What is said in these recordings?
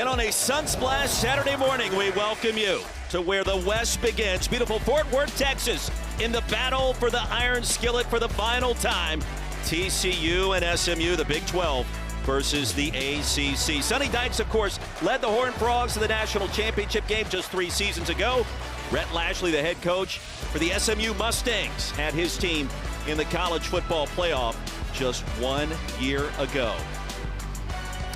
And on a sun-splashed Saturday morning, we welcome you to where the West begins. Beautiful Fort Worth, Texas, in the battle for the Iron Skillet for the final time. TCU and SMU, the Big 12, versus the ACC. Sonny Dykes, of course, led the Horned Frogs to the national championship game just 3 seasons ago. Rhett Lashley, the head coach for the SMU Mustangs, had his team in the college football playoff just 1 year ago.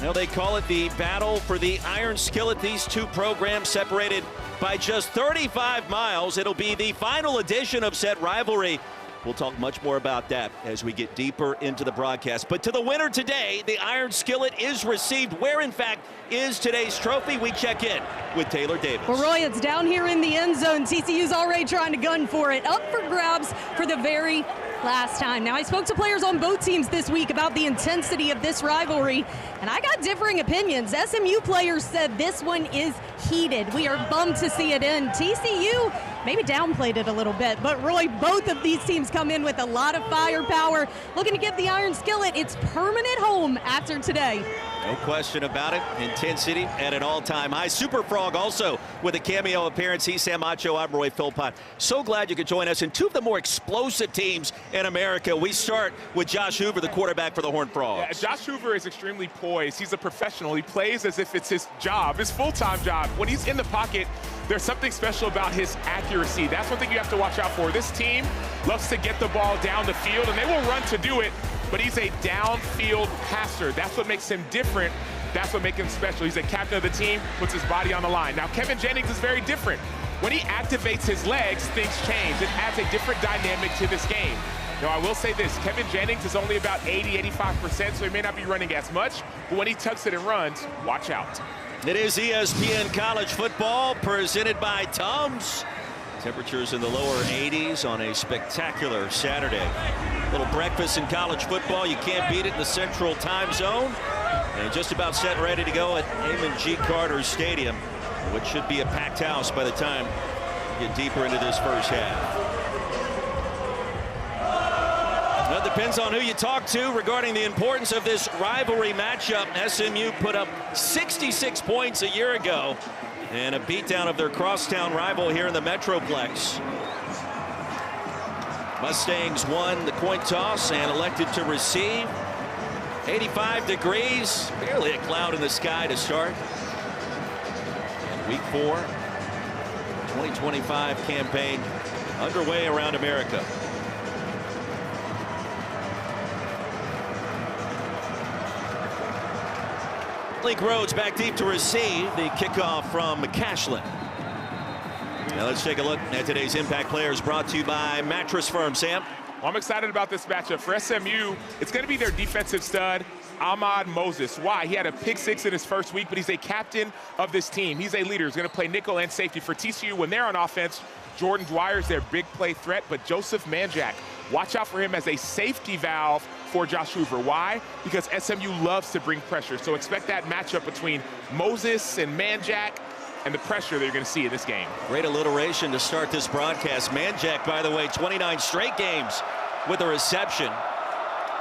Now they call it the battle for the Iron Skillet. These two programs separated by just 35 miles. It'll be the final edition of said rivalry. We'll talk much more about that as we get deeper into the broadcast. But to the winner today, the Iron Skillet is received. Where, in fact, is today's trophy? We check in with Taylor Davis. Well, Roy, it's down here in the end zone. TCU's already trying to gun for it. Up for grabs for the very last time. Now, I spoke to players on both teams this week about the intensity of this rivalry, and I got differing opinions. SMU players said this one is heated. We are bummed to see it end. TCU maybe downplayed it a little bit, but Roy, both of these teams come in with a lot of firepower, looking to give the Iron Skillet its permanent home after today. No question about it. Intensity at an all-time high. Super Frog also with a cameo appearance. He's Sam Macho. I'm Roy Philpott. So glad you could join us in two of the more explosive teams in America. We start with Josh Hoover, the quarterback for the Horned Frogs. Yeah, Josh Hoover is extremely poised. He's a professional. He plays as if it's his job, his full-time job. When he's in the pocket, there's something special about his accuracy. That's one thing you have to watch out for. This team loves to get the ball down the field, and they will run to do it. But he's a downfield passer. That's what makes him different. That's what makes him special. He's a captain of the team, puts his body on the line. Now, Kevin Jennings is very different. When he activates his legs, things change. It adds a different dynamic to this game. Now, I will say this. Kevin Jennings is only about 80–85%, so he may not be running as much. But when he tucks it and runs, watch out. It is ESPN College Football presented by Tums. Temperatures in the lower 80s on a spectacular Saturday. Little breakfast in college football. You can't beat it in the Central Time Zone. And just about set and ready to go at Amon G. Carter Stadium, which should be a packed house by the time we get deeper into this first half. Well, it depends on who you talk to regarding the importance of this rivalry matchup. SMU put up 66 points a year ago and a beatdown of their crosstown rival here in the Metroplex. Mustangs won the coin toss and elected to receive. 85 degrees, barely a cloud in the sky to start. And week 4, 2025 campaign underway around America. Link Rhodes back deep to receive the kickoff from McCashlin. Now let's take a look at today's Impact Players, brought to you by Mattress Firm. Sam? Well, I'm excited about this matchup. For SMU, it's going to be their defensive stud, Ahmad Moses. Why? He had a pick 6 in his first week, but he's a captain of this team. He's a leader. He's going to play nickel and safety. For TCU, when they're on offense, Jordan Dwyer's their big play threat, but Joseph Manjack, watch out for him as a safety valve for Josh Hoover. Why? Because SMU loves to bring pressure. So expect that matchup between Moses and Manjack and the pressure that you're going to see in this game. Great alliteration to start this broadcast. Manjack, by the way, 29 straight games with a reception.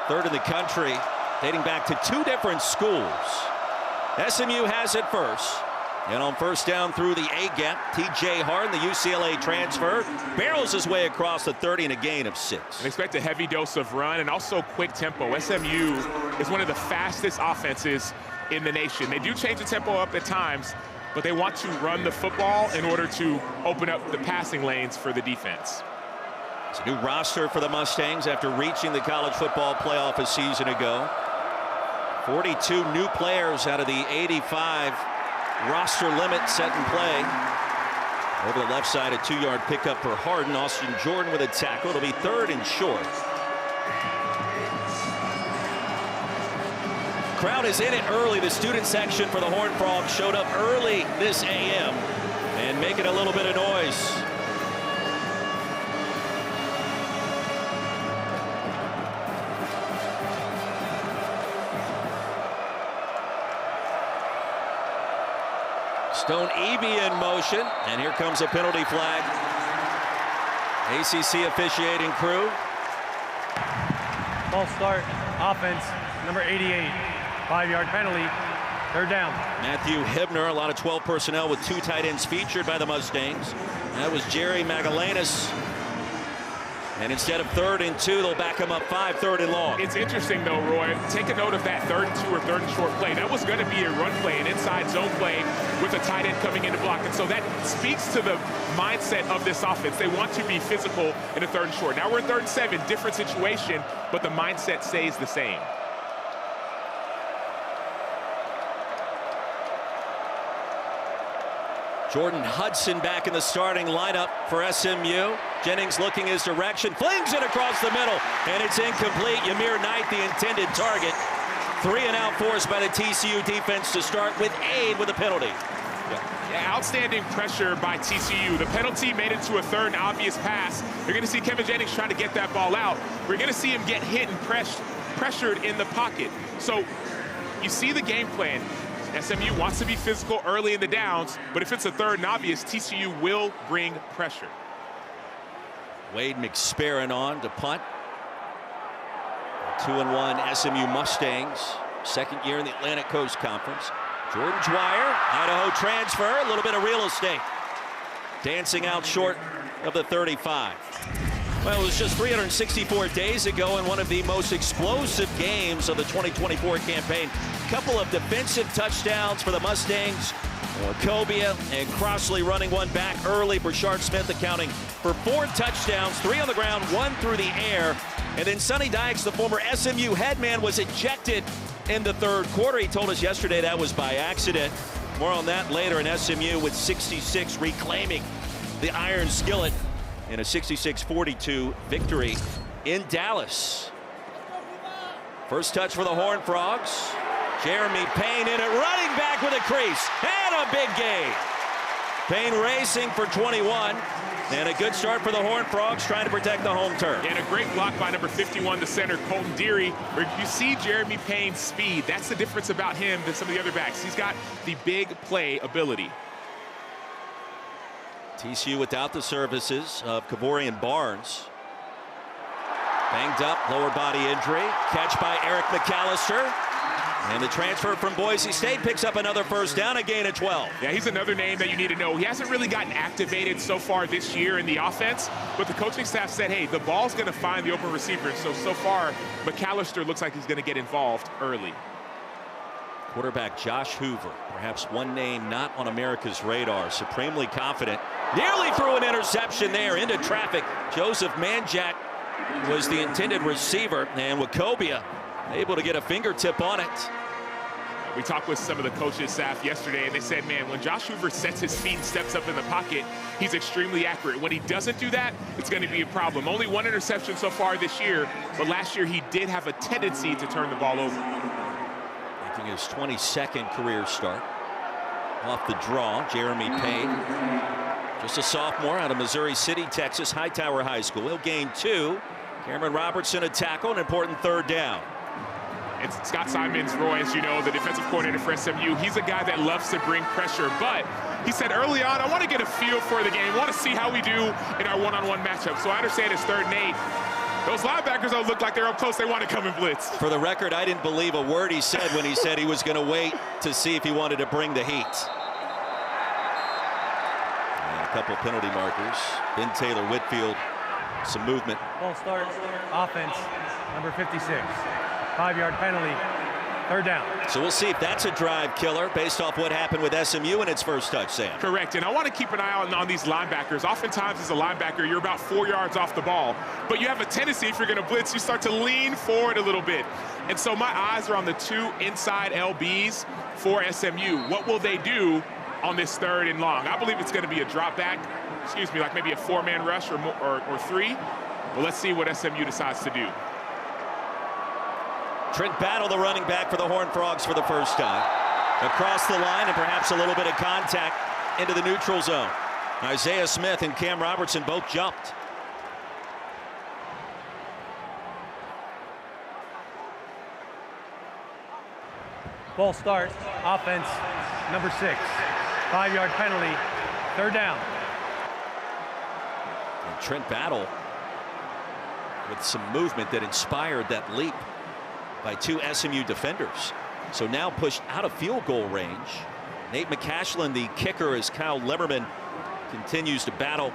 3rd in the country, dating back to 2 different schools. SMU has it first. And on first down through the A-gap, T.J. Harden, the UCLA transfer, barrels his way across the 30 and a gain of 6. And expect a heavy dose of run and also quick tempo. SMU is one of the fastest offenses in the nation. They do change the tempo up at times, but they want to run the football in order to open up the passing lanes for the defense. It's a new roster for the Mustangs after reaching the college football playoff a season ago. 42 new players out of the 85 roster limit set in play. Over the left side, a 2-yard pickup for Harden. Austin Jordan with a tackle. It'll be 3rd and short. Crowd is in it early. The student section for the Horned Frogs showed up early this AM and making a little bit of noise. Stone Eby in motion, and here comes a penalty flag. ACC officiating crew. False start, offense, number 88, 5-yard penalty. Third down. Matthew Hibner, a lot of 12 personnel with 2 tight ends featured by the Mustangs. That was Jerry Magallanes. And instead of 3rd and 2, they'll back him up 5, 3rd and long. It's interesting, though, Roy. Take a note of that 3rd and 2 or 3rd and short play. That was going to be a run play, an inside zone play with a tight end coming in to block. And so that speaks to the mindset of this offense. They want to be physical in a 3rd and short. Now we're in 3rd and 7, different situation, but the mindset stays the same. Jordan Hudson back in the starting lineup for SMU. Jennings looking his direction, flings it across the middle, and it's incomplete. Yamir Knight, the intended target. 3 and out forced by the TCU defense to start with Aid with a penalty. Yeah, outstanding pressure by TCU. The penalty made it to a 3rd and obvious pass. You're going to see Kevin Jennings trying to get that ball out. We're going to see him get hit and pressured in the pocket. So you see the game plan. SMU wants to be physical early in the downs, but if it's a 3rd and obvious, TCU will bring pressure. Wade McSparron on to punt. 2-1 SMU Mustangs, 2nd year in the Atlantic Coast Conference. Jordan Dwyer, Idaho transfer, a little bit of real estate. Dancing out short of the 35. Well, it was just 364 days ago in one of the most explosive games of the 2024 campaign. A couple of defensive touchdowns for the Mustangs. Cobia and Crossley running one back early. Brashard Smith accounting for 4 touchdowns, 3 on the ground, 1 through the air. And then Sonny Dykes, the former SMU headman, was ejected in the 3rd quarter. He told us yesterday that was by accident. More on that later. In SMU with 66 reclaiming the Iron Skillet in a 66-42 victory in Dallas. First touch for the Horned Frogs. Jeremy Payne in it, running back with a crease, and a big gain. Payne racing for 21, and a good start for the Horned Frogs trying to protect the home turf. And a great block by number 51, the center, Colton Deary, where you see Jeremy Payne's speed. That's the difference about him than some of the other backs. He's got the big play ability. TCU without the services of Kavorian Barnes. Banged up, lower body injury. Catch by Eric McAllister. And the transfer from Boise State picks up another first down, a gain of 12. Yeah, he's another name that you need to know. He hasn't really gotten activated so far this year in the offense, but the coaching staff said, hey, the ball's going to find the open receiver. So far, McAllister looks like he's going to get involved early. Quarterback Josh Hoover, perhaps one name not on America's radar, supremely confident. Nearly threw an interception there into traffic. Joseph Manjack was the intended receiver, and Wacobia able to get a fingertip on it. We talked with some of the coaches staff yesterday, and they said, man, when Josh Hoover sets his feet and steps up in the pocket, he's extremely accurate. When he doesn't do that, it's going to be a problem. Only 1 interception so far this year, but last year he did have a tendency to turn the ball over. Making his 22nd career start. Off the draw, Jeremy Payne. Just a sophomore out of Missouri City, Texas, Hightower High School. He'll gain 2. Cameron Robertson a tackle, an important 3rd down. It's Scott Simons, Roy, as you know, the defensive coordinator for SMU. He's a guy that loves to bring pressure, but he said early on, I want to get a feel for the game. I want to see how we do in our one-on-one matchup. So I understand it's 3rd and 8. Those linebackers don't look like they're up close. They want to come and blitz. For the record, I didn't believe a word he said when he said he was going to wait to see if he wanted to bring the heat. And a couple penalty markers. Ben Taylor, Whitfield, some movement. Ball start, offense, number 56. 5-yard penalty, 3rd down. So we'll see if that's a drive killer based off what happened with SMU in its first touch, Sam. Correct, and I want to keep an eye on these linebackers. Oftentimes as a linebacker, you're about 4 yards off the ball, but you have a tendency, if you're going to blitz, you start to lean forward a little bit. And so my eyes are on the 2 inside LBs for SMU. What will they do on this 3rd and long? I believe it's going to be a drop back, like maybe a 4-man rush or 3. Well, let's see what SMU decides to do. Trent Battle, the running back for the Horned Frogs for the first time. Across the line and perhaps a little bit of contact into the neutral zone. Isaiah Smith and Cam Robertson both jumped. Ball start, offense, number 6. 5-yard penalty, 3rd down. And Trent Battle with some movement that inspired that leap by 2 SMU defenders. So now pushed out of field goal range. Nate McCashlin, the kicker, as Kyle Lemmerman continues to battle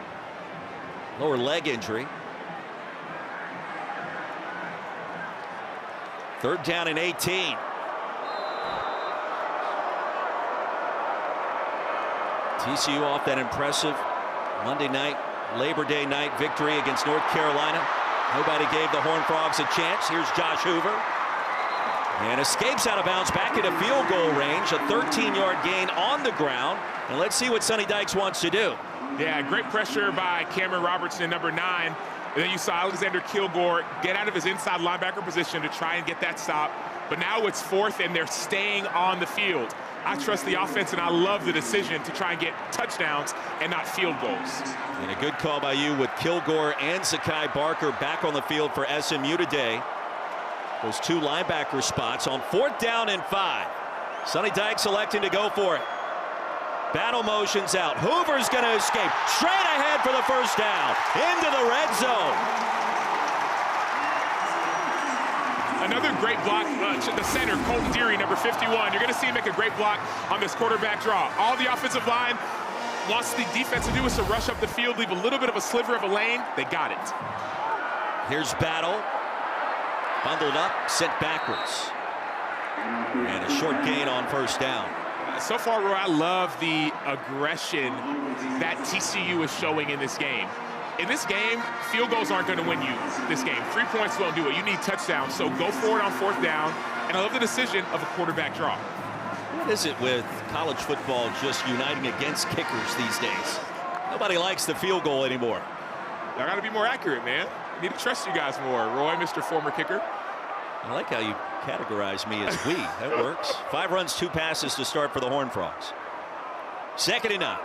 lower leg injury. 3rd down and 18. TCU off that impressive Monday night, Labor Day night victory against North Carolina. Nobody gave the Horned Frogs a chance. Here's Josh Hoover. And escapes out of bounds back into field goal range. A 13-yard gain on the ground. And let's see what Sonny Dykes wants to do. Yeah, great pressure by Cameron Robertson, number 9. And then you saw Alexander Kilgore get out of his inside linebacker position to try and get that stop. But now it's 4th, and they're staying on the field. I trust the offense, and I love the decision to try and get touchdowns and not field goals. And a good call by you with Kilgore and Zakai Barker back on the field for SMU today. Those 2 linebacker spots on 4th down and 5. Sonny Dykes electing to go for it. Battle motions out. Hoover's going to escape. Straight ahead for the 1st down. Into the red zone. Another great block, the center, Colton Deary, number 51. You're going to see him make a great block on this quarterback draw. All the offensive line wants the defense to do is to rush up the field, leave a little bit of a sliver of a lane. They got it. Here's Battle. Bundled up, sent backwards. And a short gain on 1st down. So far, Roy, I love the aggression that TCU is showing in this game. In this game, field goals aren't going to win you this game. 3 points won't do it. You need touchdowns. So go for it on 4th down. And I love the decision of a quarterback draw. What is it with college football just uniting against kickers these days? Nobody likes the field goal anymore. I got to be more accurate, man. I need to trust you guys more. Roy, Mr. Former Kicker. I like how you categorize me as we. That works. 5 runs, 2 passes to start for the Horned Frogs. 2nd and 9.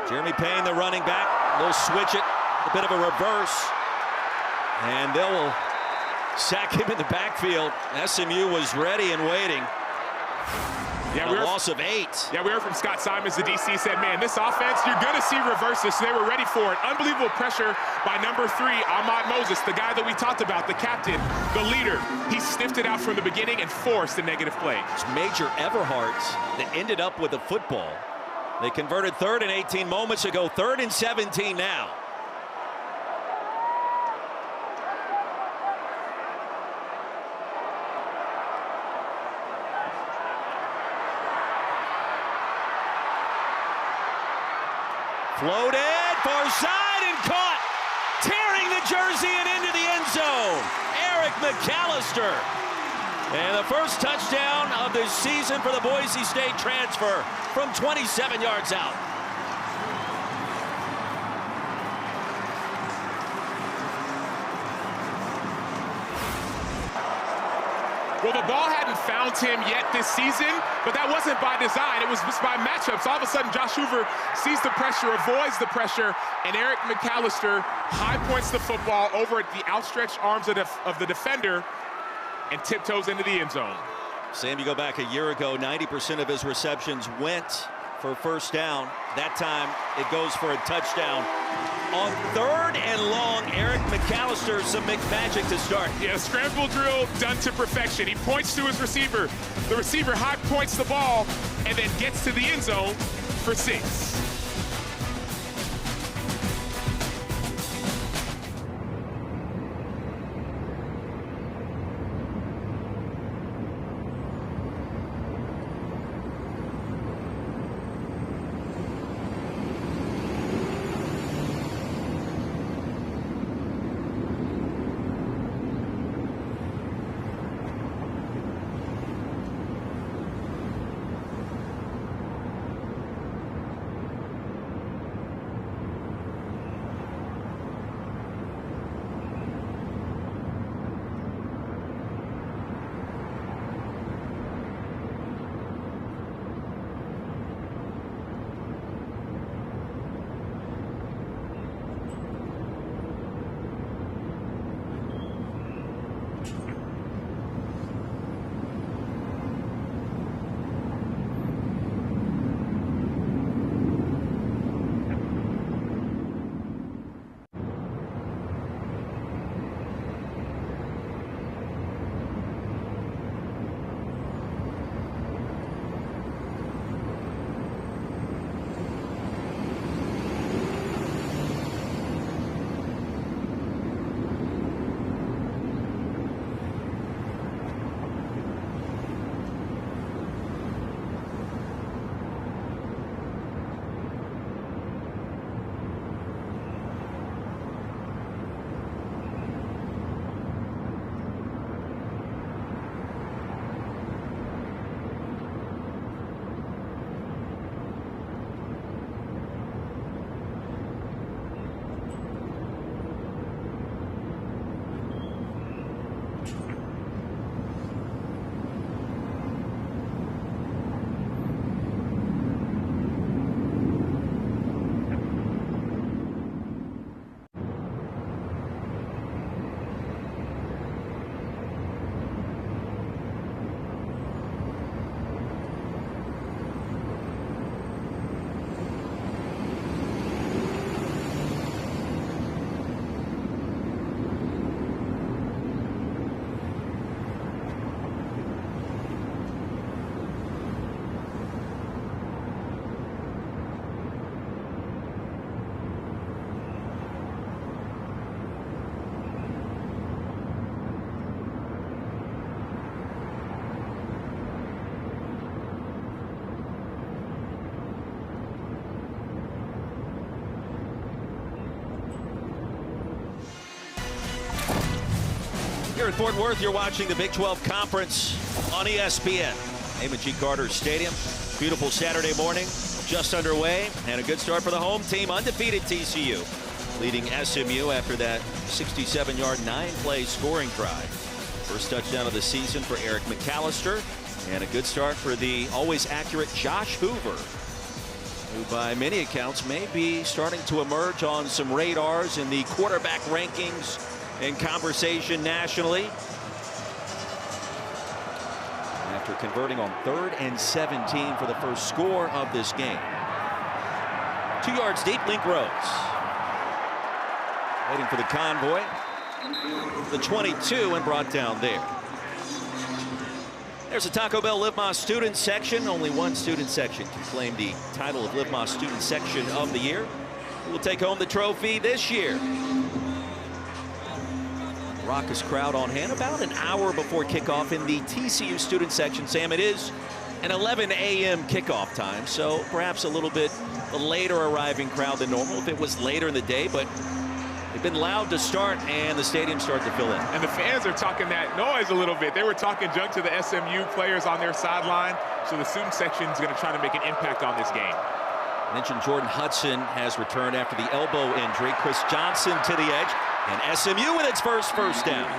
Jeremy Payne, the running back. They'll switch it. A bit of a reverse. And they will sack him in the backfield. SMU was ready and waiting. Yeah, a loss of 8. Yeah, we heard from Scott Simons, the DC, said, man, this offense, you're going to see reverses. So they were ready for it. Unbelievable pressure by number 3, Ahmad Moses, the guy that we talked about, the captain, the leader. He sniffed it out from the beginning and forced a negative play. It's Major Everhart that ended up with a football. They converted 3rd and 18 moments ago, 3rd and 17 now. Floated, far side, and caught. Tearing the jersey and into the end zone. Eric McAllister. And the first touchdown of the season for the Boise State transfer from 27 yards out. Well, the ball hadn't found him yet this season, but that wasn't by design. It was just by matchups. All of a sudden, Josh Hoover sees the pressure, avoids the pressure, and Eric McAllister high points the football over at the outstretched arms of the defender and tiptoes into the end zone. Sam, you go back a year ago, 90% of his receptions went for 1st down. That time, it goes for a touchdown. On 3rd and long, Eric McAllister, some magic to start. Yeah, scramble drill done to perfection. He points to his receiver. The receiver high points the ball and then gets to the end zone for 6. in Fort Worth, you're watching the Big 12 Conference on ESPN. Amon G. Carter Stadium. Beautiful Saturday morning, just underway, and a good start for the home team. Undefeated TCU, leading SMU after that 67-yard, 9-play scoring drive. First touchdown of the season for Eric McAllister, and a good start for the always accurate Josh Hoover, who by many accounts may be starting to emerge on some radars in the quarterback rankings and conversation nationally. After converting on 3rd and 17 for the first score of this game. 2 yards deep, Link Rhodes. Waiting for the convoy. The 22 and brought down there. There's a Taco Bell Live Más student section. Only one student section can claim the title of Live Más student section of the year. Who will take home the trophy this year? Raucous crowd on hand about an hour before kickoff in the TCU student section. Sam, it is an 11 a.m. kickoff time, so perhaps a little bit later arriving crowd than normal if it was later in the day, but they've been loud to start, and the stadium started to fill in. And the fans are talking that noise a little bit. They were talking junk to the SMU players on their sideline, so the student section is going to try to make an impact on this game. I mentioned Jordan Hudson has returned after the elbow injury. Chris Johnson to the edge, and SMU with its first down.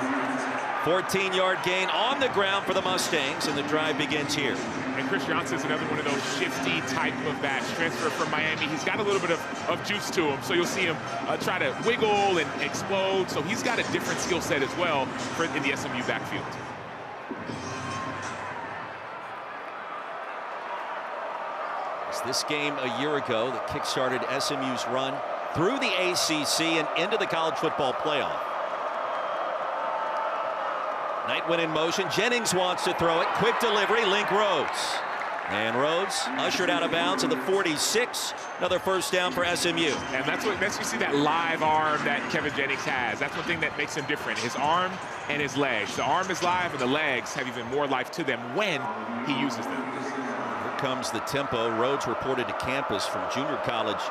14-yard gain on the ground for the Mustangs, and the drive begins here. And Chris Johnson is another one of those shifty type of backs, transfer from Miami. He's got a little bit of juice to him, so you'll see him try to wiggle and explode. So he's got a different skill set as well in the SMU backfield. It's this game a year ago that kick-started SMU's run through the ACC and into the college football playoff. Knight went in motion. Jennings wants to throw it. Quick delivery. Link Rhodes. And Rhodes ushered out of bounds at the 46. Another first down for SMU. And that's what makes you see that live arm that Kevin Jennings has. That's one thing that makes him different. His arm and his legs. The arm is live, and the legs have even more life to them when he uses them. Here comes the tempo. Rhodes reported to campus from junior college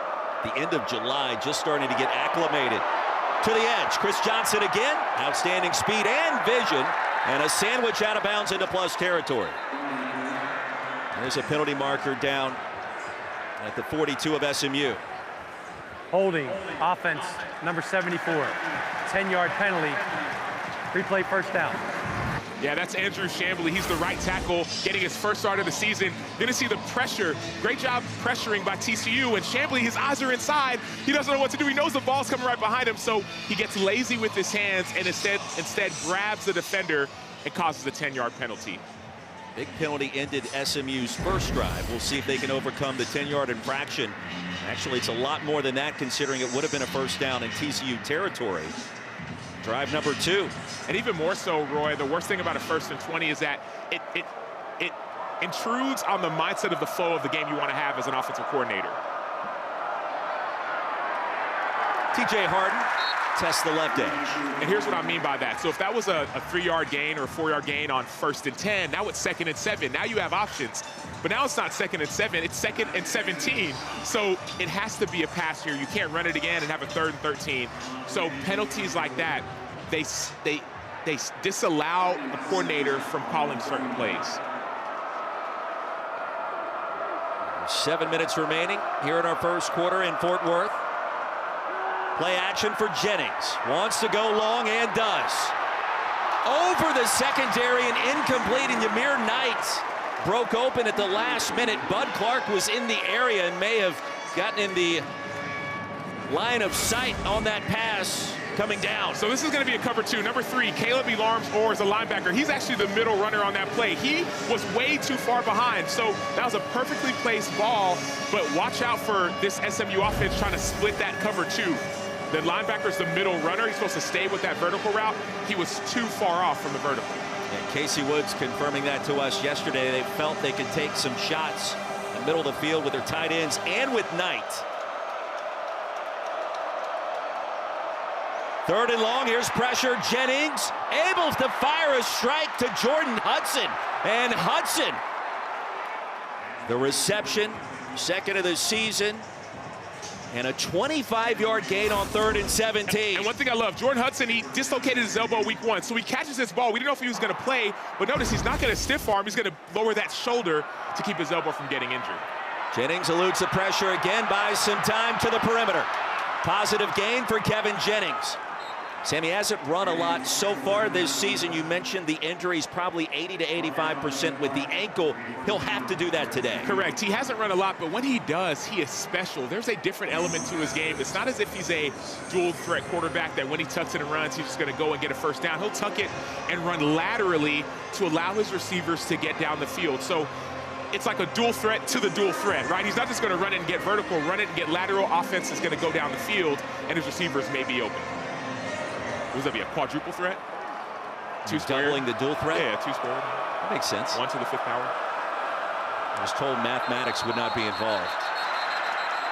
the end of July, just starting to get acclimated. To the edge, Chris Johnson again. Outstanding speed and vision, and a sandwich out of bounds into plus territory. There's a penalty marker down at the 42 of SMU. Holding, offense, number 74. 10-yard penalty. Replay first down. Yeah, that's Andrew Chambly. He's the right tackle, getting his first start of the season. Going to see the pressure. Great job pressuring by TCU. And Chambly, his eyes are inside. He doesn't know what to do. He knows the ball's coming right behind him, so he gets lazy with his hands and instead grabs the defender and causes a 10-yard penalty. Big penalty ended SMU's first drive. We'll see if they can overcome the 10-yard infraction. Actually, it's a lot more than that, considering it would have been a first down in TCU territory. Drive number 2. And even more so, Roy, the worst thing about a 1st and 20 is that it intrudes on the mindset of the flow of the game you want to have as an offensive coordinator. TJ Harden tests the left edge. And here's what I mean by that. So if that was a 3-yard gain or a 4-yard gain on 1st and 10, now it's 2nd and 7. Now you have options. But now it's not 2nd and 7, it's 2nd and 17. So it has to be a pass here. You can't run it again and have a 3rd and 13. So penalties like that, they disallow a coordinator from calling certain plays. 7 minutes remaining here in our first quarter in Fort Worth. Play action for Jennings. Wants to go long and does. Over the secondary and incomplete, and Ymir Knight broke open at the last minute. Bud Clark was in the area and may have gotten in the line of sight on that pass coming down. So this is going to be a cover 2. Number 3, Caleb Elarms-Orr is a linebacker. He's actually the middle runner on that play. He was way too far behind. So that was a perfectly placed ball, but watch out for this SMU offense trying to split that cover 2. The linebacker's the middle runner. He's supposed to stay with that vertical route. He was too far off from the vertical. And Casey Woods confirming that to us yesterday. They felt they could take some shots in the middle of the field with their tight ends and with Knight. 3rd and long, here's pressure. Jennings able to fire a strike to Jordan Hudson. And Hudson, the reception, 2nd of the season. And a 25-yard gain on 3rd and 17. And one thing I love, Jordan Hudson, he dislocated his elbow week 1. So he catches this ball. We didn't know if he was going to play, but notice he's not going to stiff arm. He's going to lower that shoulder to keep his elbow from getting injured. Jennings eludes the pressure again, buys some time to the perimeter. Positive gain for Kevin Jennings. Sam, he hasn't run a lot so far this season. You mentioned the injuries, probably 80 to 85% with the ankle. He'll have to do that today. Correct. He hasn't run a lot, but when he does, he is special. There's a different element to his game. It's not as if he's a dual threat quarterback that when he tucks it and runs, he's just going to go and get a first down. He'll tuck it and run laterally to allow his receivers to get down the field. So it's like a dual threat to the dual threat, right? He's not just going to run it and get vertical, run it and get lateral. Offense is going to go down the field, and his receivers may be open. Was that be a quadruple threat? Two squared. Doubling the dual threat? Yeah, 2 squared. That makes sense. 1 to the 5th power. I was told mathematics would not be involved.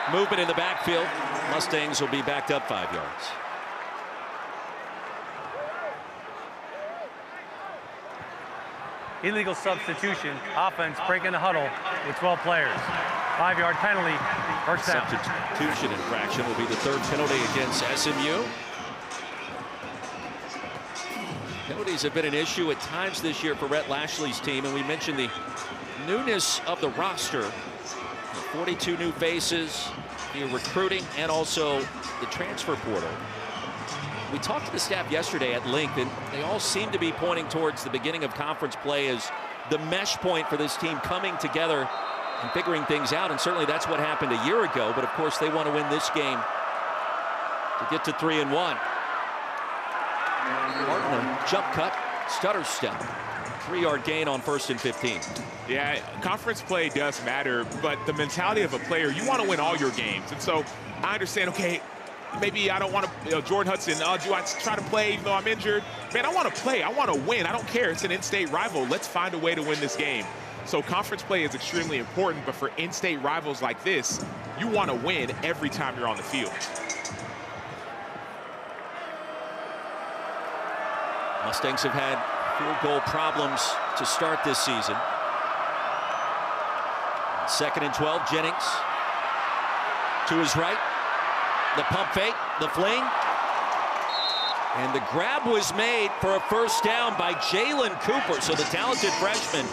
Movement in the backfield. Mustangs will be backed up 5 yards. Illegal substitution. Offense breaking the huddle with 12 players. 5-yard penalty. First down. Substitution infraction will be the 3rd penalty against SMU. Penalties have been an issue at times this year for Rhett Lashley's team, and we mentioned the newness of the roster. 42 new faces, the recruiting, and also the transfer portal. We talked to the staff yesterday at length, and they all seem to be pointing towards the beginning of conference play as the mesh point for this team coming together and figuring things out, and certainly that's what happened a year ago, but of course they want to win this game to get to 3-1. Martin, a jump cut, stutter step. 3-yard gain on 1st and 15. Yeah, conference play does matter, but the mentality of a player, you want to win all your games. And so I understand, okay, maybe I don't want to, Jordan Hudson, do I try to play even though I'm injured? Man, I want to play. I want to win. I don't care. It's an in-state rival. Let's find a way to win this game. So conference play is extremely important, but for in-state rivals like this, you want to win every time you're on the field. Mustangs have had field goal problems to start this season. 2nd and 12, Jennings to his right. The pump fake, the fling. And the grab was made for a first down by Jalen Cooper. So the talented freshman,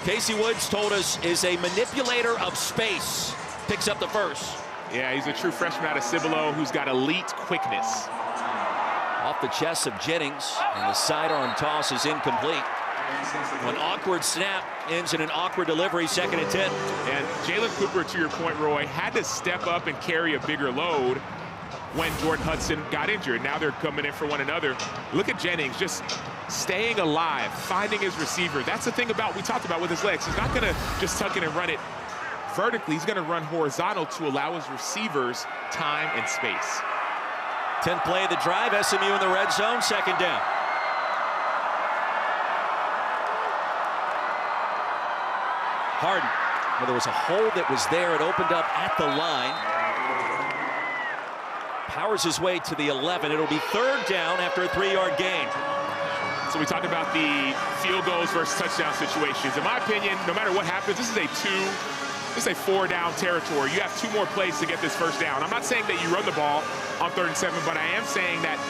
Casey Woods told us, is a manipulator of space. Picks up the first. Yeah, he's a true freshman out of Cibolo who's got elite quickness. Off the chest of Jennings, and the sidearm toss is incomplete. An awkward snap ends in an awkward delivery, 2nd and 10. And Jalen Cooper, to your point, Roy, had to step up and carry a bigger load when Jordan Hudson got injured. Now they're coming in for one another. Look at Jennings just staying alive, finding his receiver. That's the thing about we talked about with his legs. He's not going to just tuck it and run it vertically. He's going to run horizontal to allow his receivers time and space. 10th play of the drive, SMU in the red zone, 2nd down. Harden, well, there was a hole that was there. It opened up at the line. Powers his way to the 11. It'll be 3rd down after a 3-yard gain. So we talked about the field goals versus touchdown situations. In my opinion, no matter what happens, this is a 4-down territory. You have 2 more plays to get this first down. I'm not saying that you run the ball on 3rd and 7, but I am saying that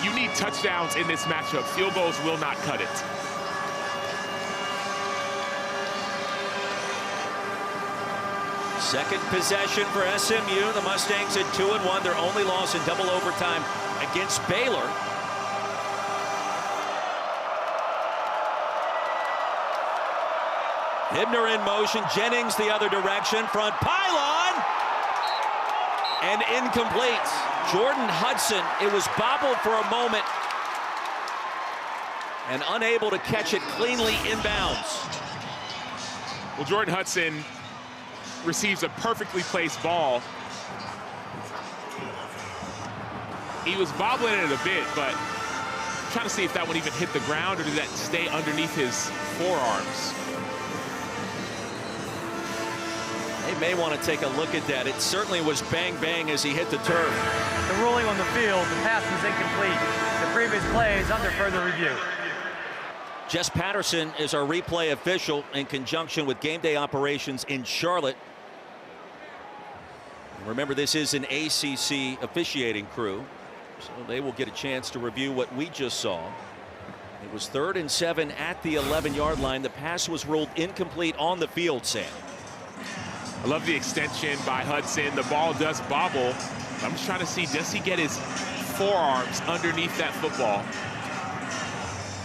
you need touchdowns in this matchup. Field goals will not cut it. Second possession for SMU. The Mustangs at 2-1. Their only loss in double overtime against Baylor. Hibner in motion, Jennings the other direction, front pylon, and incomplete. Jordan Hudson, it was bobbled for a moment, and unable to catch it cleanly inbounds. Well, Jordan Hudson receives a perfectly placed ball. He was bobbling it a bit, but I'm trying to see if that one even hit the ground or did that stay underneath his forearms. They may want to take a look at that. It certainly was bang-bang as he hit the turf. The ruling on the field, the pass was incomplete. The previous play is under further review. Jess Patterson is our replay official in conjunction with Game Day Operations in Charlotte. Remember, this is an ACC officiating crew, so they will get a chance to review what we just saw. It was 3rd and 7 at the 11-yard line. The pass was ruled incomplete on the field, Sam. I love the extension by Hudson. The ball does bobble. I'm just trying to see, does he get his forearms underneath that football?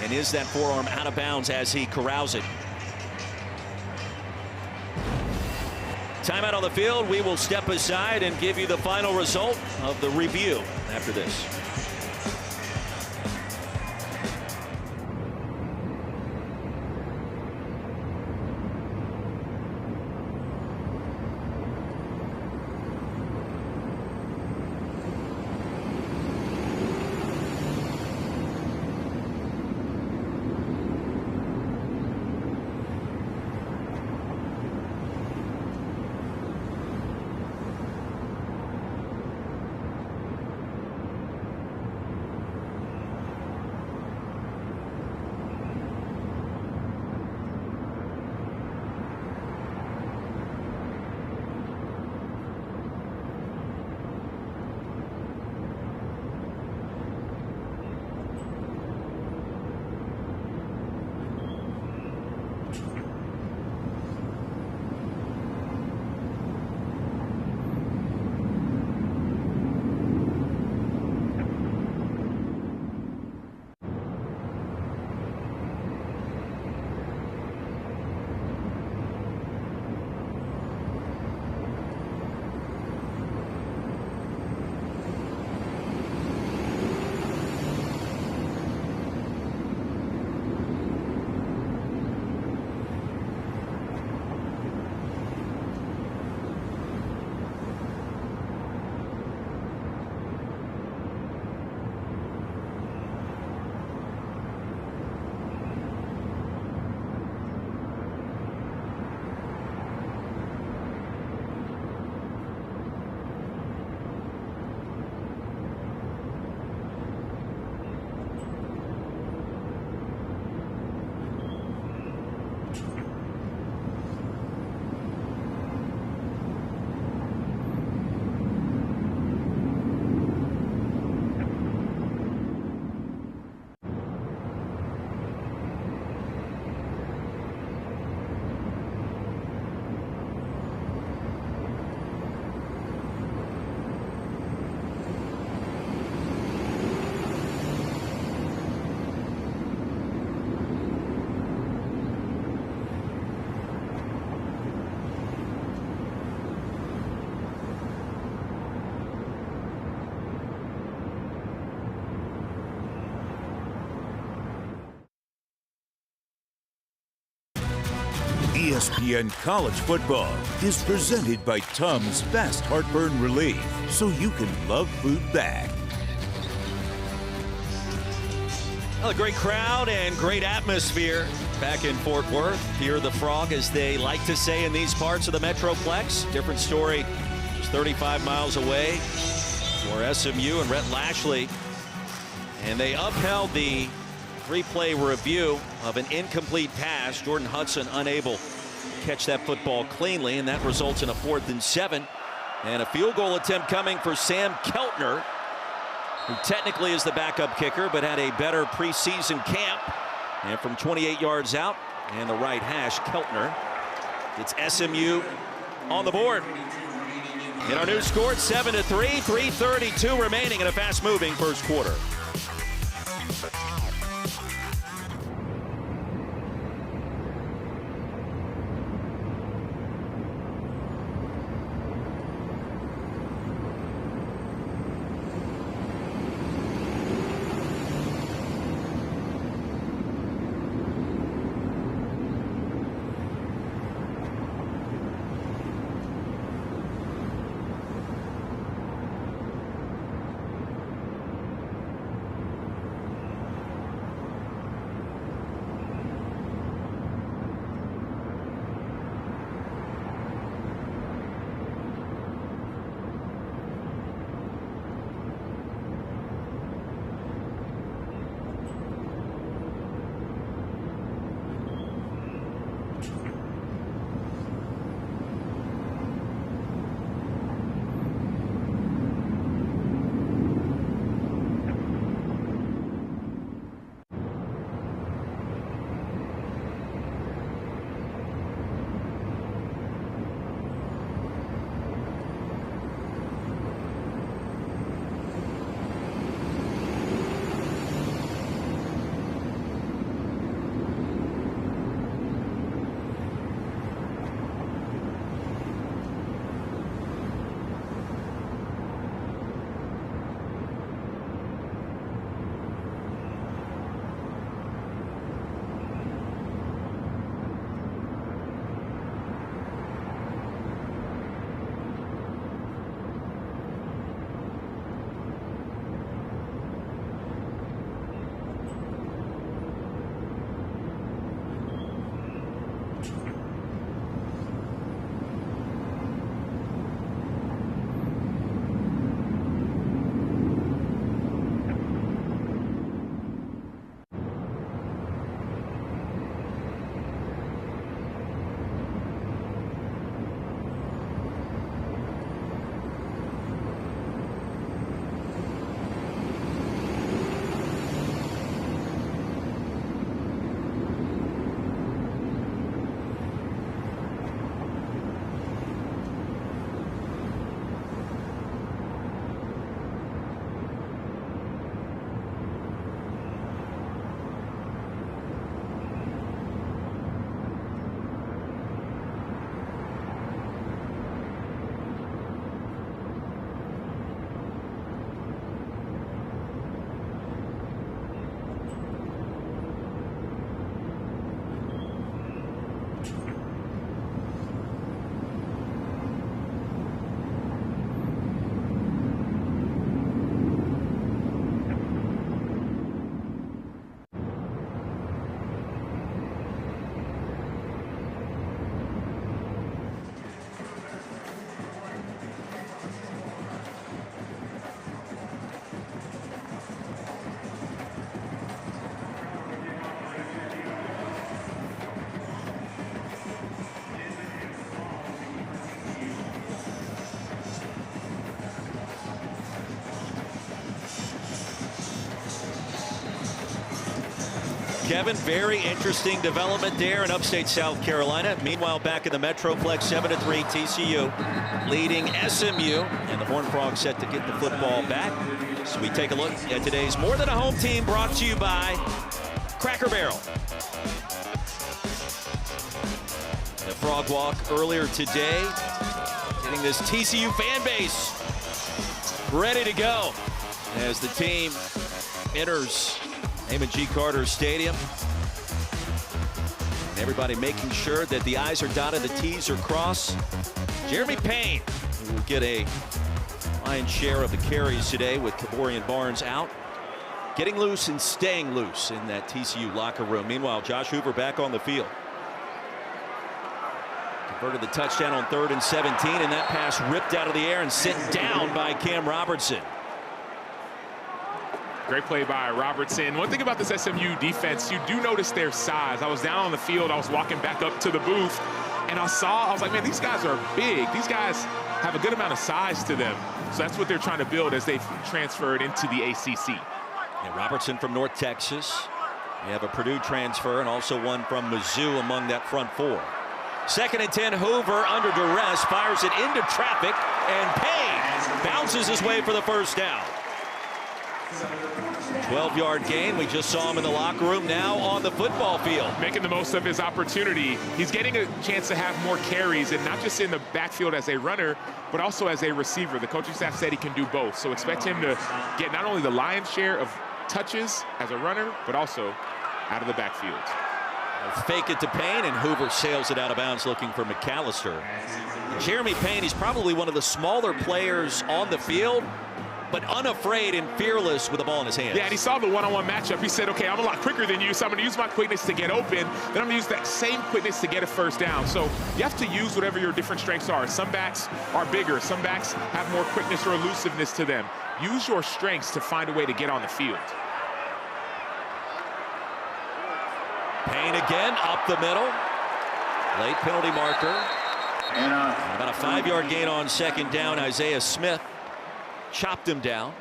And is that forearm out of bounds as he corrals it? Timeout on the field. We will step aside and give you the final result of the review after this. ESPN College Football is presented by Tums Fast Heartburn Relief, so you can love food back. Well, a great crowd and great atmosphere back in Fort Worth. Fear the Frog, as they like to say in these parts of the Metroplex. Different story just 35 miles away for SMU and Rhett Lashley. And they upheld the replay review of an incomplete pass. Jordan Hudson unable to catch that football cleanly, and that results in a 4th and 7. And a field goal attempt coming for Sam Keltner, who technically is the backup kicker, but had a better preseason camp. And from 28 yards out, and the right hash, Keltner gets SMU on the board. In our new score, 7-3, 3:32 remaining in a fast-moving first quarter. Kevin. Very interesting development there in upstate South Carolina. Meanwhile, back in the Metroplex, 7-3 TCU leading SMU, and the Horned Frogs set to get the football back. So we take a look at today's More Than a Home team, brought to you by Cracker Barrel. The Frog Walk earlier today, getting this TCU fan base ready to go as the team enters Raymond G. Carter Stadium. And everybody making sure that the I's are dotted, the T's are crossed. Jeremy Payne will get a lion's share of the carries today with Kaborian Barnes out. Getting loose and staying loose in that TCU locker room. Meanwhile, Josh Hoover back on the field. Converted the touchdown on 3rd and 17, and that pass ripped out of the air and sent down by Cam Robertson. Great play by Robertson. One thing about this SMU defense, you do notice their size. I was down on the field. I was walking back up to the booth, and I was like, man, these guys are big. These guys have a good amount of size to them. So that's what they're trying to build as they've transferred into the ACC. And Robertson from North Texas. We have a Purdue transfer and also one from Mizzou among that front four. 2nd and 10, Hoover under duress, fires it into traffic, and Payne bounces his way for the first down. 12-yard gain. We just saw him in the locker room, now on the football field. Making the most of his opportunity. He's getting a chance to have more carries, and not just in the backfield as a runner, but also as a receiver. The coaching staff said he can do both. So expect him to get not only the lion's share of touches as a runner, but also out of the backfield. Fake it to Payne, and Hoover sails it out of bounds looking for McAllister. Jeremy Payne, he's probably one of the smaller players on the field, but unafraid and fearless with the ball in his hands. Yeah, and he saw the one-on-one matchup. He said, okay, I'm a lot quicker than you, so I'm going to use my quickness to get open. Then I'm going to use that same quickness to get a first down. So you have to use whatever your different strengths are. Some backs are bigger. Some backs have more quickness or elusiveness to them. Use your strengths to find a way to get on the field. Payne again up the middle. Late penalty marker. And about a 5-yard gain on 2nd down. Isaiah Smith chopped him down.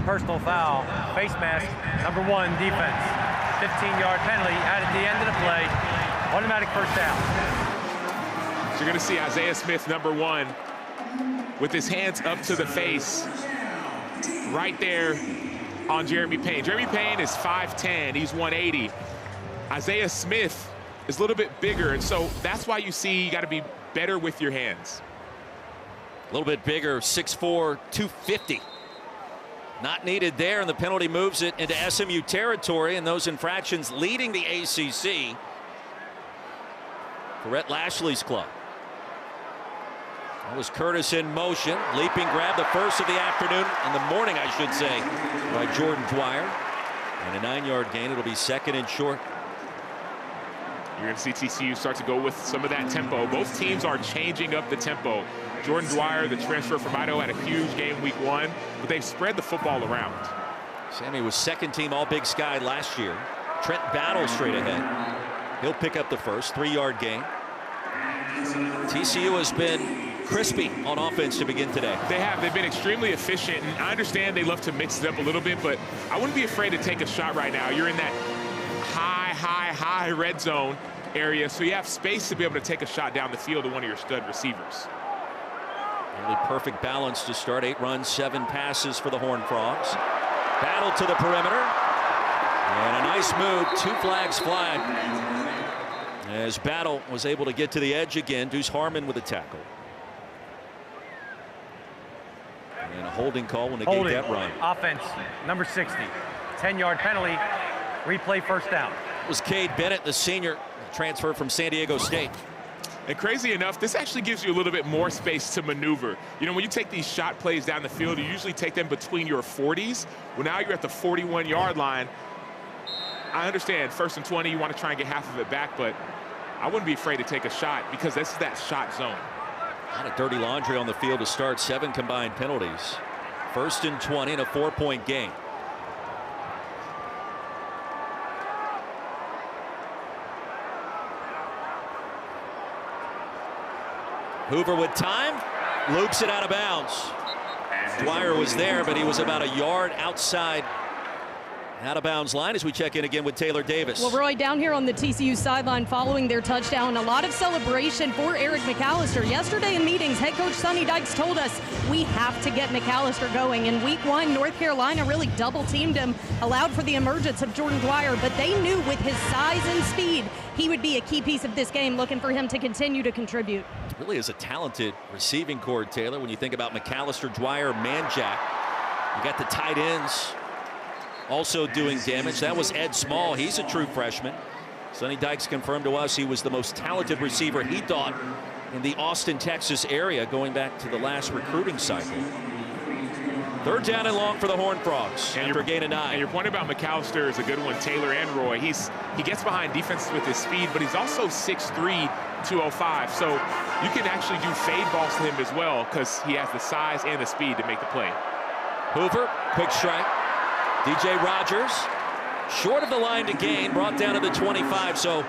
Personal foul, face mask, number 1 defense. 15-yard penalty added at the end of the play. Automatic first down. So you're going to see Isaiah Smith, number 1, with his hands up to the face right there on Jeremy Payne. Jeremy Payne is 5'10", he's 180. Isaiah Smith is a little bit bigger, and so that's why you see you got to be better with your hands. A little bit bigger, 6'4", 250. Not needed there, and the penalty moves it into SMU territory, and those infractions leading the ACC for Rhett Lashley's club. That was Curtis in motion. Leaping grab, the first of the afternoon, in the morning, I should say, by Jordan Dwyer. And a 9-yard gain. It'll be 2nd and short. You're going to see TCU start to go with some of that tempo. Both teams are changing up the tempo. Jordan Dwyer, the transfer from Idaho, had a huge game week 1, but they've spread the football around. Sammy was 2nd team All Big Sky last year. Trent Battle straight ahead. He'll pick up the first 3-yard gain. TCU has been crispy on offense to begin today. They have. They've been extremely efficient, and I understand they love to mix it up a little bit, but I wouldn't be afraid to take a shot right now. You're in that high red zone area, so you have space to be able to take a shot down the field to one of your stud receivers. Nearly perfect balance to start. 8 runs, 7 passes for the Horned Frogs. Battle to the perimeter. And a nice move. 2 flags flying as Battle was able to get to the edge again. Deuce Harmon with a tackle. And a holding call when they gave that run. Offense, number 60. 10-yard penalty. Replay first down. It was Cade Bennett, the senior, transfer from San Diego State. And crazy enough, this actually gives you a little bit more space to maneuver. You know, when you take these shot plays down the field, you usually take them between your 40s. Well, now you're at the 41-yard line. I understand 1st and 20, you want to try and get half of it back, but I wouldn't be afraid to take a shot because this is that shot zone. A lot of dirty laundry on the field to start. 7 combined penalties. 1st and 20 and a 4-point game. Hoover with time, loops it out of bounds. Dwyer was there, but he was about a yard outside Out of bounds line as we check in again with Taylor Davis. Well, Roy, down here on the TCU sideline following their touchdown, a lot of celebration for Eric McAllister. Yesterday in meetings, head coach Sonny Dykes told us we have to get McAllister going. In week 1, North Carolina really double-teamed him, allowed for the emergence of Jordan Dwyer, but they knew with his size and speed, he would be a key piece of this game, looking for him to continue to contribute. Really is a talented receiving core, Taylor, when you think about McAllister, Dwyer, Manjack. You got the tight ends also doing damage. That was Ed Small. He's a true freshman. Sonny Dykes confirmed to us he was the most talented receiver he thought in the Austin, Texas area going back to the last recruiting cycle. 3rd down and long for the Horned Frogs after a gain of 9. And your point about McAllister is a good one, Taylor and Roy. He gets behind defenses with his speed, but he's also 6'3", 205. So you can actually do fade balls to him as well because he has the size and the speed to make the play. Hoover, quick strike. DJ Rogers, short of the line to gain, brought down to the 25. So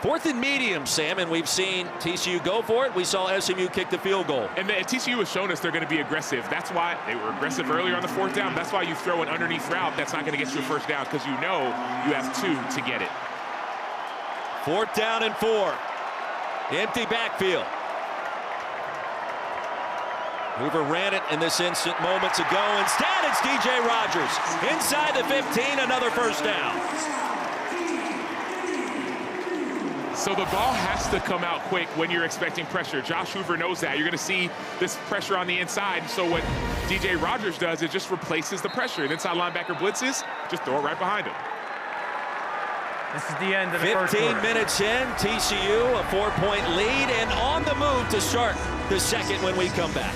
4th and medium, Sam, and we've seen TCU go for it. We saw SMU kick the field goal. And TCU has shown us they're going to be aggressive. That's why they were aggressive earlier on the 4th down. That's why you throw an underneath route that's not going to get you a 1st down because you know you have 2 to get it. 4th down and 4. Empty backfield. Hoover ran it in this instant moments ago. Instead, it's DJ Rogers. Inside the 15, another 1st down. So the ball has to come out quick when you're expecting pressure. Josh Hoover knows that. You're going to see this pressure on the inside. So what DJ Rogers does is just replaces the pressure. And inside linebacker blitzes, just throw it right behind him. This is the end of the first quarter. 15 minutes in, TCU, a 4-point lead, and on the move to start the second when we come back.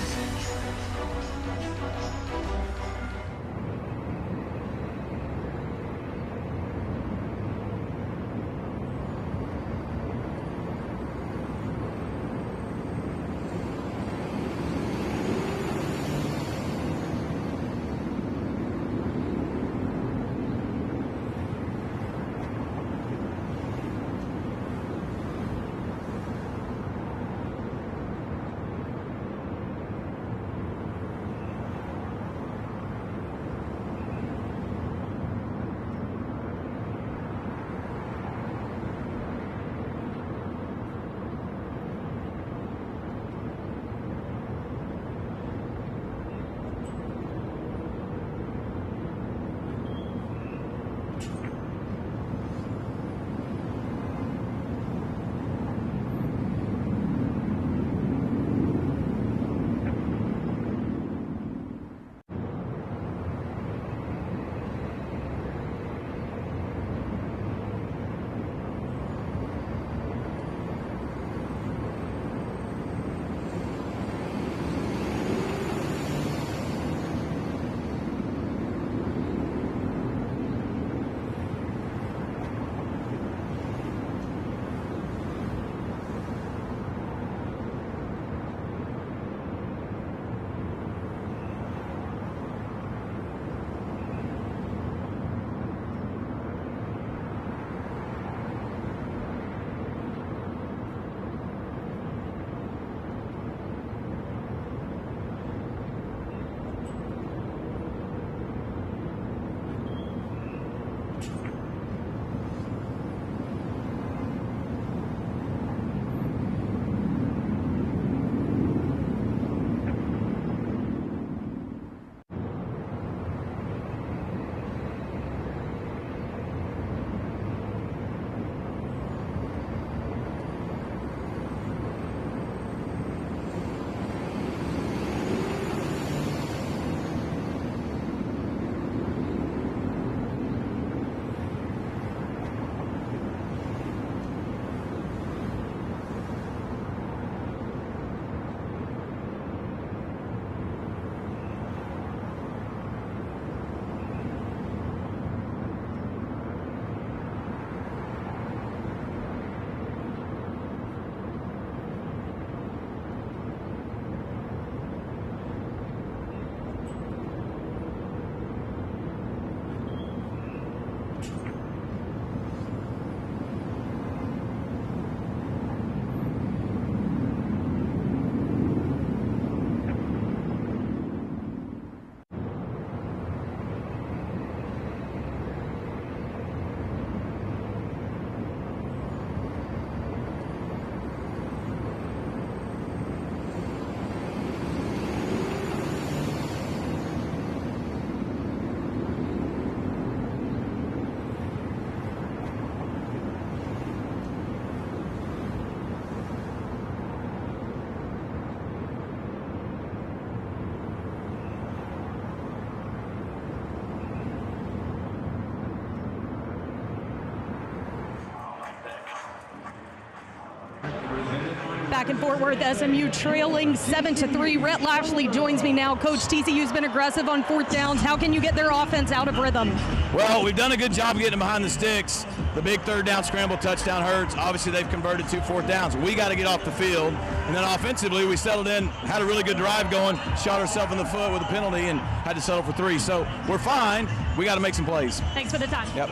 back in Fort Worth. SMU trailing 7-3. Rhett Lashley joins me now. Coach, TCU's been aggressive on fourth downs. How can you get their offense out of rhythm? Well, we've done a good job of getting them behind the sticks. The big third down scramble touchdown hurts. Obviously, they've converted 2 fourth downs. We got to get off the field. And then offensively, we settled in, had a really good drive going, shot ourselves in the foot with a penalty, and had to settle for 3. So we're fine. We got to make some plays. Thanks for the time. Yep.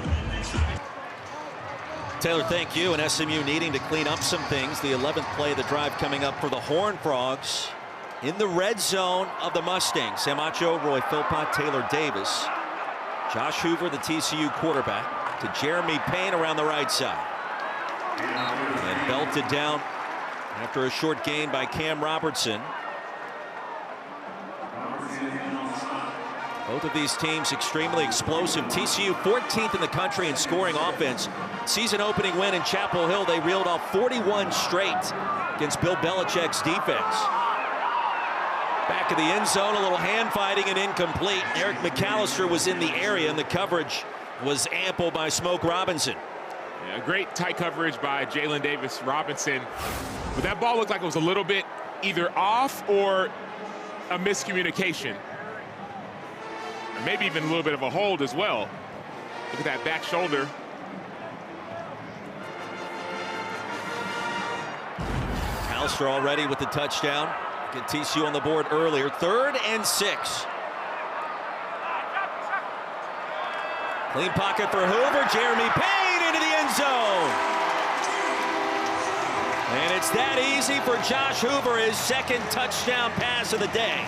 Taylor, thank you. And SMU needing to clean up some things. The 11th play of the drive coming up for the Horned Frogs in the red zone of the Mustangs. Sam Acho, Roy Philpott, Taylor Davis. Josh Hoover, the TCU quarterback, to Jeremy Payne around the right side. And belted down after a short gain by Cam Robertson. Both of these teams extremely explosive. TCU 14th in the country in scoring offense. Season opening win in Chapel Hill. They reeled off 41 straight against Bill Belichick's defense. Back of the end zone, a little hand fighting and incomplete. Eric McAllister was in the area, and the coverage was ample by Smoke Robinson. Yeah, great tight coverage by Jalen Davis Robinson. But that ball looked like it was a little bit either off or a miscommunication. Or maybe even a little bit of a hold as well. Look at that back shoulder. McAllister already with the touchdown. Get TCU on the board earlier. 3rd and 6. Clean pocket for Hoover. Jeremy Payne into the end zone. And it's that easy for Josh Hoover, his 2nd touchdown pass of the day.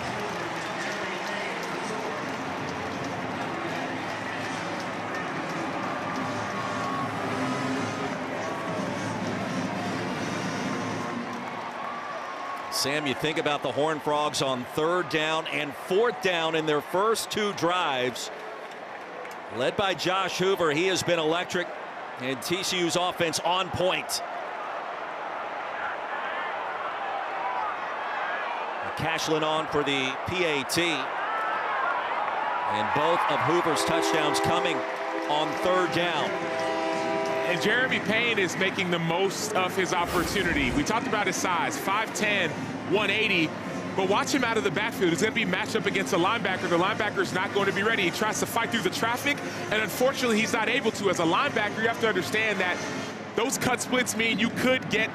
Sam, you think about the Horned Frogs on 3rd down and 4th down in their first 2 drives. Led by Josh Hoover, he has been electric, and TCU's offense on point. Cashlin on for the PAT. And both of Hoover's touchdowns coming on 3rd down. And Jeremy Payne is making the most of his opportunity. We talked about his size, 5'10", 180, but watch him out of the backfield. It's going to be matched up against a linebacker. The linebacker's not going to be ready. He tries to fight through the traffic, and unfortunately, he's not able to. As a linebacker, you have to understand that those cut splits mean you could get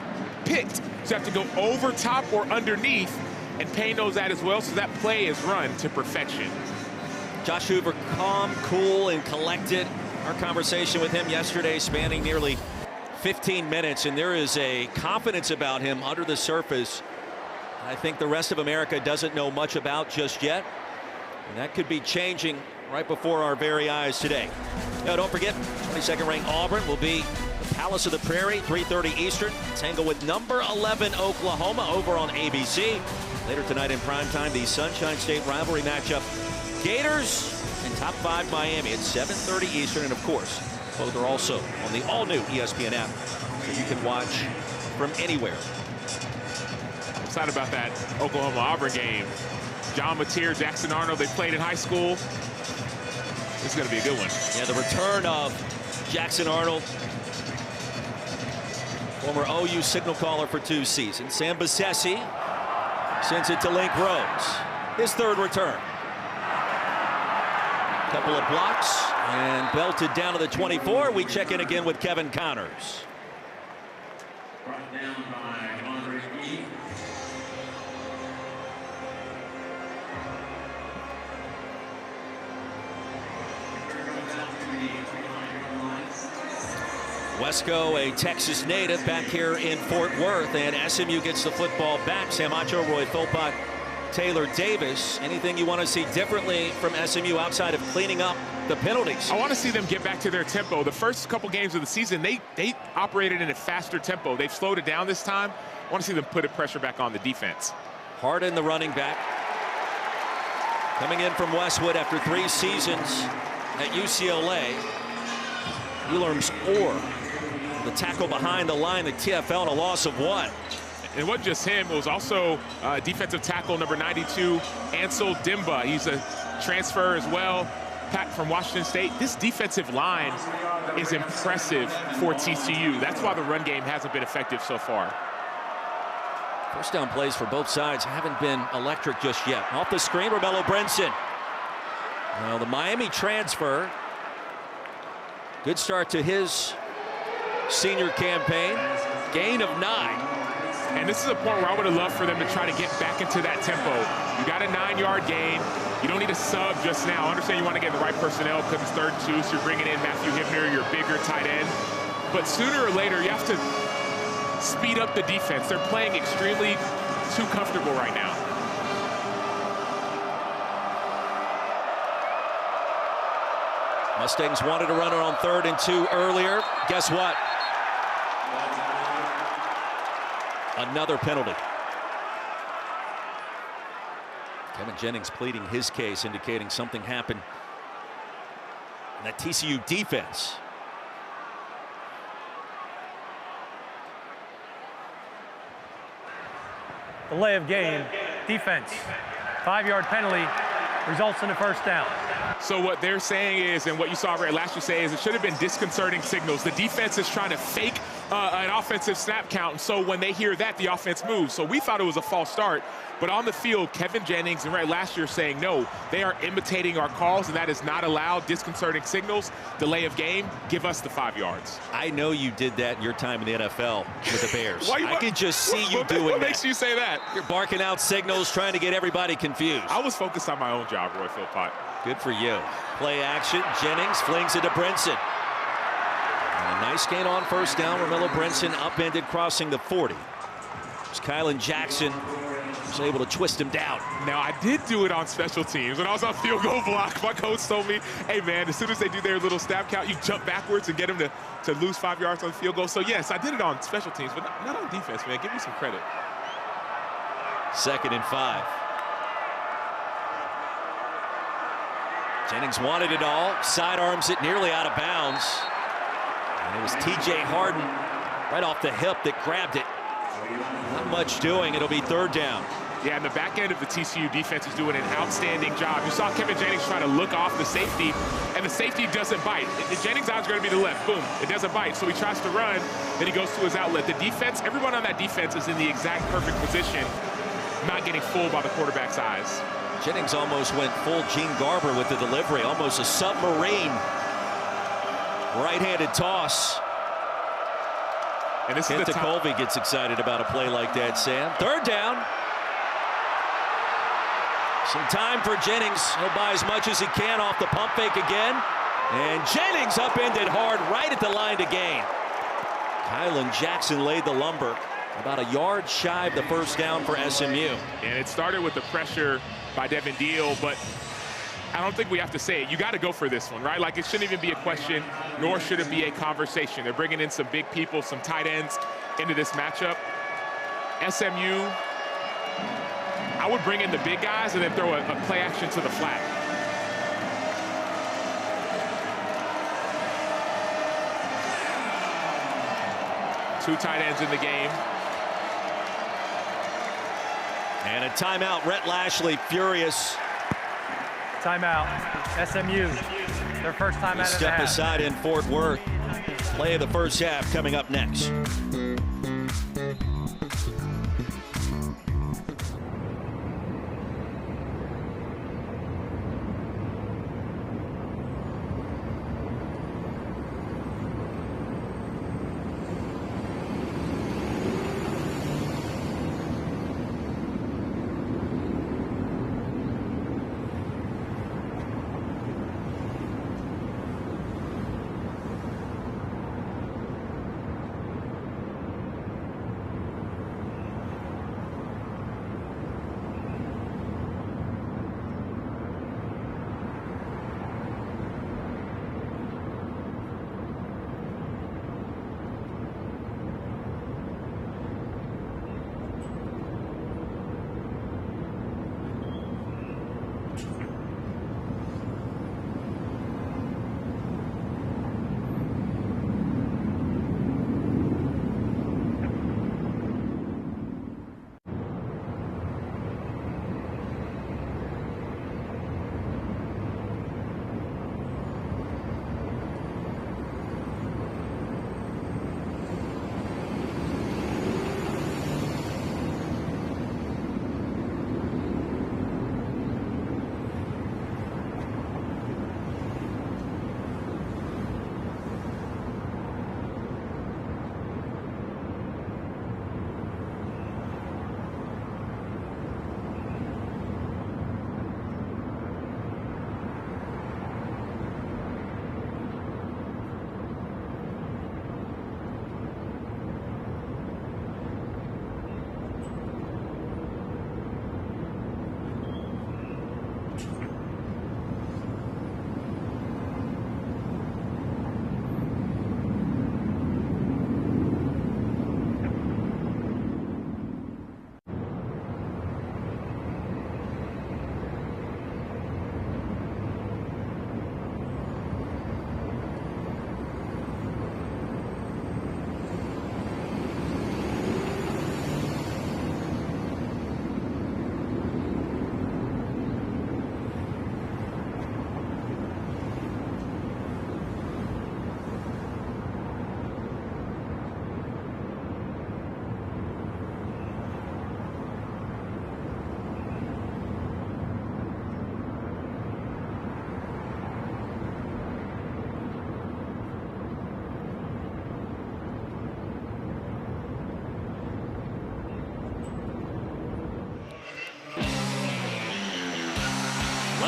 picked. So you have to go over top or underneath, and Payne knows that as well, so that play is run to perfection. Josh Hoover, calm, cool, and collected. Our conversation with him yesterday spanning nearly 15 minutes, and there is a confidence about him under the surface I think the rest of America doesn't know much about just yet. And that could be changing right before our very eyes today. Now, don't forget, 22nd ranked Auburn will be the Palace of the Prairie, 3:30 Eastern. Tangle with number 11 Oklahoma over on ABC. Later tonight in primetime, the Sunshine State rivalry matchup. Gators and top 5 Miami at 7:30 Eastern. And of course, both are also on the all-new ESPN app, so you can watch from anywhere. I'm excited about that Oklahoma-Auburn game. John Mateer, Jackson Arnold, they played in high school. This is going to be a good one. Yeah, the return of Jackson Arnold, former OU signal caller for 2 seasons. Sam Bassesi sends it to Link Rhodes, his 3rd return. Couple of blocks and belted down to the 24. We check in again with Kevin Connors. Brought down by Andre E. Wesco, a Texas native, back here in Fort Worth, and SMU gets the football back. Sam Acho, Roy Philpott, Taylor Davis. Anything you want to see differently from SMU outside of cleaning up the penalties? I want to see them get back to their tempo. The first couple games of the season, they operated in a faster tempo. They've slowed it down this time. I want to see them put a pressure back on the defense. Harden, the running back, coming in from Westwood after 3 seasons at UCLA. Elam's Orr, the tackle behind the line, the TFL, and a loss of 1. And it wasn't just him, it was also defensive tackle number 92, Ansel Dimba. He's a transfer as well, Pat from Washington State. This defensive line is impressive for TCU. That's why the run game hasn't been effective so far. First down plays for both sides haven't been electric just yet. Off the screen, Romello Brinson. Well, the Miami transfer. Good start to his senior campaign. Gain of 9. And this is a point where I would have loved for them to try to get back into that tempo. You got a 9-yard gain. You don't need a sub just now. I understand you want to get the right personnel because it's 3rd and 2, so you're bringing in Matthew Hibner, your bigger tight end. But sooner or later, you have to speed up the defense. They're playing extremely too comfortable right now. Mustangs wanted to run it on 3rd and 2 earlier. Guess what? Another penalty. Kevin Jennings pleading his case, indicating something happened in that TCU defense. Delay of game, defense, 5-yard penalty, results in a first down. So what they're saying is, and what you saw last year say, is it should have been disconcerting signals. The defense is trying to fake an offensive snap count, and so when they hear that, the offense moves. So we thought it was a false start, but on the field, Kevin Jennings and last year saying, no, they are imitating our calls, and that is not allowed. Disconcerting signals, delay of game, give us the 5 yards. I know you did that in your time in the NFL with the Bears. I can just see you what doing that. What makes you say that? You're barking out signals, trying to get everybody confused. I was focused on my own job, Roy Philpott. Good for you. Play action. Jennings flings it to Brinson. And a nice gain on first down. Romello Brinson upended, crossing the 40. It's Kylan Jackson was able to twist him down. Now, I did do it on special teams. When I was on field goal block, my coach told me, hey, man, as soon as they do their little snap count, you jump backwards and get them to lose 5 yards on the field goal. So, yes, I did it on special teams, but not on defense, man. Give me some credit. 2nd and 5. Jennings wanted it all, sidearms it nearly out of bounds. And it was TJ Harden right off the hip that grabbed it. Not much doing. It'll be 3rd down. Yeah, and the back end of the TCU defense is doing an outstanding job. You saw Kevin Jennings trying to look off the safety, and the safety doesn't bite. The Jennings out is going to be the left. Boom. It doesn't bite. So he tries to run, then he goes to his outlet. The defense, everyone on that defense is in the exact perfect position, not getting fooled by the quarterback's eyes. Jennings almost went full Gene Garber with the delivery, almost a submarine right-handed toss. And this is the Colby gets excited about a play like that, Sam. 3rd down. Some time for Jennings. He'll buy as much as he can off the pump fake again. And Jennings upended hard right at the line to gain. Kylan Jackson laid the lumber. About a yard shy of the first down for SMU. And it started with the pressure by Devin Deal, but I don't think we have to say it. You got to go for this one, right? Like, it shouldn't even be a question, nor should it be a conversation. They're bringing in some big people, some tight ends into this matchup. SMU, I would bring in the big guys and then throw a play action to the flat. Two tight ends in the game. And a timeout. Rhett Lashley furious. Timeout. SMU. Their first time out of the Step half. aside in Fort Worth. Play of the first half coming up next.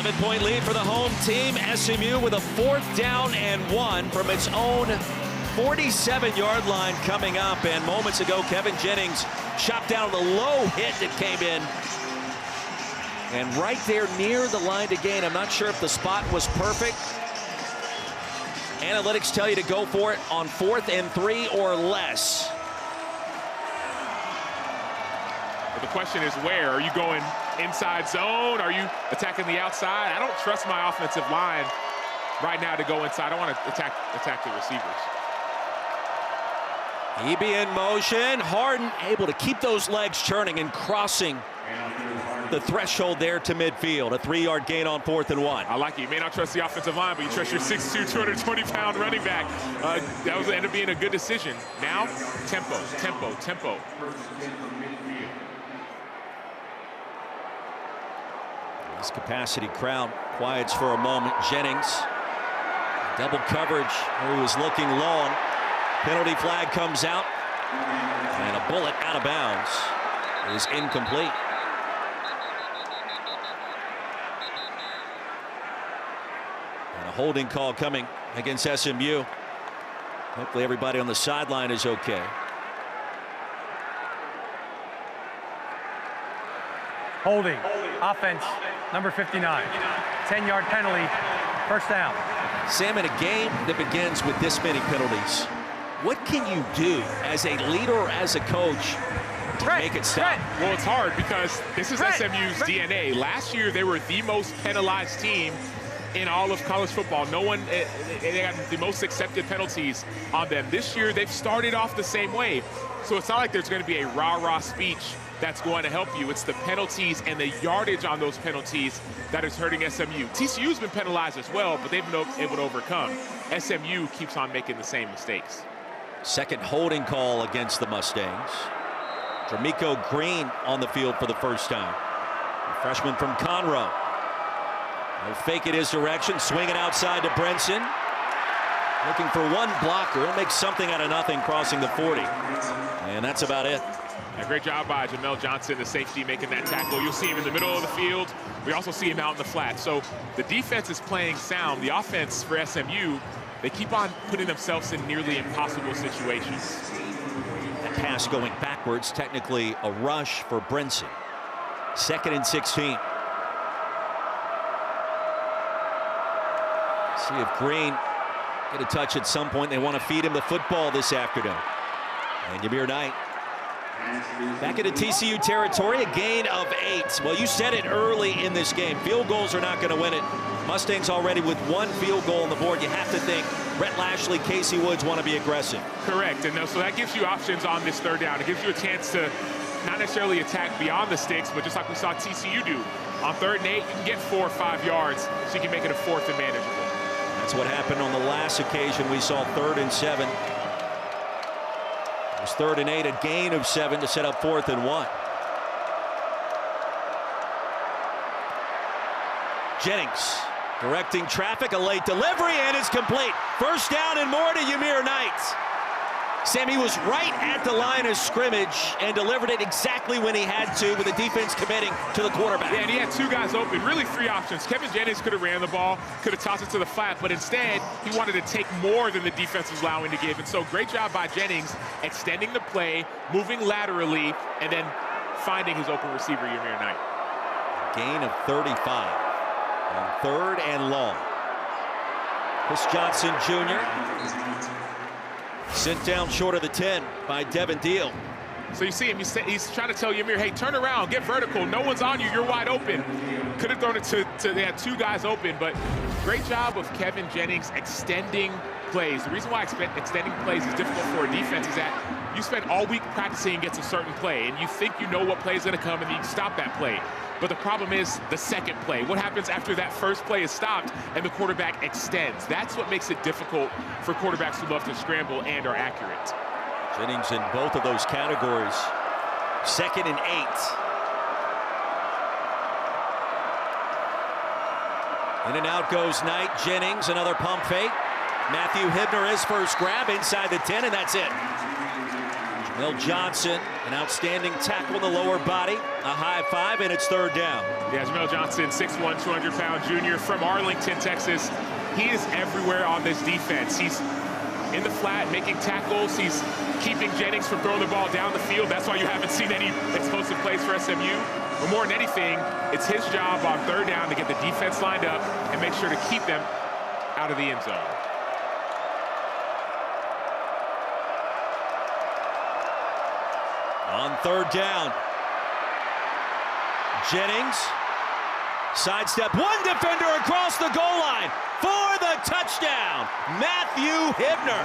11-point lead for the home team. SMU with a 4th down and 1 from its own 47-yard line coming up. And moments ago, Kevin Jennings chopped down the low hit that came in. And right there near the line to gain. I'm not sure if the spot was perfect. Analytics tell you to go for it on 4th and 3 or less. But the question is where? Are you going inside zone? Are you attacking the outside? I don't trust my offensive line right now to go inside. I want to attack the receivers. EB in motion. Harden able to keep those legs churning and crossing the threshold there to midfield. A 3-yard gain on 4th and 1. I like it. You may not trust the offensive line, but you trust your 6'2", 220-pound running back. That was ended up being a good decision. Now, tempo. This capacity crowd quiets for a moment. Jennings, double coverage. He was looking long. Penalty flag comes out, and a bullet out of bounds is incomplete. And a holding call coming against SMU. Hopefully everybody on the sideline is okay. Holding. Offense, number 59. 10-yard penalty. 1st down. Sam, in a game that begins with this many penalties, what can you do as a leader or as a coach to make it stop? Well, it's hard because this is SMU's DNA. Last year, they were the most penalized team in all of college football. They got the most accepted penalties on them. This year, they've started off the same way. So it's not like there's going to be a rah-rah speech that's going to help you. It's the penalties and the yardage on those penalties that is hurting SMU. TCU's been penalized as well, but they've been able to overcome. SMU keeps on making the same mistakes. Second holding call against the Mustangs. D'Amico Green on the field for the first time. The freshman from Conroe. He'll fake it his direction, swing it outside to Brinson. Looking for one blocker. He'll make something out of nothing crossing the 40. And that's about it. A great job by Jamel Johnson, the safety, making that tackle. You'll see him in the middle of the field. We also see him out in the flat. So the defense is playing sound. The offense for SMU, they keep on putting themselves in nearly impossible situations. That pass going backwards, technically a rush for Brinson. 2nd and 16. See if Green get a touch at some point. They want to feed him the football this afternoon. And Ymir Knight back into TCU territory, a gain of 8. Well, you said it early in this game. Field goals are not going to win it. Mustangs already with 1 field goal on the board. You have to think Brett Lashley, Casey Woods want to be aggressive. Correct, and so that gives you options on this 3rd down. It gives you a chance to not necessarily attack beyond the sticks, but just like we saw TCU do. On 3rd and 8, you can get 4 or 5 yards, so you can make it a 4th and manageable. That's what happened on the last occasion. We saw 3rd and 7. It was 3rd and 8, a gain of 7 to set up 4th and 1. Jennings directing traffic, a late delivery, and it's complete. 1st down and more to Ymir Knight. Sammy was right at the line of scrimmage and delivered it exactly when he had to, with the defense committing to the quarterback. Yeah, and he had 2 guys open, really 3 options. Kevin Jennings could have ran the ball, could have tossed it to the flat, but instead he wanted to take more than the defense was allowing to give. And so great job by Jennings extending the play, moving laterally, and then finding his open receiver, Ymir Knight. Gain of 35 on 3rd and long. Chris Johnson Jr. sent down short of the 10 by Devin Deal. So you see him, he's trying to tell Ymir, hey, turn around, get vertical. No one's on you, you're wide open. Could have thrown it to they had 2 guys open, but great job of Kevin Jennings extending plays. The reason why extending plays is difficult for a defense is that you spend all week practicing against a certain play, and you think you know what play is going to come, and you stop that play. But the problem is the second play. What happens after that first play is stopped and the quarterback extends? That's what makes it difficult for quarterbacks who love to scramble and are accurate. Jennings in both of those categories. 2nd and 8. In and out goes Knight. Jennings, another pump fake. Matthew Hibner, his first grab inside the 10, and that's it. Will Johnson, an outstanding tackle in the lower body, a high five, and it's third down. Yeah, Jamel Johnson, 6'1", 200-pound junior from Arlington, Texas. He is everywhere on this defense. He's in the flat, making tackles. He's keeping Jennings from throwing the ball down the field. That's why you haven't seen any explosive plays for SMU. But more than anything, it's his job on third down to get the defense lined up and make sure to keep them out of the end zone. On third down, Jennings, sidestep, one defender across the goal line for the touchdown, Matthew Hibner.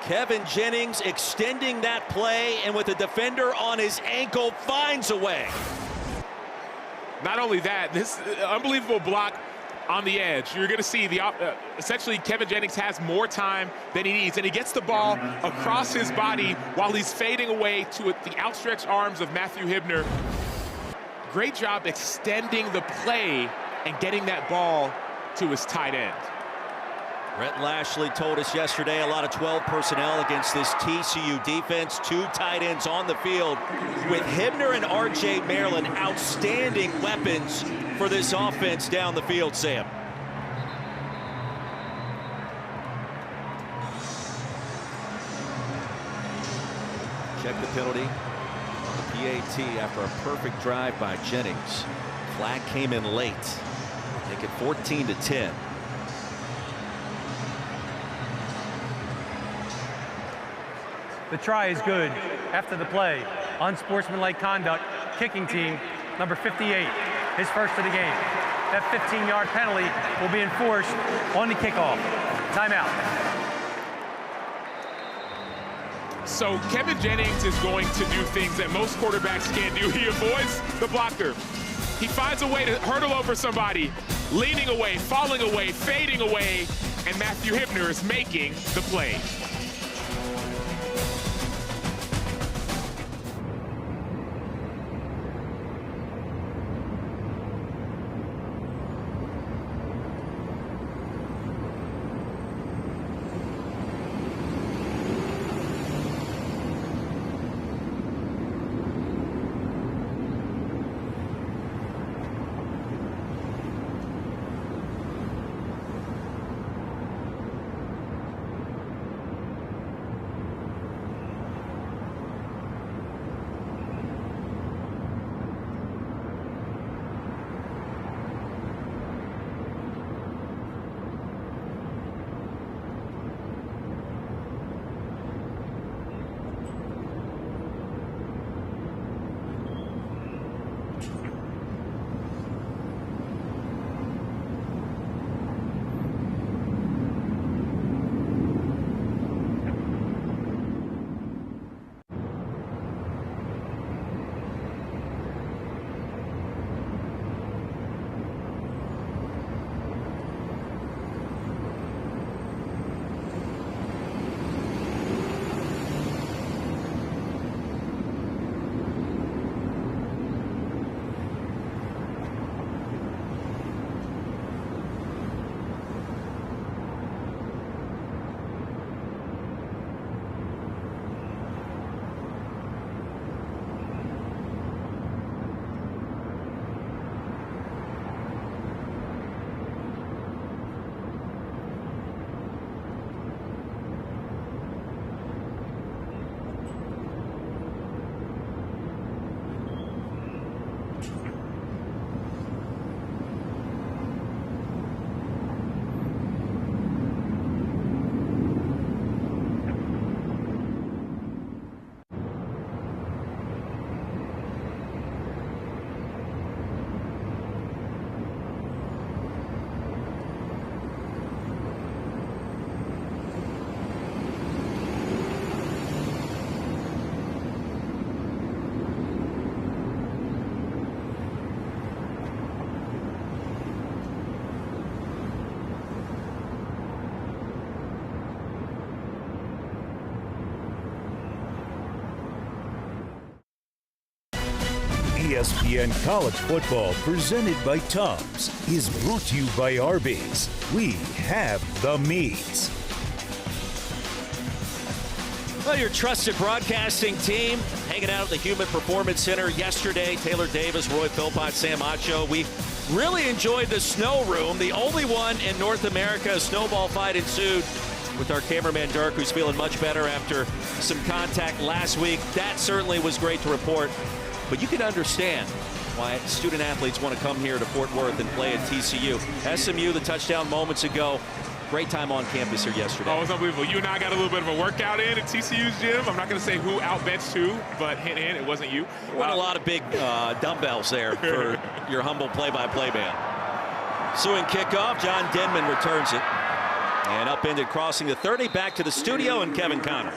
Kevin Jennings extending that play, and with a defender on his ankle, finds a way. Not only that, this unbelievable block on the edge. You're going to see essentially Kevin Jennings has more time than he needs, and he gets the ball across his body while he's fading away to the outstretched arms of Matthew Hibner. Great job extending the play and getting that ball to his tight end. Brett Lashley told us yesterday a lot of 12 personnel against this TCU defense. 2 tight ends on the field with Hibner and R.J. Maryland, outstanding weapons for this offense down the field, Sam. Check the penalty on the PAT after a perfect drive by Jennings. Flag came in late. Make it 14-10. The try is good. After the play, unsportsmanlike conduct, kicking team, number 58, his first of the game. That 15-yard penalty will be enforced on the kickoff. Timeout. So Kevin Jennings is going to do things that most quarterbacks can't do. He avoids the blocker. He finds a way to hurdle over somebody, leaning away, falling away, fading away, and Matthew Hibner is making the play. ESPN College Football, presented by Tums, is brought to you by Arby's. We have the meats. Well, your trusted broadcasting team hanging out at the Human Performance Center yesterday. Taylor Davis, Roy Philpott, Sam Acho. We really enjoyed the snow room, the only one in North America. A snowball fight ensued with our cameraman Dirk, who's feeling much better after some contact last week. That certainly was great to report. But you can understand why student athletes want to come here to Fort Worth and play at TCU. SMU, the touchdown moments ago. Great time on campus here yesterday. Oh, it was unbelievable. You and I got a little bit of a workout in at TCU's gym. I'm not going to say who outbenched who, but hint, hint, it wasn't you. A lot of big dumbbells there for your humble play-by-play man. Ensuing kickoff, John Denman returns it. And upended crossing the 30, back to the studio, and Kevin Connors.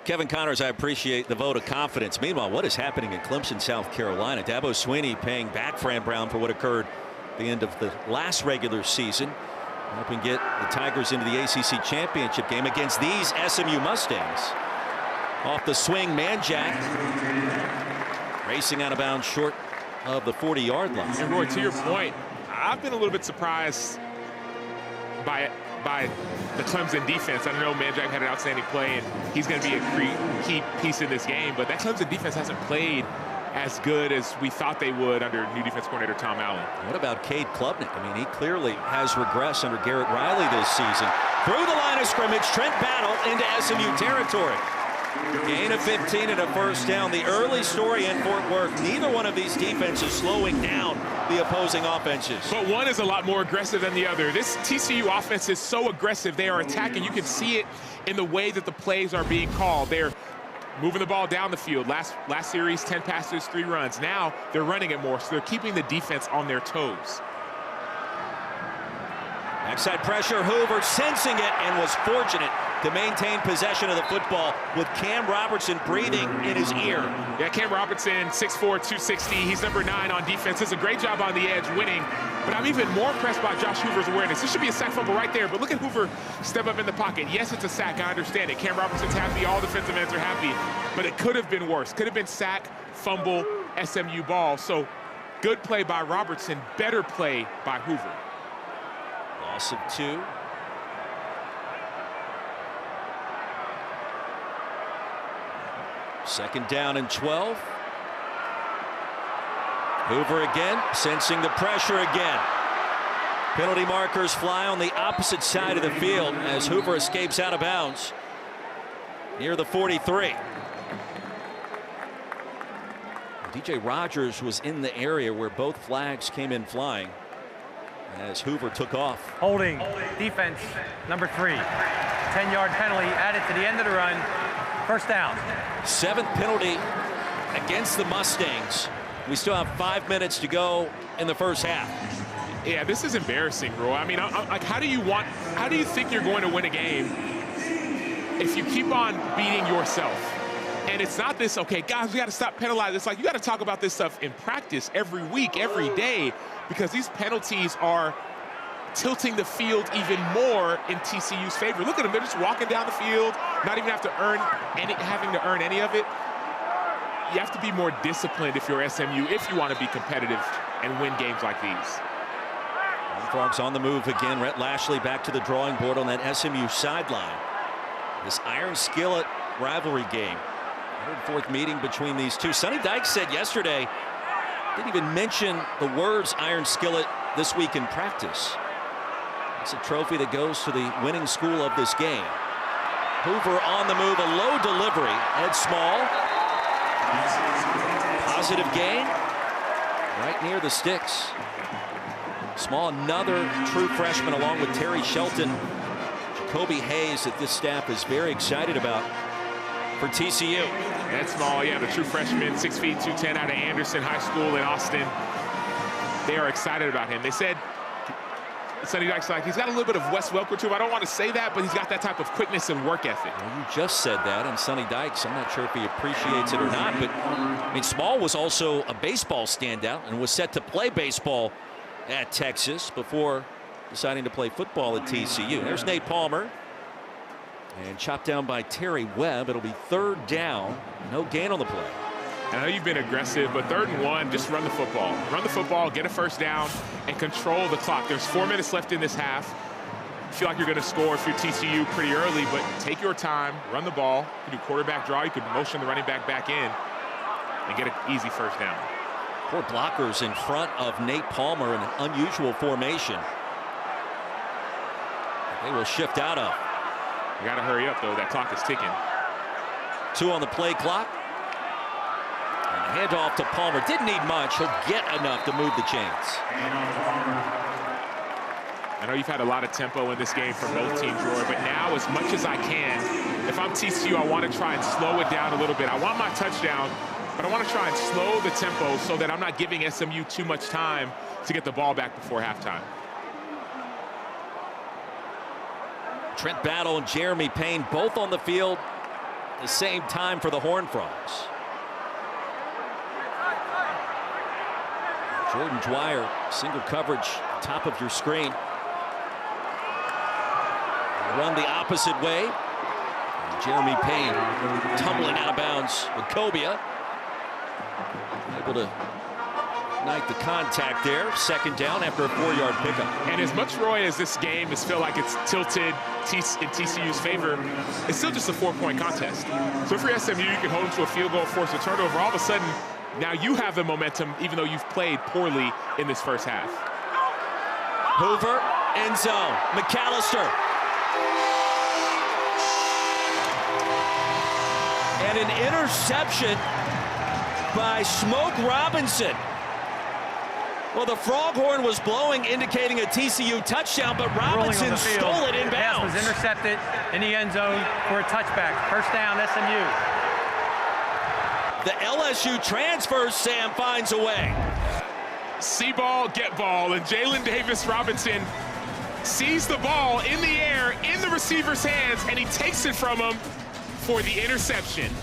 Kevin Connors, I appreciate the vote of confidence. Meanwhile, what is happening in Clemson, South Carolina? Dabo Swinney paying back Fran Brown for what occurred at the end of the last regular season. Helping get the Tigers into the ACC championship game against these SMU Mustangs. Off the swing, Manjack racing out of bounds short of the 40-yard line. And Roy, to your point, I've been a little bit surprised by the Clemson defense. I know Manjack had an outstanding play, and he's going to be a key piece in this game, but that Clemson defense hasn't played as good as we thought they would under new defense coordinator Tom Allen. What about Cade Klubnik? I mean, he clearly has regressed under Garrett Riley this season. Through the line of scrimmage, Trent Battle into SMU territory. Gain of 15 and a first down. The early story in Fort Worth, neither one of these defenses slowing down the opposing offenses. But one is a lot more aggressive than the other. This TCU offense is so aggressive. They are attacking. You can see it in the way that the plays are being called. They're moving the ball down the field. Last series, 10 passes, 3 runs. Now they're running it more, so they're keeping the defense on their toes. Backside pressure, Hoover sensing it and was fortunate to maintain possession of the football with Cam Robertson breathing in his ear. Yeah, Cam Robertson, 6'4", 260. He's number 9 on defense. Does a great job on the edge winning. But I'm even more impressed by Josh Hoover's awareness. This should be a sack fumble right there, but look at Hoover step up in the pocket. Yes, it's a sack. I understand it. Cam Robertson's happy. All defensive ends are happy. But it could have been worse. Could have been sack, fumble, SMU ball. So good play by Robertson. Better play by Hoover. Loss of 2. Second down and 12. Hoover again, sensing the pressure again. Penalty markers fly on the opposite side of the field as Hoover escapes out of bounds near the 43. DJ Rogers was in the area where both flags came in flying as Hoover took off. Holding, defense, number 3. 10-yard penalty added to the end of the run. First down. 7th penalty against the Mustangs. We still have 5 minutes to go in the first half. Yeah, this is embarrassing, Roy. I mean, like, how do you think you're going to win a game if you keep on beating yourself? And it's not this, okay, guys, we got to stop penalizing. It's like you got to talk about this stuff in practice every week, every day, because these penalties are tilting the field even more in TCU's favor. Look at them. They're just walking down the field, not even having to earn any of it. You have to be more disciplined if you're SMU, if you want to be competitive and win games like these. Frogs on the move again. Rhett Lashley back to the drawing board on that SMU sideline. This Iron Skillet rivalry game. 104th meeting between these two. Sonny Dykes said yesterday, didn't even mention the words Iron Skillet this week in practice. It's a trophy that goes to the winning school of this game. Hoover on the move, a low delivery. Ed Small. Positive gain. Right near the sticks. Small, another true freshman along with Terry Shelton. Jacoby Hayes that this staff is very excited about for TCU. Ed Small, yeah, the true freshman, 6 feet, 210 out of Anderson High School in Austin. They are excited about him. They said Sonny Dykes like he's got a little bit of Wes Welker to him. I don't want to say that, but he's got that type of quickness and work ethic. Well, you just said that, and Sonny Dykes, I'm not sure if he appreciates it or not, but I mean, Small was also a baseball standout and was set to play baseball at Texas before deciding to play football at TCU. There's Nate Palmer. And chopped down by Terry Webb. It'll be 3rd down. No gain on the play. I know you've been aggressive, but 3rd and 1, just run the football. Run the football, get a 1st down, and control the clock. There's 4 minutes left in this half. You feel like you're going to score if you're TCU pretty early, but take your time, run the ball. You can do quarterback draw. You could motion the running back in and get an easy 1st down. 4 blockers in front of Nate Palmer in an unusual formation. They will shift out of. You got to hurry up, though. That clock is ticking. 2 on the play clock. And a handoff to Palmer. Didn't need much. He'll get enough to move the chains. I know you've had a lot of tempo in this game from both teams, Roy, but now as much as I can, if I'm TCU, I want to try and slow it down a little bit. I want my touchdown, but I want to try and slow the tempo so that I'm not giving SMU too much time to get the ball back before halftime. Trent Battle and Jeremy Payne both on the field at the same time for the Horned Frogs. Jordan Dwyer, single coverage, top of your screen. Run the opposite way. And Jeremy Payne tumbling out of bounds with Cobia. Able to ignite the contact there. 2nd down after a 4-yard pickup. And as much, Roy, as this game is feel like it's tilted in TCU's favor, it's still just a 4-point contest. So if you're SMU, you can hold them to a field goal, force a turnover. All of a sudden, now you have the momentum, even though you've played poorly in this 1st half. Hoover, end zone. McAllister. And an interception by Smoke Robinson. Well, the frog horn was blowing, indicating a TCU touchdown, but Robinson stole it in bounds. Pass was intercepted in the end zone for a touchback. 1st down, SMU. The LSU transfer, Sam, finds a way. See ball, get ball, and Jalen Davis Robinson sees the ball in the air, in the receiver's hands, and he takes it from him for the interception.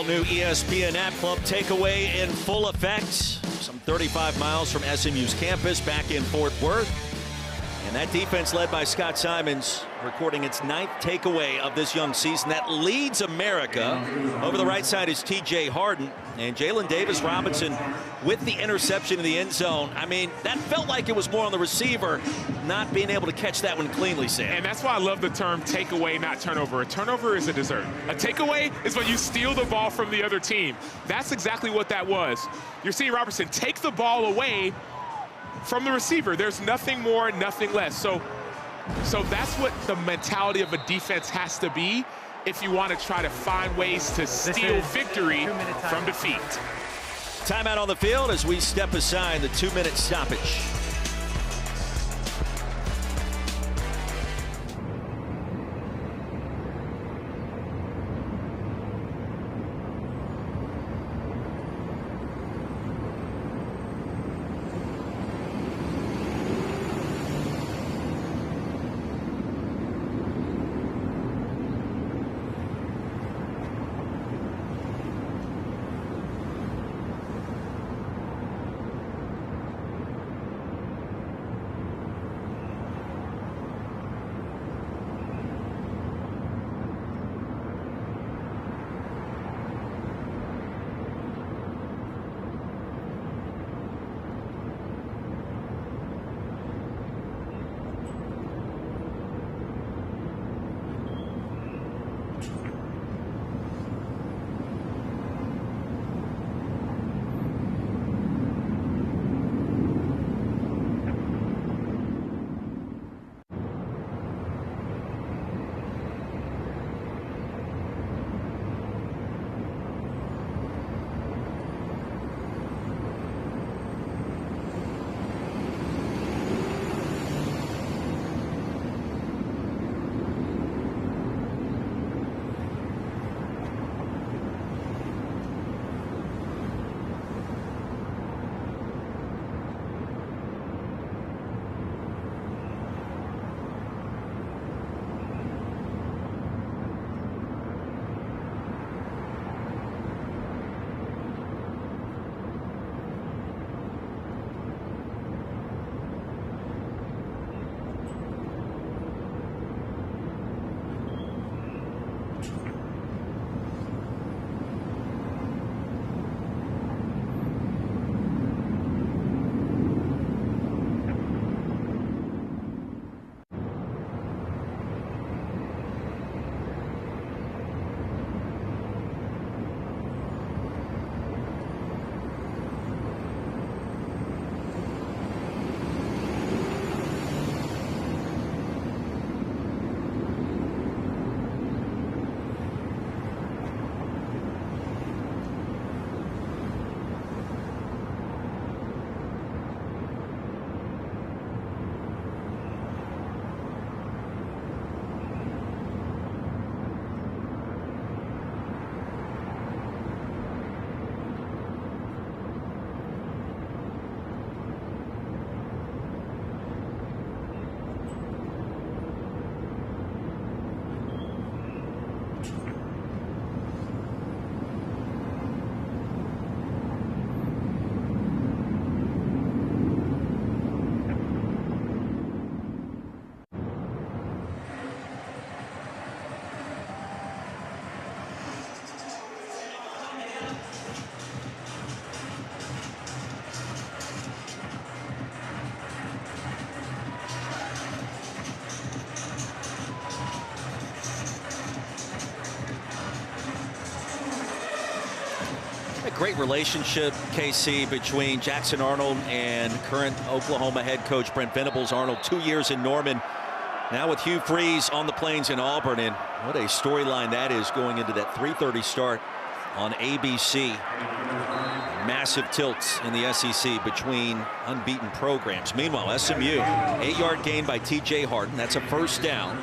All-new ESPN app club takeaway in full effect. Some 35 miles from SMU's campus back in Fort Worth. And that defense led by Scott Simons recording its 9th takeaway of this young season. That leads America. Over the right side is TJ Harden. And Jalen Davis-Robinson with the interception in the end zone. I mean, that felt like it was more on the receiver not being able to catch that one cleanly, Sam. And that's why I love the term takeaway, not turnover. A turnover is a dessert. A takeaway is when you steal the ball from the other team. That's exactly what that was. You're seeing Robertson take the ball away from the receiver. There's nothing more, nothing less. So that's what the mentality of a defense has to be if you want to try to find ways to steal victory from defeat. Timeout on the field as we step aside the 2-minute stoppage. Great relationship, KC, between Jackson Arnold and current Oklahoma head coach Brent Venables. Arnold 2 years in Norman, now with Hugh Freeze on the Plains in Auburn. And what a storyline that is going into that 3:30 start on ABC. Massive tilts in the SEC between unbeaten programs. Meanwhile, SMU, 8-yard gain by TJ Harden. That's a first down.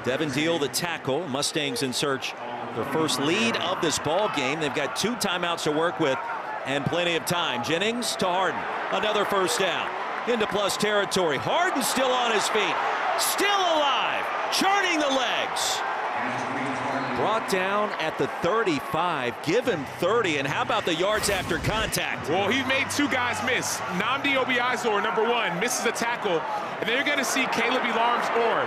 Devin Deal, the tackle. Mustangs in search their first lead of this ball game. They've got 2 timeouts to work with and plenty of time. Jennings to Harden. Another first down. Into plus territory. Harden still on his feet. Still alive. Charting the legs. Brought brought down at the 35. Give him 30. And how about the yards after contact? Well, he made two guys miss. Nnamdi Obiazor, number 1, misses a tackle. And then you're going to see Caleb Elarms Orr.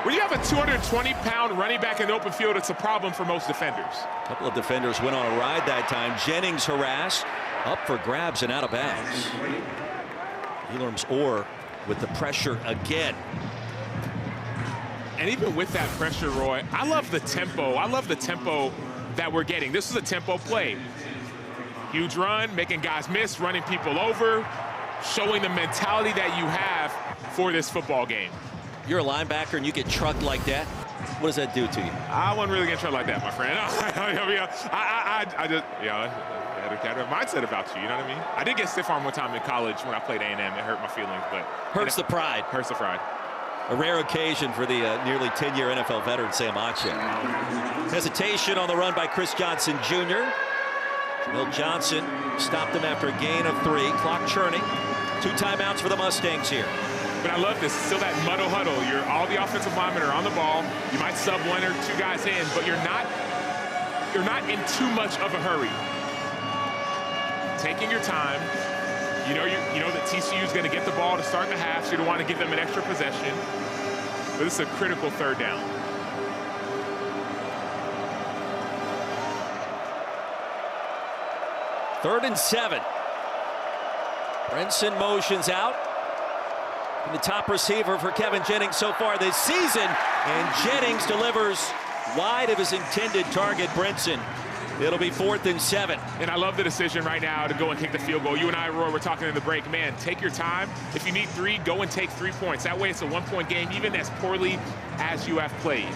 When you have a 220-pound running back in the open field, it's a problem for most defenders. A couple of defenders went on a ride that time. Jennings harassed, up for grabs and out of bounds. Elarms Orr with the pressure again. And even with that pressure, Roy, I love the tempo. I love the tempo that we're getting. This is a tempo play. Huge run, making guys miss, running people over, showing the mentality that you have for this football game. You're a linebacker and you get trucked like that. What does that do to you? I wasn't really getting trucked like that, my friend. I just, I had a mindset about you, you know what I mean? I did get stiff arm one time in college when I played A&M. It hurt my feelings, but. Hurts the pride. Hurts the pride. A rare occasion for the nearly 10-year NFL veteran Sam Ache. Hesitation on the run by Chris Johnson Jr. Jamil Johnson stopped him after a gain of 3. Clock churning. 2 timeouts for the Mustangs here. But I love this. It's still that muddle huddle. All the offensive linemen are on the ball. You might sub 1 or 2 guys in, but you're not in too much of a hurry. Taking your time. You know that TCU is going to get the ball to start the half, so you don't want to give them an extra possession. But this is a critical 3rd down. Third and 7. Brinson motions out. And the top receiver for Kevin Jennings so far this season. And Jennings delivers wide of his intended target, Brinson. It'll be 4th and 7. And I love the decision right now to go and kick the field goal. You and I, Roy, were talking in the break. Man, take your time. If you need 3, go and take 3 points. That way it's a 1-point game, even as poorly as you have played.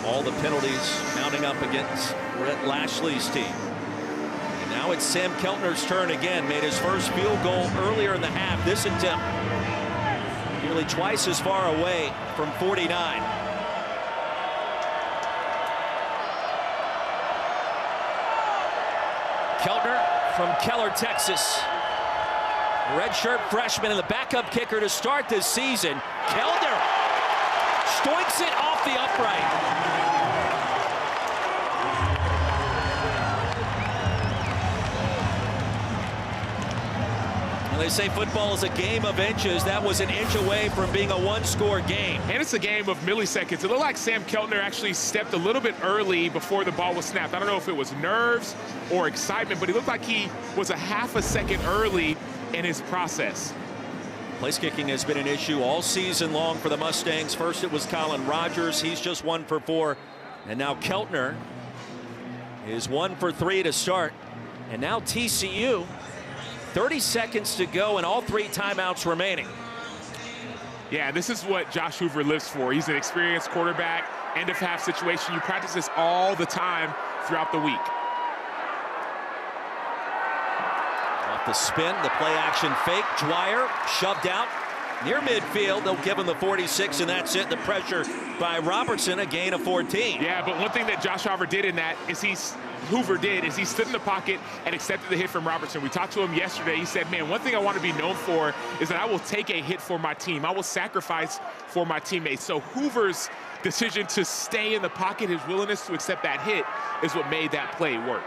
All the penalties mounting up against Brett Lashley's team. And now it's Sam Keltner's turn again. Made his first field goal earlier in the half. This attempt nearly twice as far away from 49. Keltner from Keller, Texas. Redshirt freshman and the backup kicker to start this season. Keltner stoinks it off the upright. They say football is a game of inches. That was an inch away from being a 1-score game. And it's a game of milliseconds. It looked like Sam Keltner actually stepped a little bit early before the ball was snapped. I don't know if it was nerves or excitement, but he looked like he was a half a second early in his process. Place kicking has been an issue all season long for the Mustangs. First it was Colin Rogers. He's just 1 for 4. And now Keltner is 1 for 3 to start. And now TCU. 30 seconds to go and all 3 timeouts remaining. Yeah, this is what Josh Hoover lives for. He's an experienced quarterback, end of half situation. You practice this all the time throughout the week. Off the spin, the play action fake. Dwyer shoved out near midfield. They'll give him the 46 and that's it. The pressure by Robertson, a gain of 14. Yeah, but one thing that Josh Hoover did in that is he stood in the pocket and accepted the hit from Robertson. We talked to him yesterday. He said, man, one thing I want to be known for is that I will take a hit for my team. I will sacrifice for my teammates. So Hoover's decision to stay in the pocket, his willingness to accept that hit is what made that play work.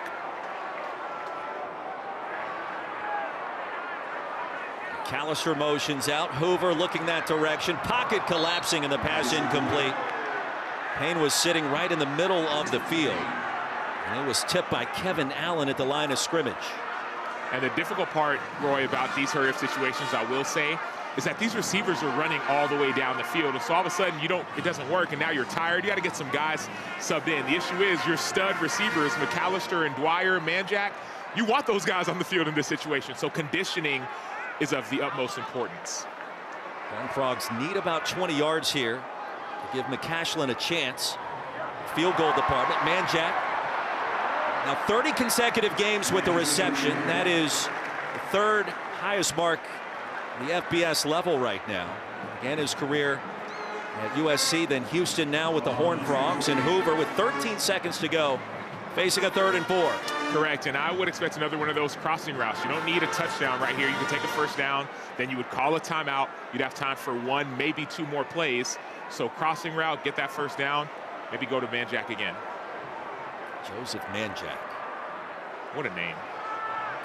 McAllister motions out. Hoover looking that direction. Pocket collapsing and the pass incomplete. Payne was sitting right in the middle of the field. And it was tipped by Kevin Allen at the line of scrimmage. And the difficult part, Roy, about these hurry-up situations, I will say, is that these receivers are running all the way down the field. And so all of a sudden, it doesn't work, and now you're tired. You got to get some guys subbed in. The issue is your stud receivers, McAllister and Dwyer, Manjack, you want those guys on the field in this situation. So conditioning is of the utmost importance. Horned Frogs need about 20 yards here to give McCashlin a chance. Field goal department, Manjack. Now 30 consecutive games with the reception. That is the 3rd highest mark at the FBS level right now. Again, his career at USC, then Houston now with the Horned Frogs, and Hoover with 13 seconds to go, facing a 3rd and 4. Correct, and I would expect another one of those crossing routes. You don't need a touchdown right here. You can take a first down, then you would call a timeout. You'd have time for 1, maybe 2 more plays. So crossing route, get that first down, maybe go to Manjack again. Joseph Manjack. What a name.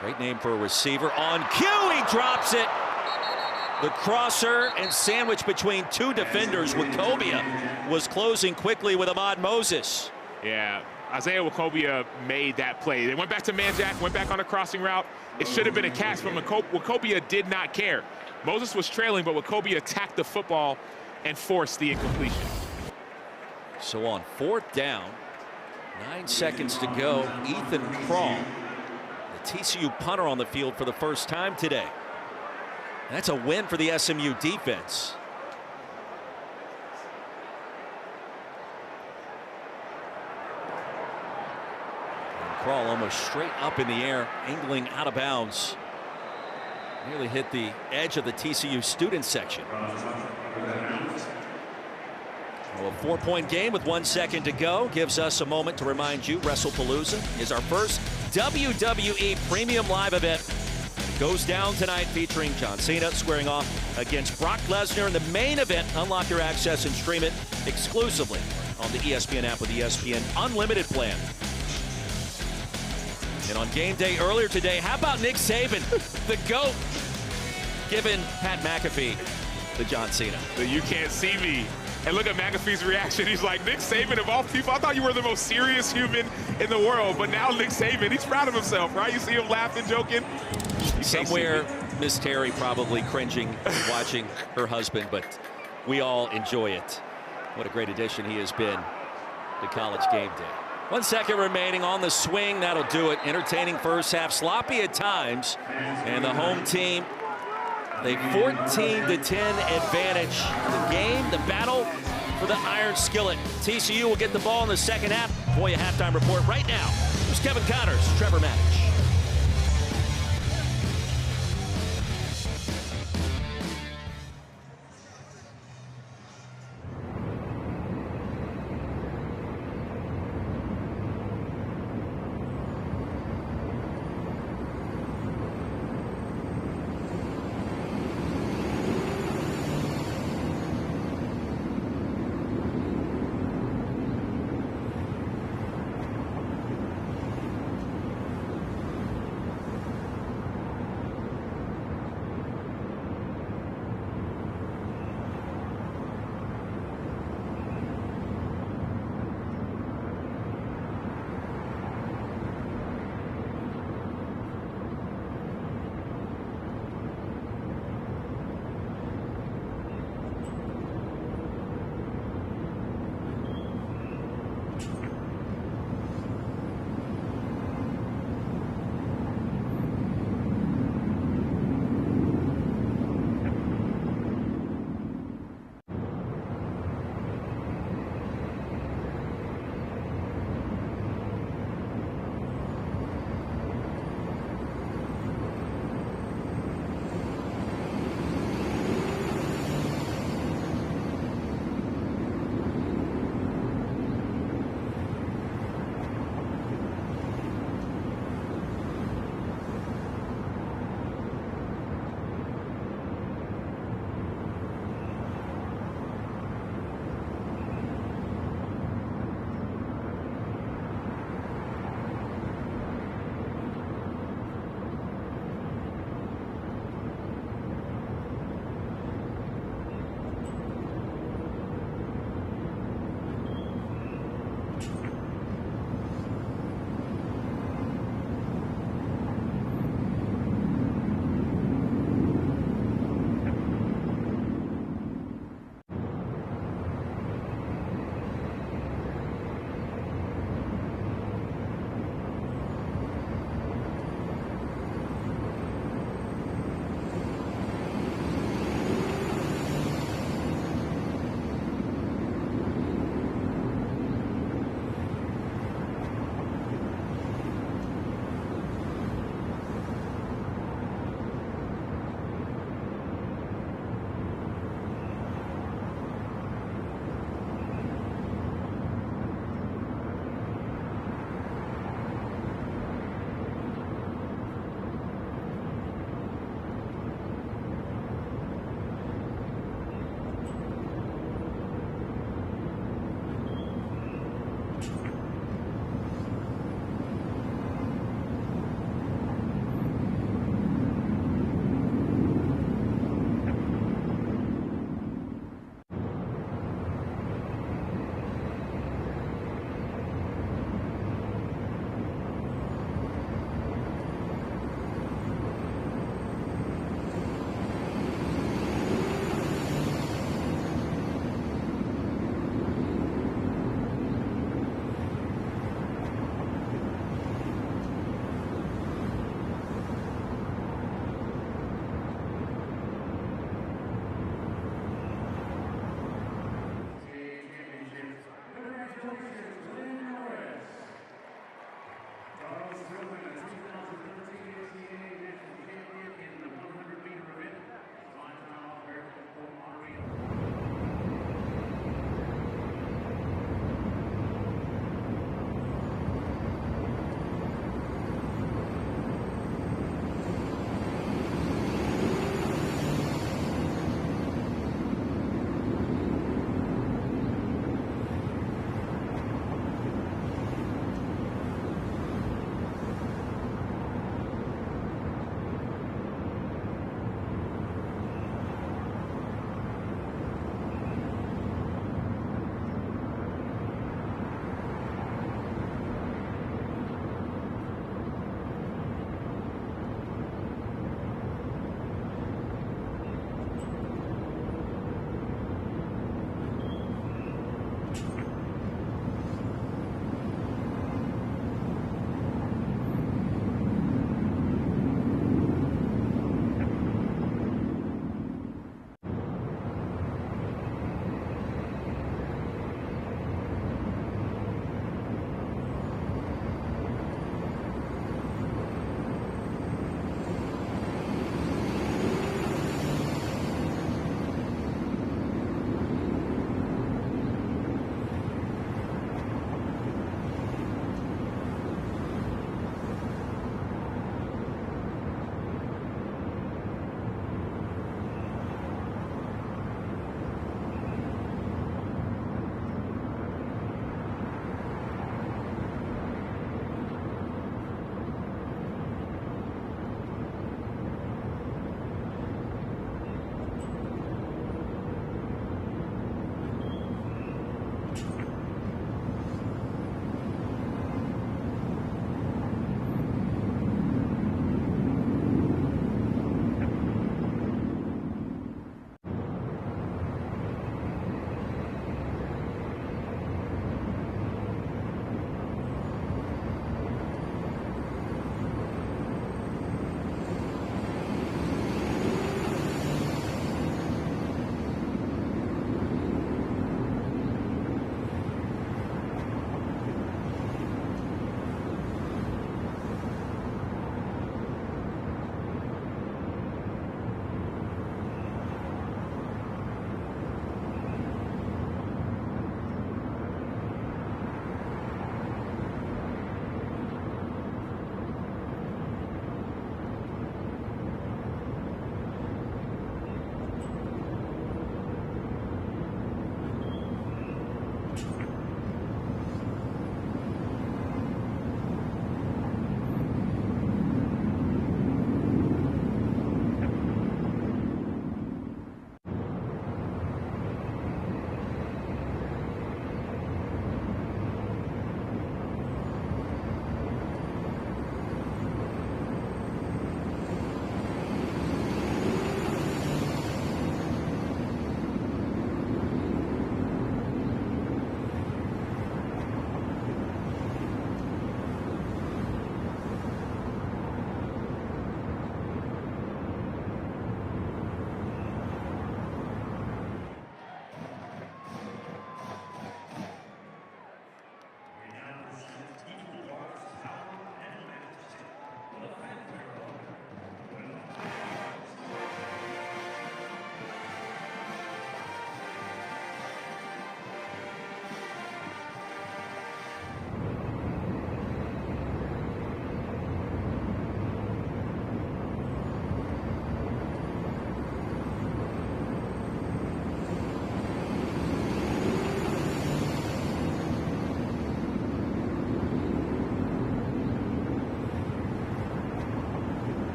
Great name for a receiver. On cue, he drops it. The crosser and sandwich between two defenders. Wachovia was closing quickly with Ahmad Moses. Yeah, Isaiah Wachovia made that play. They went back to Manjack, went back on a crossing route. It should have been a catch, but Wachovia did not care. Moses was trailing, but Wachovia attacked the football and forced the incompletion. So on 4th down, 9 seconds to go, Ethan Crawl, the TCU punter, on the field for the first time today. That's a win for the SMU defense. And Crawl almost straight up in the air, angling out of bounds. Nearly hit the edge of the TCU student section. Well, a 4-point game with 1 second to go gives us a moment to remind you WrestlePalooza is our first WWE Premium Live event. It goes down tonight, featuring John Cena squaring off against Brock Lesnar in the main event. Unlock your access and stream it exclusively on the ESPN app with the ESPN Unlimited plan. And on game day earlier today, how about Nick Saban, the GOAT, giving Pat McAfee the John Cena? You can't see me. And look at McAfee's reaction. He's like, Nick Saban, of all people, I thought you were the most serious human in the world. But now Nick Saban, he's proud of himself, right? You see him laughing, joking. Somewhere, Miss Terry probably cringing watching her husband, but we all enjoy it. What a great addition he has been to College Game Day. 1 second remaining on the swing. That'll do it. Entertaining first half, sloppy at times. And the home team, a 14-10 advantage. The game, the battle for the Iron Skillet. TCU will get the ball in the second half. Boy, a halftime report right now. Here's Kevin Connors, Trevor Matich.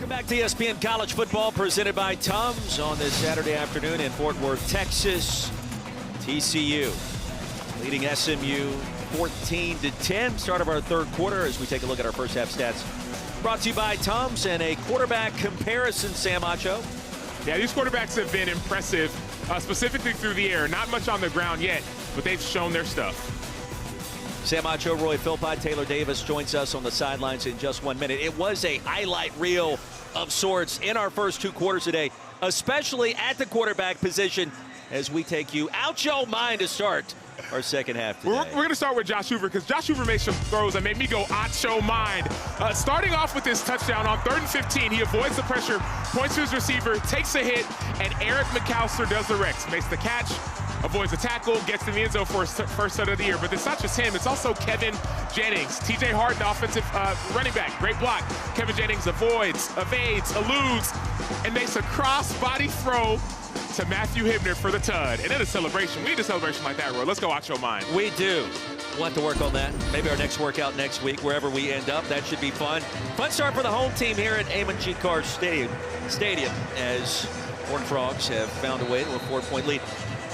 Welcome back to ESPN College Football, presented by Tums on this Saturday afternoon in Fort Worth, Texas. TCU leading SMU 14-10. Start of our third quarter as we take a look at our first half stats. Brought to you by Tums and a quarterback comparison, Sam Acho. Yeah, these quarterbacks have been impressive, specifically through the air. Not much on the ground yet, but they've shown their stuff. Sam Acho, Roy Philpott, Taylor Davis joins us on the sidelines in just 1 minute. It was a highlight reel of sorts in our first two quarters today, especially at the quarterback position, as we take you out your mind to start our second half today. We're going to start with Josh Hoover, because Josh Hoover made some throws that made me go out your mind. Starting off with this touchdown on 3rd and 15, he avoids the pressure, points to his receiver, takes a hit, and Eric McAllister does the rest. Makes the catch, avoids the tackle, gets in the end zone for his first set of the year. But it's not just him, it's also Kevin Jennings. TJ Hart, the offensive running back, great block. Kevin Jennings avoids, evades, eludes, and makes a cross-body throw to Matthew Hibner for the tud. And then a celebration. We need a celebration like that, Roy. Let's go out your mind. We do. We'll have to work on that. Maybe our next workout next week, wherever we end up. That should be fun. Fun start for the home team here at Amon G. Carr Stadium, as Horned Frogs have found a way to a 4-point lead.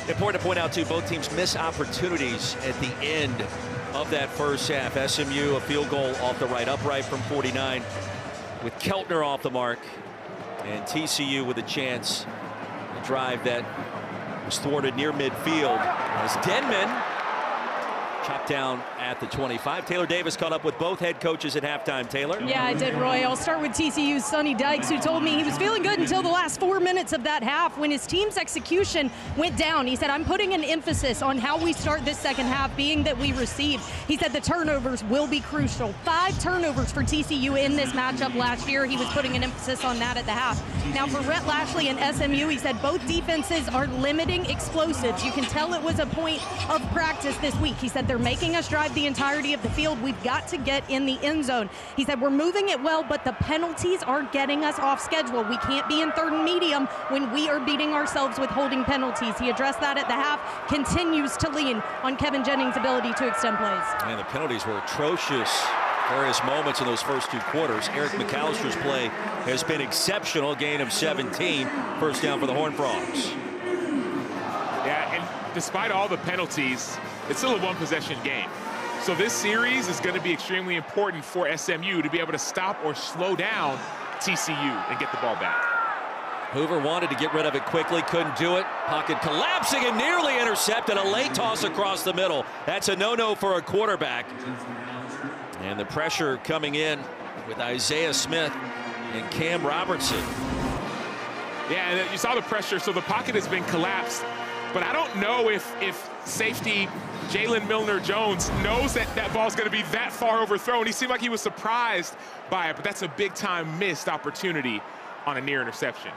Important to point out, too, both teams miss opportunities at the end of that first half. SMU, a field goal off the right upright from 49 with Keltner off the mark. And TCU with a chance, a drive that was thwarted near midfield as Denman chopped down at the 25. Taylor Davis caught up with both head coaches at halftime. Taylor? Yeah, I did, Roy. I'll start with TCU's Sonny Dykes, who told me he was feeling good until the last 4 minutes of that half when his team's execution went down. He said, I'm putting an emphasis on how we start this second half, being that we received. He said the turnovers will be crucial. 5 turnovers for TCU in this matchup last year. He was putting an emphasis on that at the half. Now, for Rhett Lashley and SMU, he said both defenses are limiting explosives. You can tell it was a point of practice this week. He said they're making us drive the entirety of the field. We've got to get in the end zone. He said we're moving it well, but the penalties are getting us off schedule. We can't be in 3rd and medium when we are beating ourselves with holding penalties. He addressed that at the half, continues to lean on Kevin Jennings' ability to extend plays. And the penalties were atrocious. Various moments in those first two quarters. Eric McAllister's play has been exceptional. Gain of 17. First down for the Horned Frogs. Yeah, and despite all the penalties, it's still a one-possession game. So this series is going to be extremely important for SMU to be able to stop or slow down TCU and get the ball back. Hoover wanted to get rid of it quickly, couldn't do it. Pocket collapsing and nearly intercepted. A late toss across the middle. That's a no-no for a quarterback. And the pressure coming in with Isaiah Smith and Cam Robertson. Yeah, and you saw the pressure, so the pocket has been collapsed. But I don't know if safety Jalen Milner-Jones knows that that ball's going to be that far overthrown. He seemed like he was surprised by it, but that's a big-time missed opportunity on a near interception.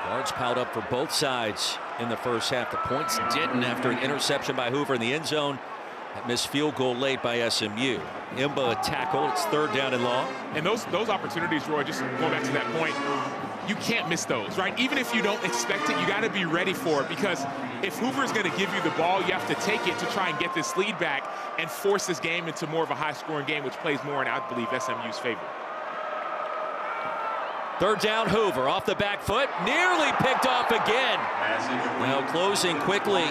Yards piled up for both sides in the first half. The points didn't after an interception by Hoover in the end zone. That missed field goal late by SMU. Imba a tackle. It's 3rd down and long. And those opportunities, Roy, just going back to that point, you can't miss those, right? Even if you don't expect it, you got to be ready for it, because if Hoover's going to give you the ball, you have to take it to try and get this lead back and force this game into more of a high-scoring game, which plays more in, I believe, SMU's favor. 3rd down, Hoover off the back foot, nearly picked off again. Now closing quickly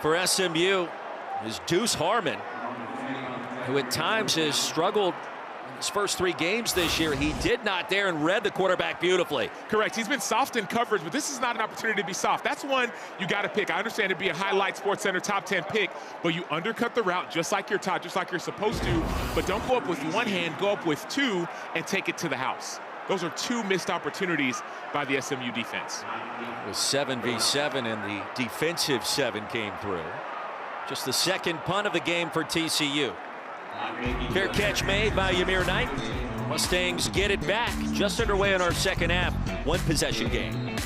for SMU is Deuce Harmon, who at times has struggled in his first 3 games this year. He did not there and read the quarterback beautifully. Correct. He's been soft in coverage, but this is not an opportunity to be soft. That's one you got to pick. I understand it'd be a highlight Sports Center top 10 pick, but you undercut the route just like you're taught, just like you're supposed to, but don't go up with one hand, go up with 2 and take it to the house. Those are 2 missed opportunities by the SMU defense. It was 7v7 and the defensive 7 came through. Just the 2nd punt of the game for TCU. Fair catch made by Ymir Knight. Mustangs get it back. Just underway in our second half. 1 possession game.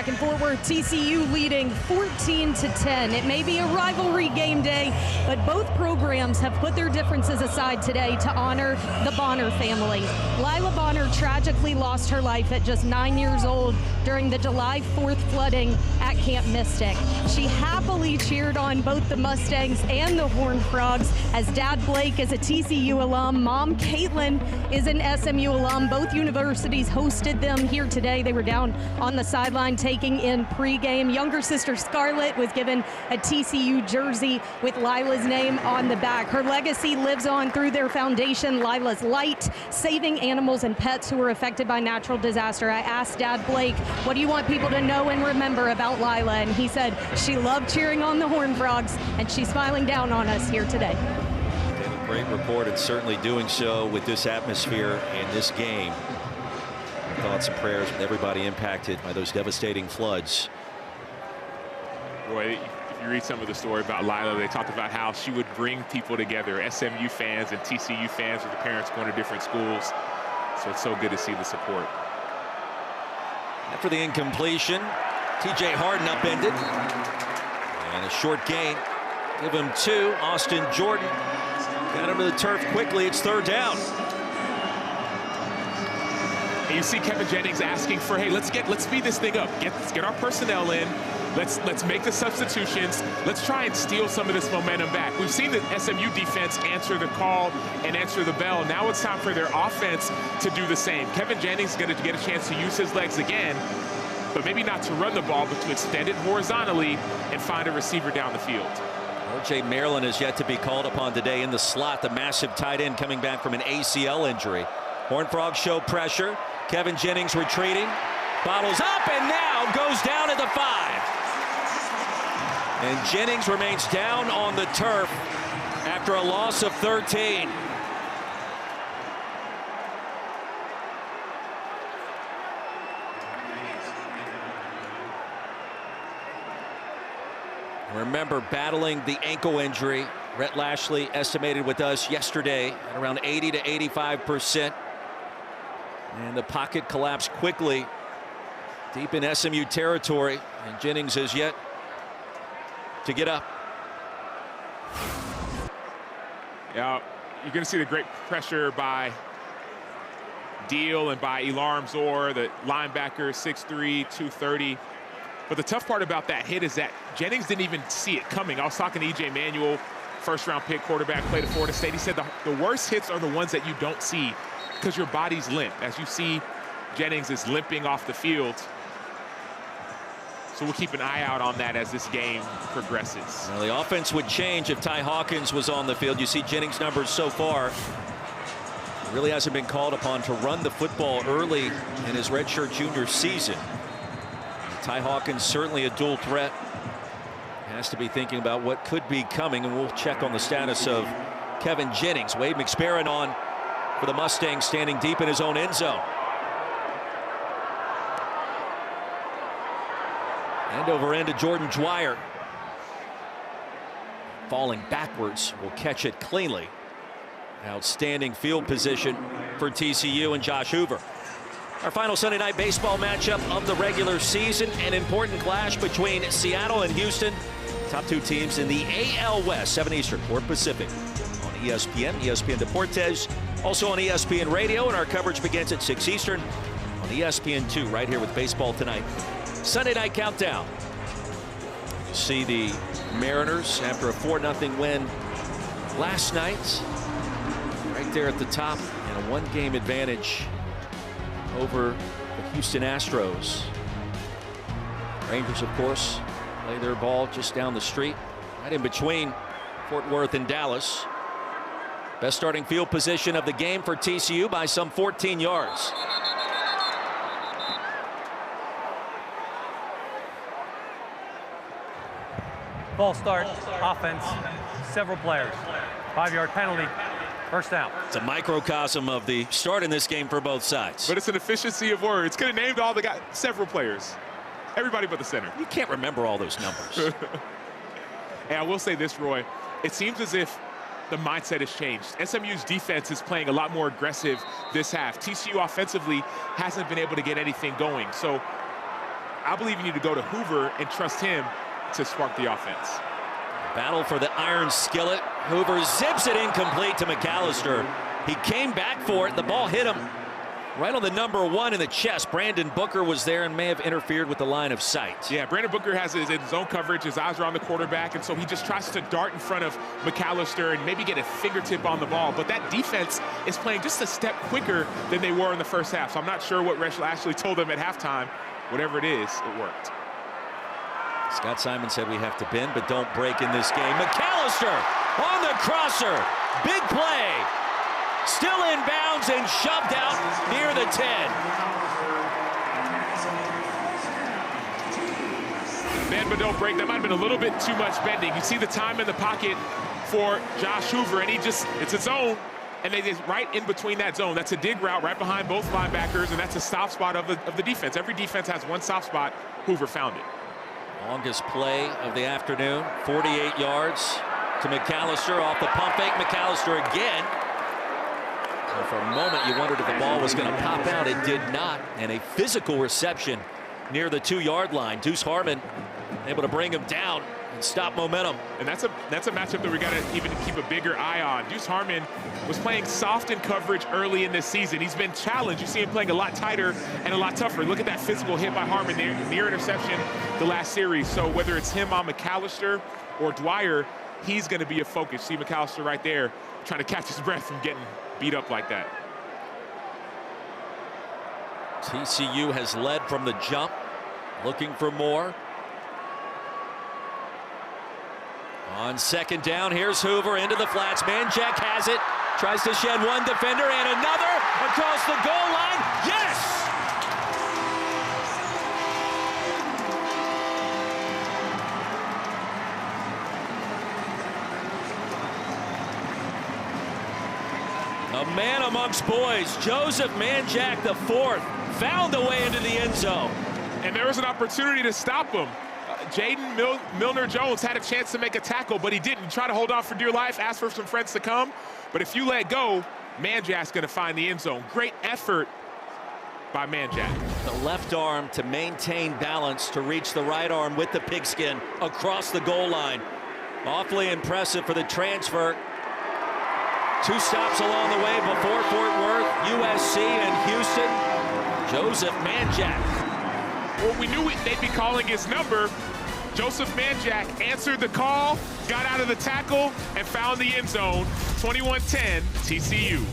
back in Fort Worth. TCU leading 14-10. It may be a rivalry game day, but both programs have put their differences aside today to honor the Bonner family. Lila Bonner tragically lost her life at just 9 years old during the July 4th flooding at Camp Mystic. She happily cheered on both the Mustangs and the Horned Frogs, as Dad Blake is a TCU alum, Mom Caitlin is an SMU alum. Both universities hosted them here today. They were down on the sideline taking in pregame. Younger sister Scarlett was given a TCU jersey with Lila's name on the back. Her legacy lives on through their foundation, Lila's Light, saving animals and pets who were affected by natural disaster. I asked Dad Blake, what do you want people to know and remember about Lila? And he said she loved cheering on the Horned Frogs, and she's smiling down on us here today. Great report, and certainly doing so with this atmosphere and this game. Thoughts and prayers with everybody impacted by those devastating floods. Roy, if you read some of the story about Lila, they talked about how she would bring people together, SMU fans and TCU fans with the parents going to different schools. So it's so good to see the support. After the incompletion, TJ Harden upended. And a short gain. Give him 2. Austin Jordan got him to the turf quickly. It's 3rd down. And you see Kevin Jennings asking for, hey, let's speed this thing up. Let's get our personnel in. Let's make the substitutions. Let's try and steal some of this momentum back. We've seen the SMU defense answer the call and answer the bell. Now it's time for their offense to do the same. Kevin Jennings is going to get a chance to use his legs again, but maybe not to run the ball, but to extend it horizontally and find a receiver down the field. RJ Maryland is yet to be called upon today in the slot. The massive tight end coming back from an ACL injury. Horned Frogs show pressure. Kevin Jennings retreating. Bottles up and now goes down at the 5. And Jennings remains down on the turf after a loss of 13. Remember, battling the ankle injury. Rhett Lashley estimated with us yesterday at around 80 to 85%. And the pocket collapsed quickly deep in SMU territory. And Jennings has yet to get up. Yeah, you're going to see the great pressure by Deal and by Elarm Zor, the linebacker, 6'3", 230. But the tough part about that hit is that Jennings didn't even see it coming. I was talking to E.J. Manuel, first-round pick quarterback, played at Florida State. He said the worst hits are the ones that you don't see because your body's limp. As you see, Jennings is limping off the field. So we'll keep an eye out on that as this game progresses. Well, the offense would change if Ty Hawkins was on the field. You see Jennings' numbers so far. He really hasn't been called upon to run the football early in his redshirt junior season. Ty Hawkins certainly a dual threat. Has to be thinking about what could be coming, and we'll check on the status of Kevin Jennings. Wade McSparron on for the Mustangs, standing deep in his own end zone. End over end to Jordan Dwyer. Falling backwards, will catch it cleanly. Outstanding field position for TCU and Josh Hoover. Our final Sunday night baseball matchup of the regular season, an important clash between Seattle and Houston. Top 2 teams in the AL West, 7 Eastern, 4 Pacific. On ESPN, ESPN Deportes, also on ESPN Radio, and our coverage begins at 6 Eastern on ESPN2, right here with Baseball Tonight. Sunday night countdown. You see the Mariners after a 4-0 win last night. Right there at the top, and a 1-game advantage over the Houston Astros. Rangers, of course, play their ball just down the street, right in between Fort Worth and Dallas. Best starting field position of the game for TCU by some 14 yards. False start, offense, several players. 5-yard penalty, first down. It's a microcosm of the start in this game for both sides. But it's an efficiency of words. Could have named all the guys, several players. Everybody but the center. You can't remember all those numbers. And I will say this, Roy. It seems as if the mindset has changed. SMU's defense is playing a lot more aggressive this half. TCU offensively hasn't been able to get anything going. So I believe you need to go to Hoover and trust him to spark the offense. Battle for the iron skillet. Hoover zips it incomplete to McAllister. He came back for it. The ball hit him right on the number 1 in the chest. Brandon Booker was there and may have interfered with the line of sight. Yeah, Brandon Booker has his zone coverage. His eyes are on the quarterback, and so he just tries to dart in front of McAllister and maybe get a fingertip on the ball. But that defense is playing just a step quicker than they were in the first half. So I'm not sure what Resh Lashley told them at halftime. Whatever it is, it worked. Scott Simon said we have to bend but don't break in this game. McAllister on the crosser. Big play. Still in bounds and shoved out near the 10. Bend but don't break. That might have been a little bit too much bending. You see the time in the pocket for Josh Hoover, and it's a zone, and they just right in between that zone. That's a dig route right behind both linebackers, and that's a soft spot of the defense. Every defense has one soft spot. Hoover found it. Longest play of the afternoon, 48 yards to McAllister off the pump fake. McAllister again. And for a moment, you wondered if the ball was going to pop out. It did not. And a physical reception near the 2-yard line. Deuce Harmon able to bring him down and stop momentum. And that's a matchup that we got to even keep a bigger eye on. Deuce Harmon was playing soft in coverage early in this season. He's been challenged. You see him playing a lot tighter and a lot tougher. Look at that physical hit by Harmon there, near interception the last series. So whether it's him on McAllister or Dwyer, he's going to be a focus. See McAllister right there trying to catch his breath from getting beat up like that. TCU has led from the jump, looking for more. On second down, here's Hoover into the flats. Manjack has it, tries to shed one defender and another across the goal line. Yes! A man amongst boys, Joseph Manjack IV found a way into the end zone. And there was an opportunity to stop him. Jaden Milner-Jones had a chance to make a tackle, but he didn't. Try to hold on for dear life, ask for some friends to come. But if you let go, Manjack's going to find the end zone. Great effort by Manjack. The left arm to maintain balance to reach the right arm with the pigskin across the goal line. Awfully impressive for the transfer. 2 stops along the way before Fort Worth, USC, and Houston. Joseph Manjack. Well, we knew they'd be calling his number. Joseph Manjack answered the call, got out of the tackle, and found the end zone. 21-10, TCU.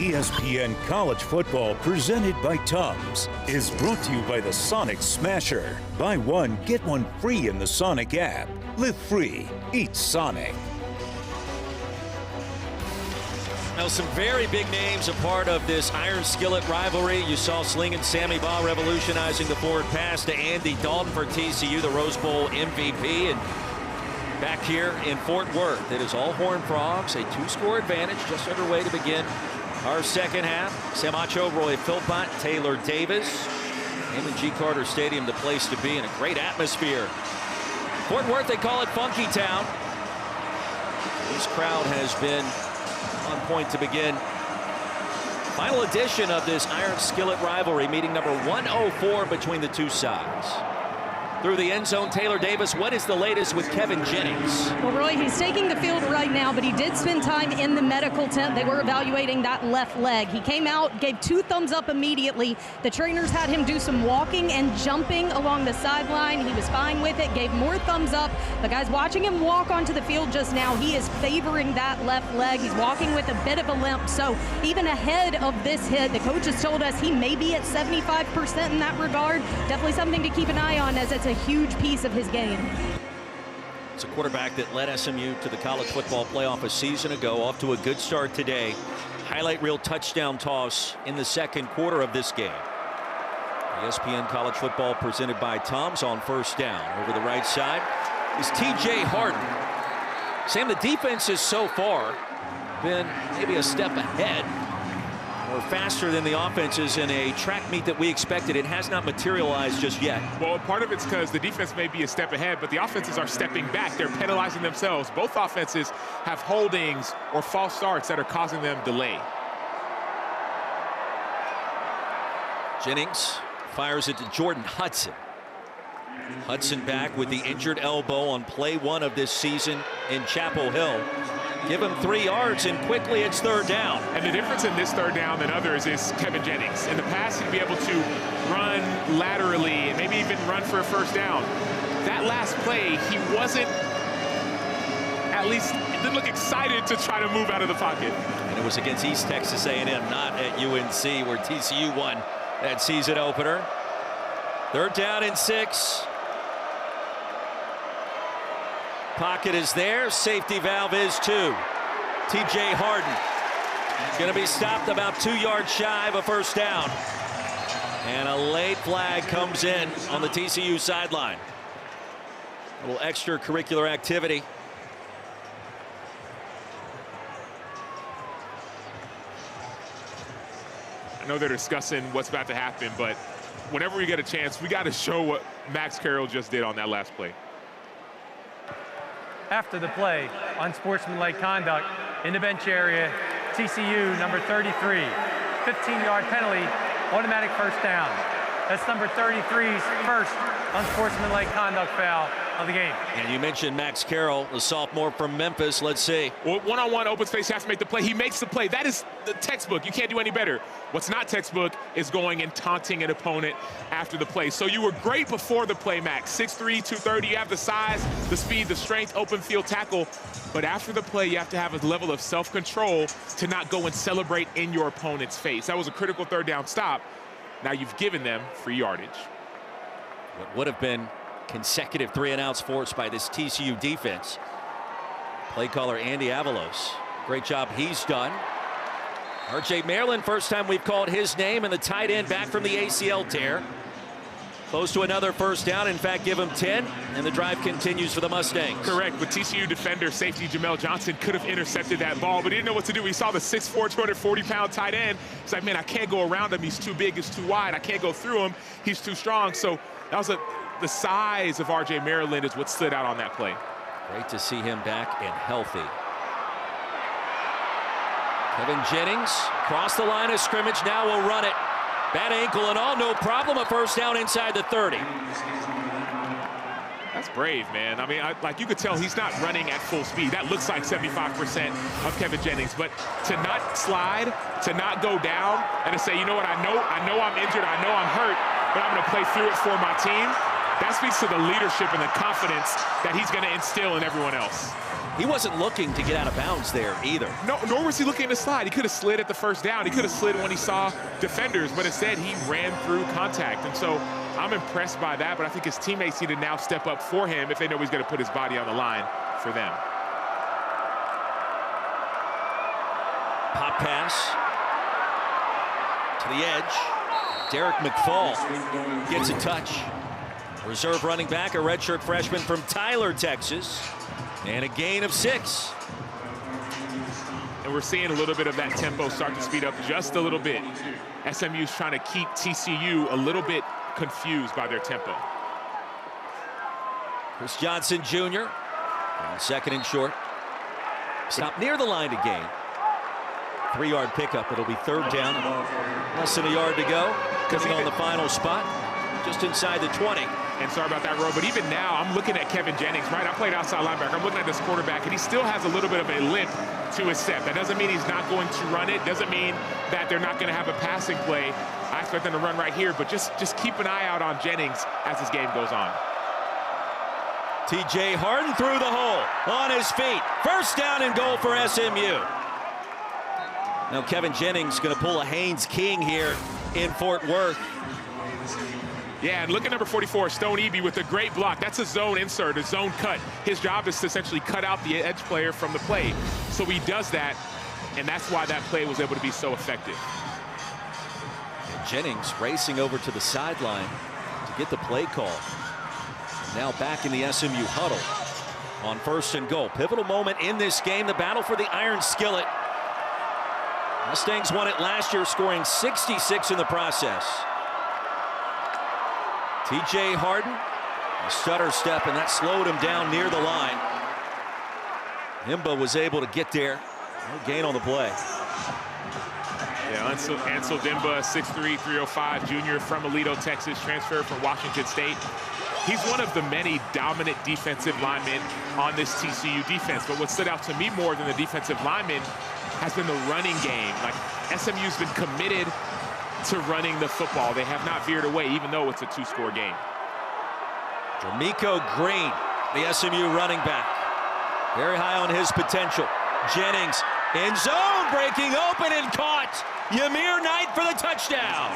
ESPN College Football presented by Tums is brought to you by the Sonic Smasher. Buy one, get one free in the Sonic app. Live free, eat Sonic. Now, some very big names a part of this Iron Skillet rivalry. You saw Slinging Sammy Baugh revolutionizing the forward pass to Andy Dalton for TCU, the Rose Bowl MVP. And back here in Fort Worth, it is all Horned Frogs, a 2-score advantage just underway to begin our second half. Samacho, Roy Philpott, Taylor Davis. Raymond G. Carter Stadium, the place to be, in a great atmosphere. Fort Worth, they call it Funky Town. This crowd has been on point to begin. Final edition of this Iron Skillet rivalry, meeting number 104 between the two sides. Through the end zone, Taylor Davis, what is the latest with Kevin Jennings? Well, Roy, he's taking the field right now, but he did spend time in the medical tent. They were evaluating that left leg. He came out, gave 2 thumbs up immediately. The trainers had him do some walking and jumping along the sideline. He was fine with it, gave more thumbs up. The guys watching him walk onto the field just now, he is favoring that left leg. He's walking with a bit of a limp, so even ahead of this hit, the coaches told us he may be at 75% in that regard. Definitely something to keep an eye on, as it's a huge piece of his game. It's a quarterback that led SMU to the college football playoff a season ago, off to a good start today. Highlight reel touchdown toss in the second quarter of this game. ESPN College Football presented by Tums on first down. Over the right side is TJ Harden. Sam, the defense has so far been maybe a step ahead, or faster than the offenses in a track meet that we expected. It has not materialized just yet. Well, part of it's because the defense may be a step ahead, but the offenses are stepping back. They're penalizing themselves. Both offenses have holdings or false starts that are causing them delay. Jennings fires it to Jordan Hudson. Hudson back with the injured elbow on play 1 of this season in Chapel Hill. Give him 3 yards, and quickly it's third down. And the difference in this third down than others is Kevin Jennings. In the past, he'd be able to run laterally and maybe even run for a first down. That last play, he wasn't, at least, didn't look excited to try to move out of the pocket. And it was against East Texas A&M, not at UNC, where TCU won that season opener. Third down and 6. Pocket is there. Safety valve is too. TJ Harden going to be stopped about 2 yards shy of a first down. And a late flag comes in on the TCU sideline. A little extracurricular activity. I know they're discussing what's about to happen, but whenever we get a chance, we got to show what Max Carroll just did on that last play. After the play, unsportsmanlike conduct in the bench area, TCU number 33, 15-yard penalty, automatic first down. That's number 33's first unsportsmanlike conduct foul of the game. And you mentioned Max Carroll, the sophomore from Memphis. Let's see. Well, one-on-one open space, has to make the play. He makes the play. That is the textbook. You can't do any better. What's not textbook is going and taunting an opponent after the play. So you were great before the play, Max. 6'3", 230. You have the size, the speed, the strength, open field tackle. But after the play, you have to have a level of self-control to not go and celebrate in your opponent's face. That was a critical third down stop. Now you've given them free yardage. What would have been consecutive 3-and-outs forced by this TCU defense. Play caller Andy Avalos. Great job he's done. RJ Maryland, first time we've called his name, and the tight end back from the ACL tear. Close to another first down. In fact, give him 10, and the drive continues for the Mustangs. Correct, but TCU defender safety Jamel Johnson could have intercepted that ball, but he didn't know what to do. He saw the 6'4", 240-pound tight end. He's like, man, I can't go around him. He's too big, he's too wide. I can't go through him. He's too strong. So that was the size of RJ Maryland is what stood out on that play. Great to see him back and healthy. Kevin Jennings across the line of scrimmage. Now will run it. Bad ankle and all, no problem. A first down inside the 30. That's brave, man. I mean, like you could tell he's not running at full speed. That looks like 75% of Kevin Jennings. But to not slide, to not go down, and to say, you know what, I know I'm injured, I know I'm hurt, but I'm going to play through it for my team. That speaks to the leadership and the confidence that he's going to instill in everyone else. He wasn't looking to get out of bounds there either. No, nor was he looking to slide. He could have slid at the first down. He could have slid when he saw defenders, but instead he ran through contact. And so I'm impressed by that, but I think his teammates need to now step up for him if they know he's going to put his body on the line for them. Pop pass to the edge. Derek McFall gets a touch. Reserve running back, a redshirt freshman from Tyler, Texas. And a gain of 6. And we're seeing a little bit of that tempo start to speed up just a little bit. SMU's trying to keep TCU a little bit confused by their tempo. Chris Johnson Jr. on 2nd and short. Stop near the line to gain. 3-yard pickup. It'll be 3rd down. Less than a yard to go. Coming on the final spot. Just inside the 20. And sorry about that, Ro, but even now, I'm looking at Kevin Jennings, right? I played outside linebacker. I'm looking at this quarterback, and he still has a little bit of a limp to his step. That doesn't mean he's not going to run it. Doesn't mean that they're not going to have a passing play. I expect them to run right here, but just keep an eye out on Jennings as this game goes on. TJ Harden through the hole on his feet. 1st down and goal for SMU. Now Kevin Jennings going to pull a Haynes King here in Fort Worth. Yeah, and look at number 44, Stone Eby, with a great block. That's a zone insert, a zone cut. His job is to essentially cut out the edge player from the play. So he does that, and that's why that play was able to be so effective. And Jennings racing over to the sideline to get the play call. Now back in the SMU huddle on 1st and goal. Pivotal moment in this game, the battle for the Iron Skillet. Mustangs won it last year, scoring 66 in the process. TJ Harden, a stutter step, and that slowed him down near the line. Imba was able to get there. No gain on the play. Yeah, Ansel Dimba, 6'3", 305, junior from Aledo, Texas, transferred from Washington State. He's one of the many dominant defensive linemen on this TCU defense. But what stood out to me more than the defensive linemen has been the running game. Like, SMU's been committed to running the football. They have not veered away, even though it's a 2-score game. Jermico Green, the SMU running back. Very high on his potential. Jennings in zone, breaking open and caught. Ymir Knight for the touchdown.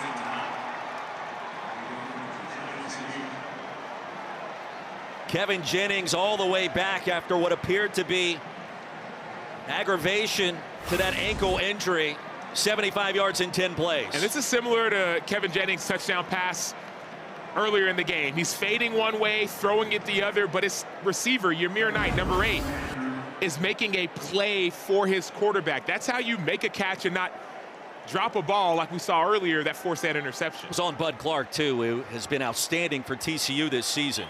Kevin Jennings all the way back after what appeared to be aggravation to that ankle injury. 75 yards in 10 plays. And this is similar to Kevin Jennings' touchdown pass earlier in the game. He's fading one way, throwing it the other, but his receiver, Ymir Knight, number 8, is making a play for his quarterback. That's how you make a catch and not drop a ball like we saw earlier that forced that interception. It was on Bud Clark, too, who has been outstanding for TCU this season.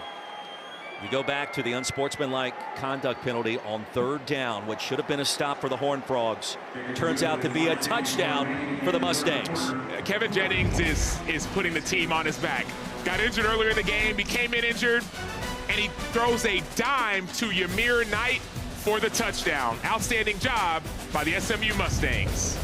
You go back to the unsportsmanlike conduct penalty on 3rd down, which should have been a stop for the Horned Frogs. Turns out to be a touchdown for the Mustangs. Kevin Jennings is putting the team on his back. Got injured earlier in the game, became injured, and he throws a dime to Ymir Knight for the touchdown. Outstanding job by the SMU Mustangs.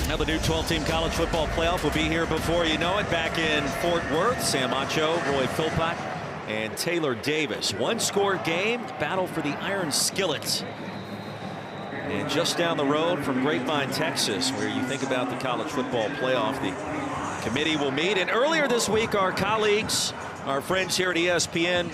Now the new 12-team college football playoff will be here before you know it. Back in Fort Worth, Sam Acho, Roy Philpott, and Taylor Davis. One-score game, battle for the Iron Skillet. And just down the road from Grapevine, Texas, where you think about the college football playoff, the committee will meet. And earlier this week, our colleagues, our friends here at ESPN,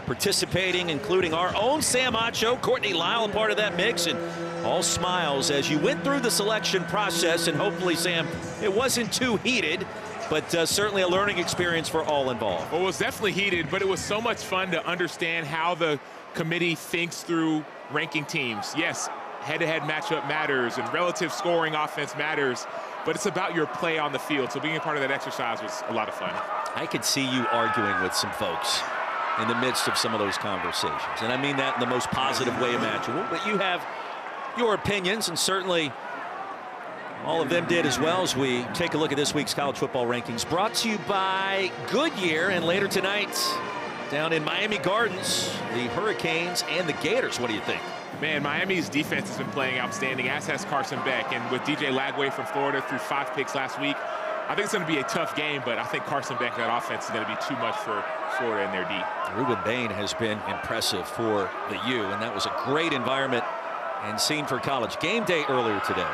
participating, including our own Sam Acho, Courtney Lyle, a part of that mix, and all smiles as you went through the selection process. And hopefully, Sam, it wasn't too heated, but certainly a learning experience for all involved. Well, it was definitely heated, but it was so much fun to understand how the committee thinks through ranking teams. Yes, head-to-head matchup matters and relative scoring offense matters, but it's about your play on the field. So being a part of that exercise was a lot of fun. I could see you arguing with some folks in the midst of some of those conversations, and I mean that in the most positive way imaginable. But you have your opinions, and certainly all of them did as well, as we take a look at this week's college football rankings, brought to you by Goodyear. And later tonight down in Miami Gardens, the Hurricanes and the Gators. What do you think? Man, Miami's defense has been playing outstanding, as has Carson Beck. And with DJ Lagway from Florida through 5 picks last week, I think it's going to be a tough game, but I think Carson Beck, that offense, is going to be too much for Florida and their D. Ruben Bain has been impressive for the U, and that was a great environment and scene for College Game Day earlier today.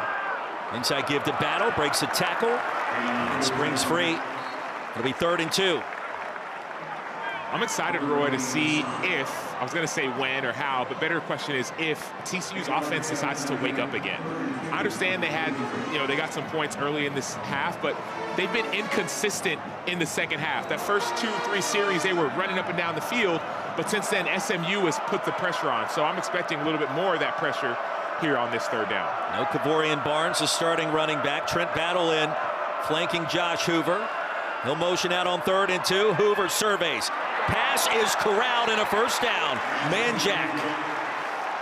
Inside give to Battle, breaks a tackle, and springs free. It'll be 3rd and 2. I'm excited, Roy, to see if, I was going to say when or how, but better question is if TCU's offense decides to wake up again. I understand they had, they got some points early in this half, but they've been inconsistent in the second half. That first 2-3 series, they were running up and down the field, but since then, SMU has put the pressure on. So I'm expecting a little bit more of that pressure here on this 3rd down. No Kavorian Barnes, the starting running back. Trent Battle in, flanking Josh Hoover. He'll motion out on 3rd and 2. Hoover surveys. Pass is corralled and a first down. Manjack.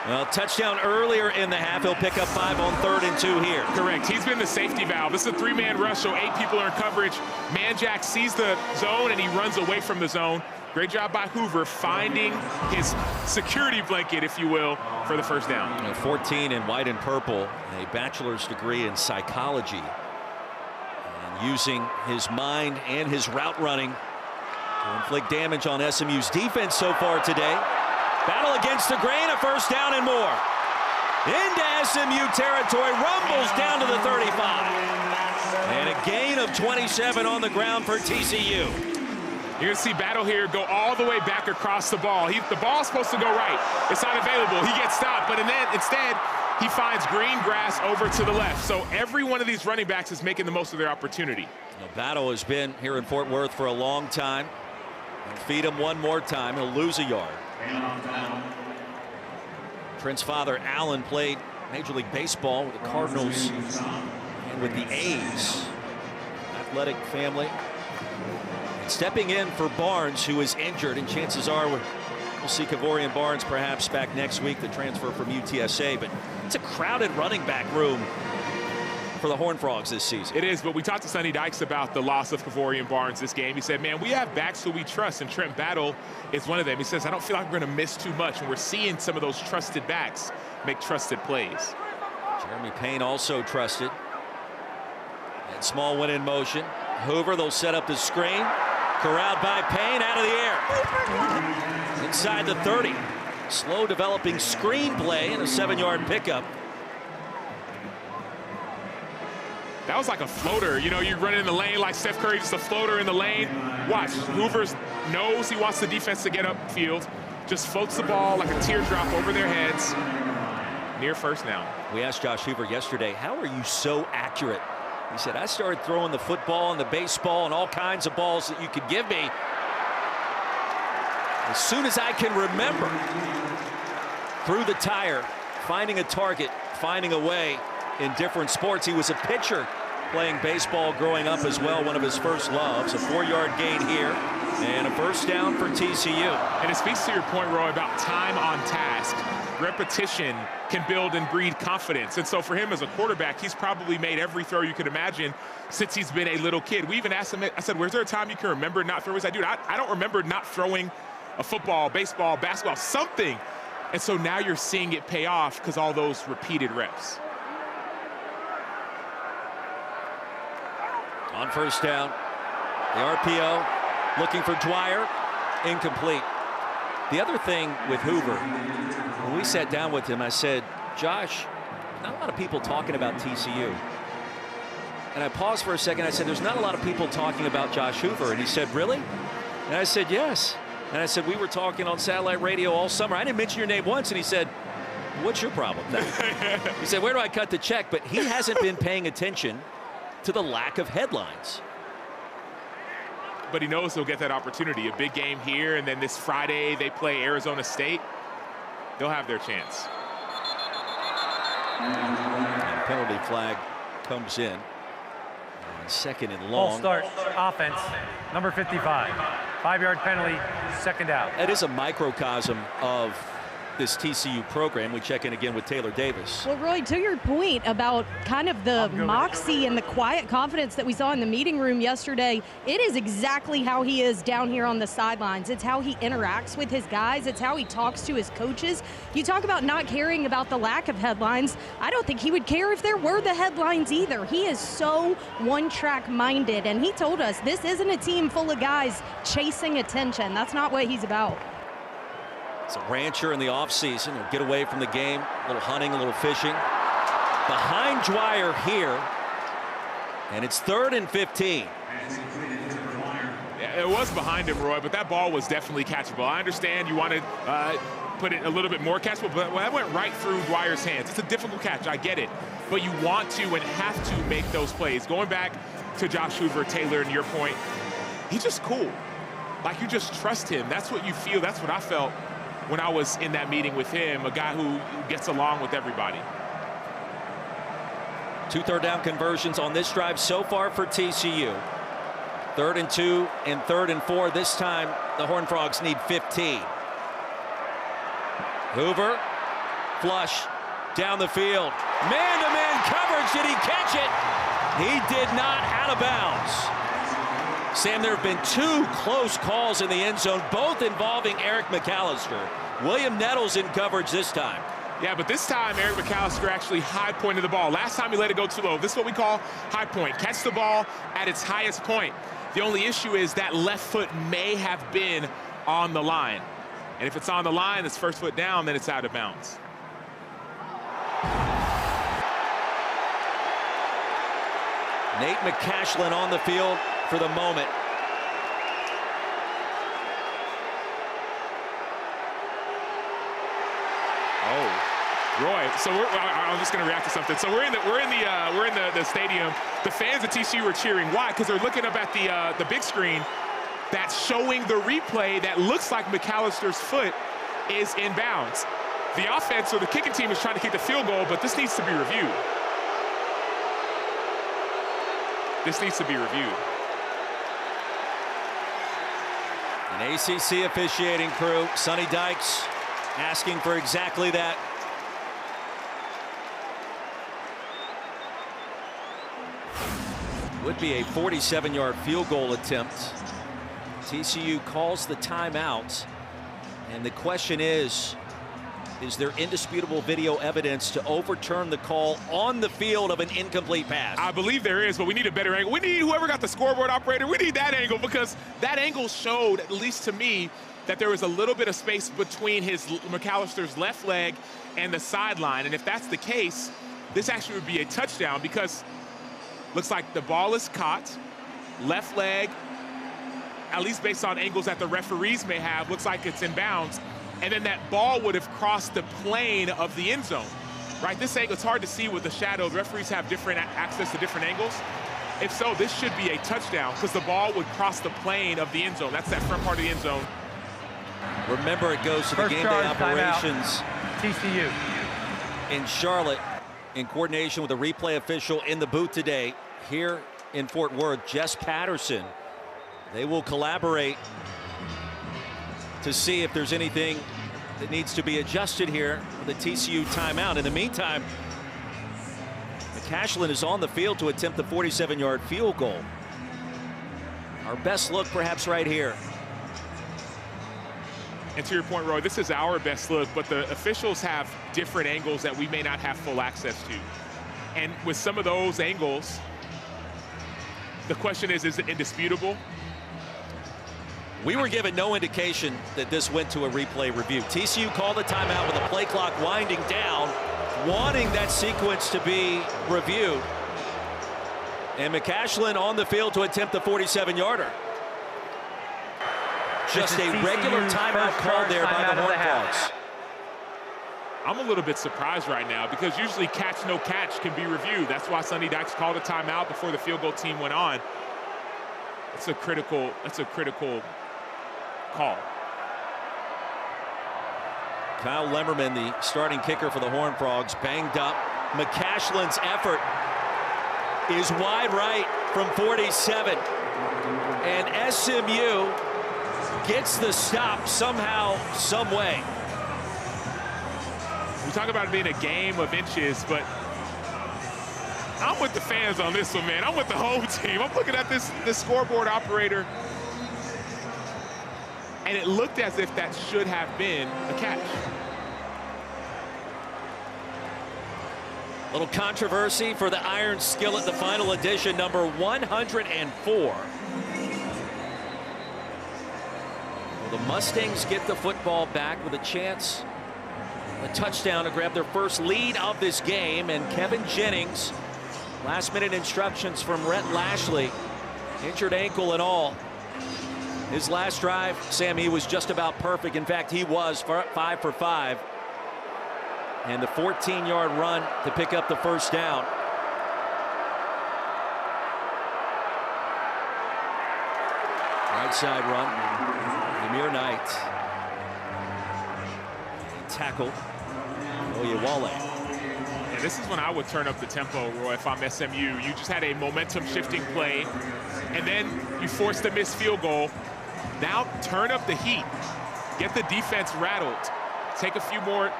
Well, touchdown earlier in the half. He'll pick up 5 on 3rd and 2 here. Correct. He's been the safety valve. This is a 3-man rush, so 8 people are in coverage. Manjack sees the zone and he runs away from the zone. Great job by Hoover finding his security blanket, if you will, for the first down. 14 in white and purple, a bachelor's degree in psychology, and using his mind and his route running to inflict damage on SMU's defense so far today. Battle against the grain, a first down and more. Into SMU territory, rumbles down to the 35. And a gain of 27 on the ground for TCU. You're going to see Battle here go all the way back across the ball. The ball's supposed to go right. It's not available. He gets stopped, but instead, he finds green grass over to the left. So every one of these running backs is making the most of their opportunity. Battle has been here in Fort Worth for a long time. They'll feed him one more time. He'll lose a yard. Trent's father, Alan, played Major League Baseball with the Cardinals and with the A's. Athletic family. And stepping in for Barnes, who is injured, and chances are we'll see Kavorian Barnes perhaps back next week, the transfer from UTSA. But it's a crowded running back room for the Horned Frogs this season. It is, but we talked to Sonny Dykes about the loss of Kavorian Barnes this game. He said, man, we have backs who we trust, and Trent Battle is one of them. He says, I don't feel like we're going to miss too much, and we're seeing some of those trusted backs make trusted plays. Jeremy Payne also trusted. And small one in motion. Hoover, they'll set up the screen. Corralled by Payne, out of the air. Inside the 30. Slow developing screen play and a 7-yard pickup. That was like a floater. You run in the lane like Steph Curry, just a floater in the lane. Watch, Hoover knows he wants the defense to get upfield. Just floats the ball like a teardrop over their heads. Near first down. We asked Josh Hoover yesterday, how are you so accurate? He said, I started throwing the football and the baseball and all kinds of balls that you could give me as soon as I can remember. Through the tire, finding a target, finding a way in different sports. He was a pitcher playing baseball growing up as well, one of his first loves. A 4-yard gain here and a first down for TCU. And it speaks to your point, Roy, about time on task. Repetition can build and breed confidence. And so for him as a quarterback, he's probably made every throw you could imagine since he's been a little kid. We even asked him, I said, was there a time you can remember not throwing? He said, dude, I don't remember not throwing a football, baseball, basketball, something. And so now you're seeing it pay off because all those repeated reps. On first down, the RPO looking for Dwyer, incomplete. The other thing with Hoover, when we sat down with him, I said, Josh, not a lot of people talking about TCU. And I paused for a second. I said, there's not a lot of people talking about Josh Hoover. And he said, really? And I said, yes. And I said, we were talking on satellite radio all summer. I didn't mention your name once. And he said, what's your problem then? He said, where do I cut the check? But he hasn't been paying attention to the lack of headlines. But he knows he'll get that opportunity. A big game here, and then this Friday they play Arizona State. They'll have their chance. And penalty flag comes in. Second and long. Full start offense, number 55. 5-yard penalty, second out. That is a microcosm of this TCU program. We check in again with Taylor Davis. Well, Roy, to your point about kind of the moxie and the quiet confidence that we saw in the meeting room yesterday, it is exactly how he is down here on the sidelines. It's how he interacts with his guys. It's how he talks to his coaches. You talk about not caring about the lack of headlines. I don't think he would care if there were the headlines either. He is so one-track minded, and he told us this isn't a team full of guys chasing attention. That's not what he's about. It's a rancher in the offseason. He'll get away from the game. A little hunting, a little fishing. Behind Dwyer here. And it's 3rd and 15. Yeah, it was behind him, Roy, but that ball was definitely catchable. I understand you want to put it a little bit more catchable, but that went right through Dwyer's hands. It's a difficult catch, I get it. But you want to and have to make those plays. Going back to Josh Hoover, Taylor, and your point, he's just cool. Like, you just trust him. That's what you feel. That's what I felt when I was in that meeting with him, a guy who gets along with everybody. 2 third-down conversions on this drive so far for TCU. 3rd and 2 and 3rd and 4. This time, the Horned Frogs need 15. Hoover, flush, down the field. Man-to-man coverage. Did he catch it? He did not, out of bounds. Sam, there have been 2 close calls in the end zone, both involving Eric McAllister. William Nettles in coverage this time. Yeah, but this time Eric McAllister actually high pointed the ball. Last time he let it go too low. This is what we call high point. Catch the ball at its highest point. The only issue is that left foot may have been on the line. And if it's on the line, it's first foot down, then it's out of bounds. Nate McCashlin on the field for the moment. Oh, Roy. So I'm just going to react to something. So we're in the stadium. The fans of TCU are cheering. Why? Because they're looking up at the big screen that's showing the replay that looks like McAllister's foot is in bounds. The offense or the kicking team is trying to kick the field goal, but this needs to be reviewed. This needs to be reviewed. An ACC officiating crew, Sonny Dykes, asking for exactly that. Would be a 47-yard field goal attempt. TCU calls the timeout, and the question is there indisputable video evidence to overturn the call on the field of an incomplete pass? I believe there is, but we need a better angle. We need whoever got the scoreboard operator, we need that angle, because that angle showed, at least to me, that there was a little bit of space between McAllister's left leg and the sideline. And if that's the case, this actually would be a touchdown, because looks like the ball is caught, left leg, at least based on angles that the referees may have, looks like it's in bounds. And then that ball would have crossed the plane of the end zone, right? This angle, it's hard to see with the shadow. The referees have different access to different angles. If so, this should be a touchdown, because the ball would cross the plane of the end zone. That's that front part of the end zone. Remember, it goes to the game day operations. TCU. In Charlotte, in coordination with a replay official in the booth today here in Fort Worth, Jess Patterson. They will collaborate to see if there's anything that needs to be adjusted here for the TCU timeout. In the meantime, McCashlin is on the field to attempt the 47-yard field goal. Our best look perhaps right here. And to your point, Roy, this is our best look, but the officials have different angles that we may not have full access to. And with some of those angles, The question is it indisputable? We were given no indication that this went to a replay review. TCU called a timeout with the play clock winding down, wanting that sequence to be reviewed. And McCashlin on the field to attempt the 47-yarder. Just a regular timeout called there by the Horned Frogs. I'm a little bit surprised right now because usually catch, no catch can be reviewed. That's why Sonny Dykes called a timeout before the field goal team went on. It's a critical call. Kyle Lemmerman, the starting kicker for the Horned Frogs, banged up. McCashlin's effort is wide right from 47. And SMU gets the stop somehow, some way. We talk about it being a game of inches, but I'm with the fans on this one, man. I'm with the whole team. I'm looking at this scoreboard operator, and it looked as if that should have been a catch. Little controversy for the Iron Skillet, the final edition, number 104. Well, the Mustangs get the football back with a chance, a touchdown to grab their first lead of this game. And Kevin Jennings, last-minute instructions from Rhett Lashley, injured ankle and all. His last drive, Sam, he was just about perfect. In fact, he was 5 for 5. And the 14-yard run to pick up the first down. Right side run. Demir Knight. Tackle. Oyewale. And this is when I would turn up the tempo, Roy, if I'm SMU. You just had a momentum-shifting play, and then you forced a missed field goal. Now turn up the heat. Get the defense rattled. Take a few more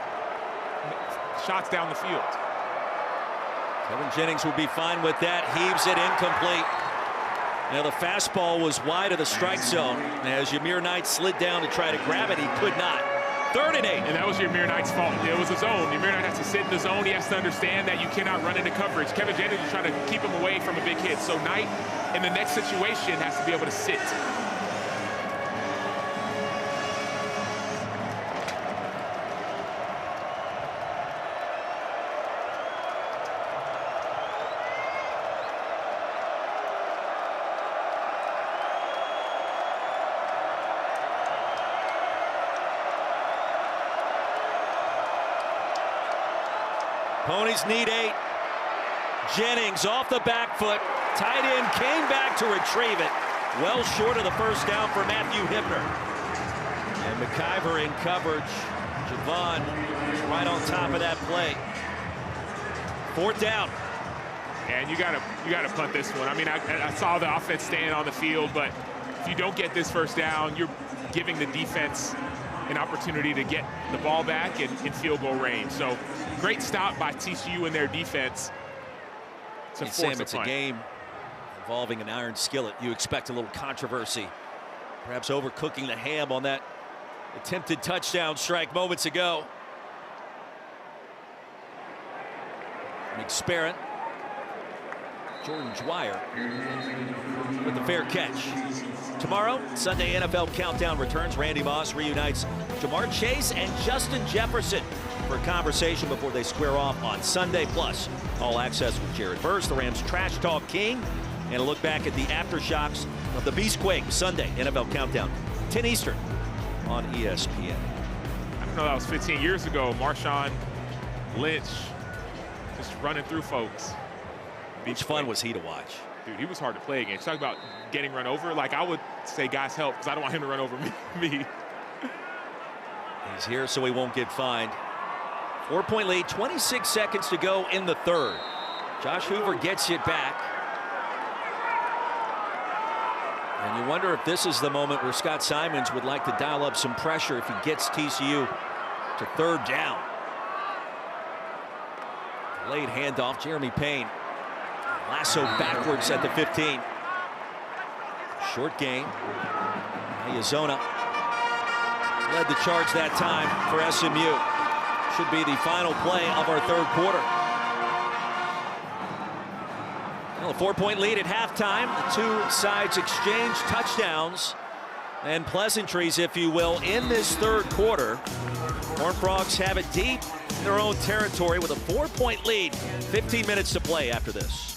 shots down the field. Kevin Jennings will be fine with that. Heaves it incomplete. Now the fastball was wide of the strike zone. As Demir Knight slid down to try to grab it, he could not. 3rd and 8. And that was Demir Knight's fault. It was a zone. Demir Knight has to sit in the zone. He has to understand that you cannot run into coverage. Kevin Jennings is trying to keep him away from a big hit. So Knight, in the next situation, has to be able to sit. Ponies need 8. Jennings off the back foot. Tight end came back to retrieve it. Well short of the first down for Matthew Hibner. And McIver in coverage. Javon right on top of that play. 4th down. And you gotta punt this one. I mean, I saw the offense staying on the field, but if you don't get this first down, you're giving the defense an opportunity to get the ball back in field goal range. So great stop by TCU and their defense to force Sam, it's a a game involving an iron skillet. You expect a little controversy, perhaps overcooking the ham on that attempted touchdown strike moments ago. McSparrett, Jordan Dwyer with the fair catch. Tomorrow, Sunday NFL Countdown returns. Randy Moss reunites Jamar Chase and Justin Jefferson for a conversation before they square off on Sunday. Plus, all access with Jared Verse, the Rams Trash Talk King, and a look back at the aftershocks of the Beastquake. Sunday NFL Countdown, 10 Eastern on ESPN. I don't know, that was 15 years ago. Marshawn Lynch just running through folks. How much fun was he to watch? Dude, he was hard to play against. Talk about getting run over. Like, I would say, guys, help, because I don't want him to run over me. He's here so he won't get fined. 4-point lead, 26 seconds to go in the 3rd. Josh Hoover gets it back. And you wonder if this is the moment where Scott Simons would like to dial up some pressure if he gets TCU to 3rd down. Delayed handoff, Jeremy Payne. Lasso backwards at the 15. Short game. Arizona led the charge that time for SMU. Should be the final play of our 3rd quarter. Well, a 4-point lead at halftime. The two sides exchange touchdowns and pleasantries, if you will, in this third quarter. Horned Frogs have it deep in their own territory with a 4-point lead. 15 minutes to play after this.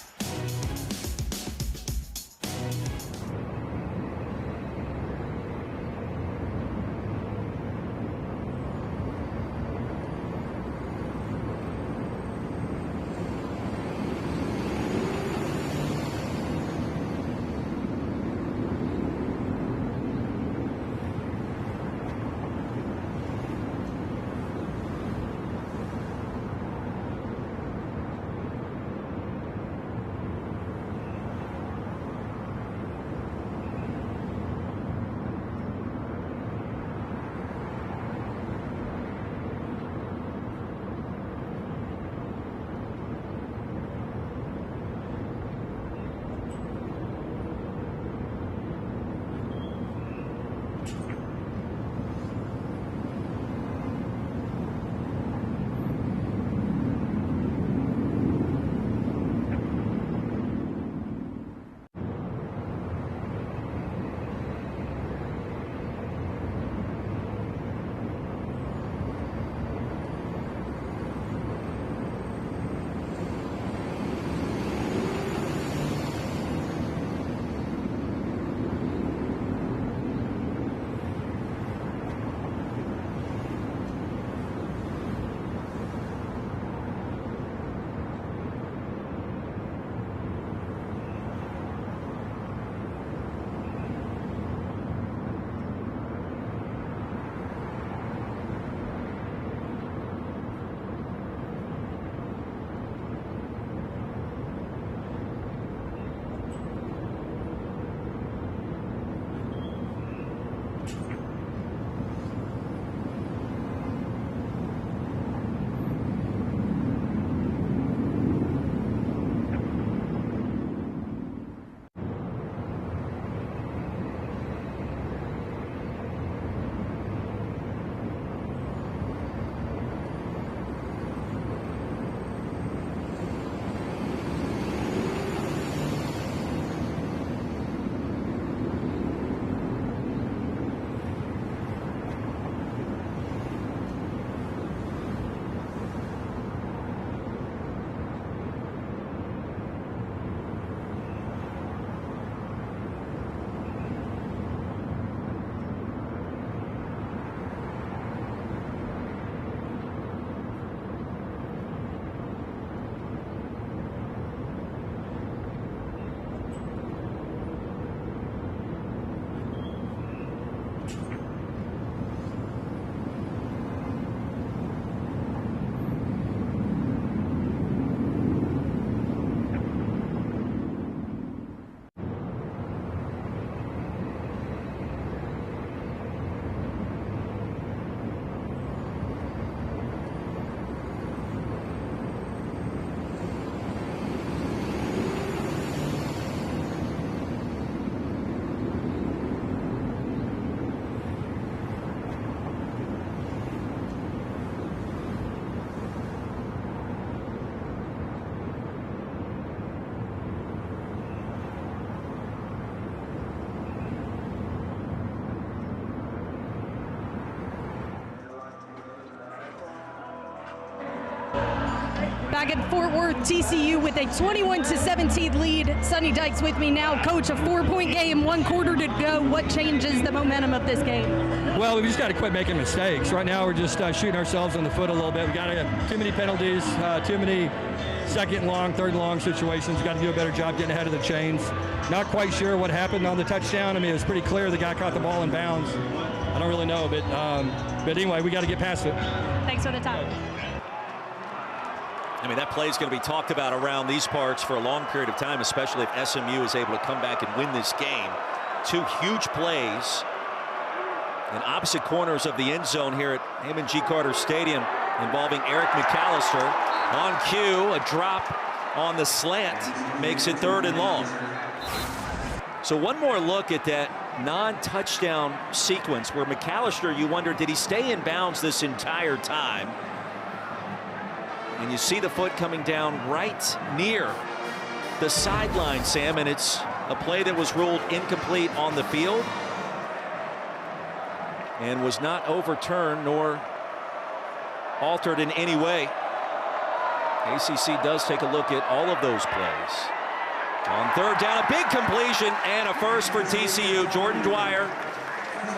Back at Fort Worth, TCU with a 21-17 lead. Sonny Dykes with me now. Coach, a 4-point game, 1 quarter to go. What changes the momentum of this game? Well, we just got to quit making mistakes. Right now, we're just shooting ourselves in the foot a little bit. We got to have too many penalties, too many second and long, third and long situations. Got to do a better job getting ahead of the chains. Not quite sure what happened on the touchdown. I mean, it was pretty clear the guy caught the ball in bounds. I don't really know, but anyway, we got to get past it. Thanks for the time. I mean, that play is going to be talked about around these parts for a long period of time, especially if SMU is able to come back and win this game. 2 huge plays in opposite corners of the end zone here at Raymond G. Carter Stadium involving Eric McAllister. On cue, a drop on the slant makes it 3rd and long. So one more look at that non-touchdown sequence where McAllister, you wonder, did he stay in bounds this entire time? And you see the foot coming down right near the sideline, Sam, and it's a play that was ruled incomplete on the field and was not overturned nor altered in any way. ACC does take a look at all of those plays. On third down, a big completion and a first for TCU. Jordan Dwyer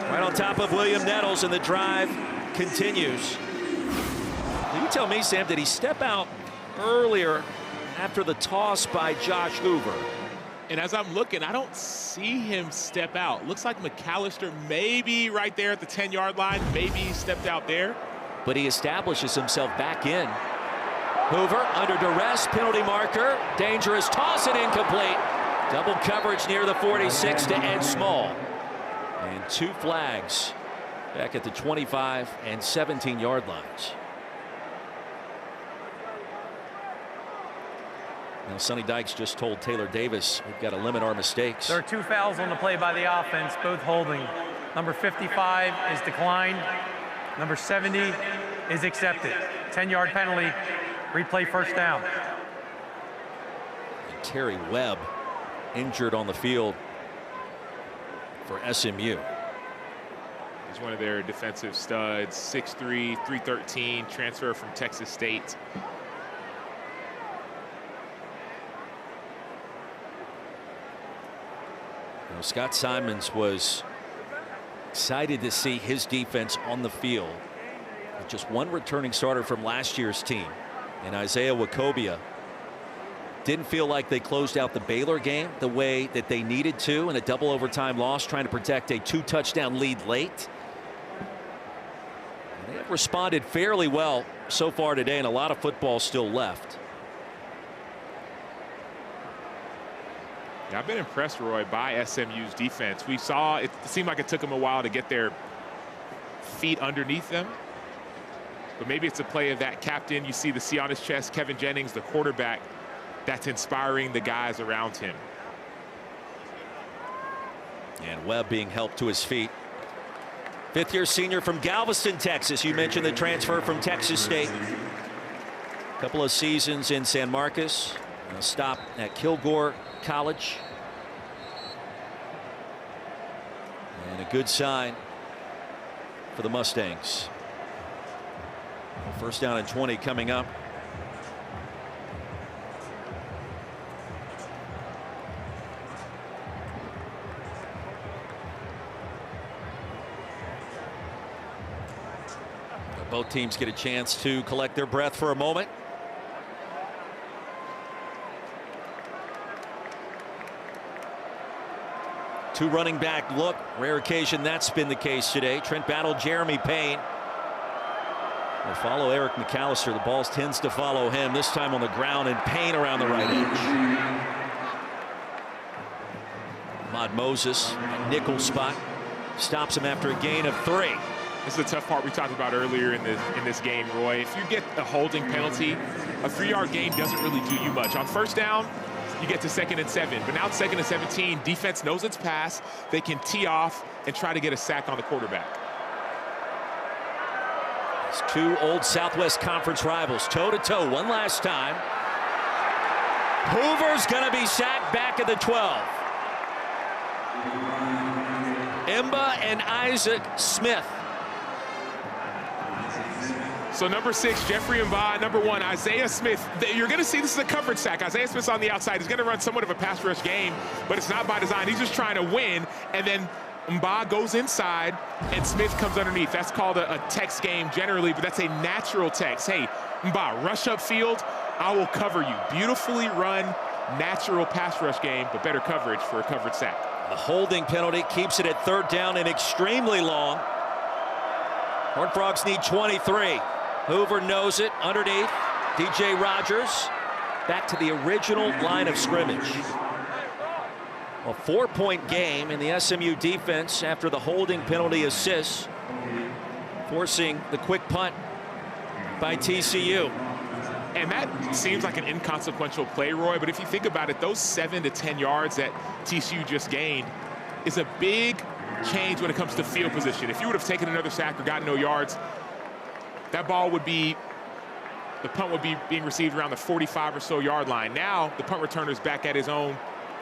right on top of William Nettles, and the drive continues. You tell me, Sam, did he step out earlier after the toss by Josh Hoover? And as I'm looking, I don't see him step out. Looks like McAllister maybe right there at the 10-yard line. Maybe he stepped out there. But he establishes himself back in. Hoover under duress, penalty marker, dangerous toss and incomplete. Double coverage near the 46 to Ed Small. And 2 flags back at the 25 and 17-yard lines. Now, Sonny Dykes just told Taylor Davis, we've got to limit our mistakes. There are 2 fouls on the play by the offense, both holding. Number 55 is declined. Number 70 is accepted. 10-yard penalty, replay first down. And Terry Webb injured on the field for SMU. He's one of their defensive studs, 6'3", 313, transfer from Texas State. Scott Simons was excited to see his defense on the field with just one returning starter from last year's team, and Isaiah Wacobia. Didn't feel like they closed out the Baylor game the way that they needed to in a double overtime loss, trying to protect a 2-touchdown lead late. And they have responded fairly well so far today, and a lot of football still left. Yeah, I've been impressed, Roy, by SMU's defense. We saw it seemed like it took them a while to get their feet underneath them. But maybe it's a play of that captain. You see the C on his chest, Kevin Jennings, the quarterback, that's inspiring the guys around him. And Webb being helped to his feet. 5th-year senior from Galveston, Texas. You mentioned the transfer from Texas State. A couple of seasons in San Marcos. A stop at Kilgore College. And a good sign for the Mustangs. First down and 20 coming up. Both teams get a chance to collect their breath for a moment. Two running back look. Rare occasion that's been the case today. Trent Battle, Jeremy Payne. Will follow Eric McAllister. The ball tends to follow him. This time on the ground, and Payne around the right edge. Ahmad Moses, nickel spot, stops him after a gain of 3. This is the tough part we talked about earlier in this game, Roy. If you get a holding penalty, a 3-yard gain doesn't really do you much. On first down, you get to 2nd and 7. But now it's 2nd and 17. Defense knows it's pass. They can tee off and try to get a sack on the quarterback. It's 2 old Southwest Conference rivals toe-to-toe one last time. Hoover's going to be sacked back at the 12. Emba and Isaac Smith. So number 6, Jeffrey Mba. Number 1, Isaiah Smith. You're going to see this is a coverage sack. Isaiah Smith's on the outside. He's going to run somewhat of a pass rush game, but it's not by design. He's just trying to win, and then Mba goes inside, and Smith comes underneath. That's called a text game generally, but that's a natural text. Hey, Mba, rush upfield. I will cover you. Beautifully run, natural pass rush game, but better coverage for a coverage sack. The holding penalty keeps it at 3rd down and extremely long. Horned Frogs need 23. Hoover knows it underneath. DJ Rogers back to the original line of scrimmage. A 4-point game in the SMU defense after the holding penalty assists, forcing the quick punt by TCU. And that seems like an inconsequential play, Roy, but if you think about it, those 7 to 10 yards that TCU just gained is a big change when it comes to field position. If you would have taken another sack or gotten no yards, that ball would be the punt would be being received around the 45 or so yard line. Now the punt returner's back at his own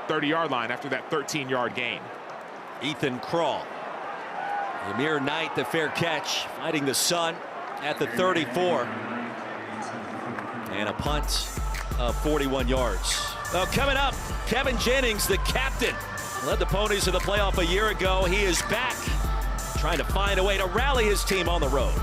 30-yard line after that 13-yard gain. Ethan Crawl. Amir Knight, the fair catch, fighting the sun at the 34. And a punt of 41 yards. Now coming up, Kevin Jennings, the captain, led the Ponies to the playoff a year ago. He is back, trying to find a way to rally his team on the road.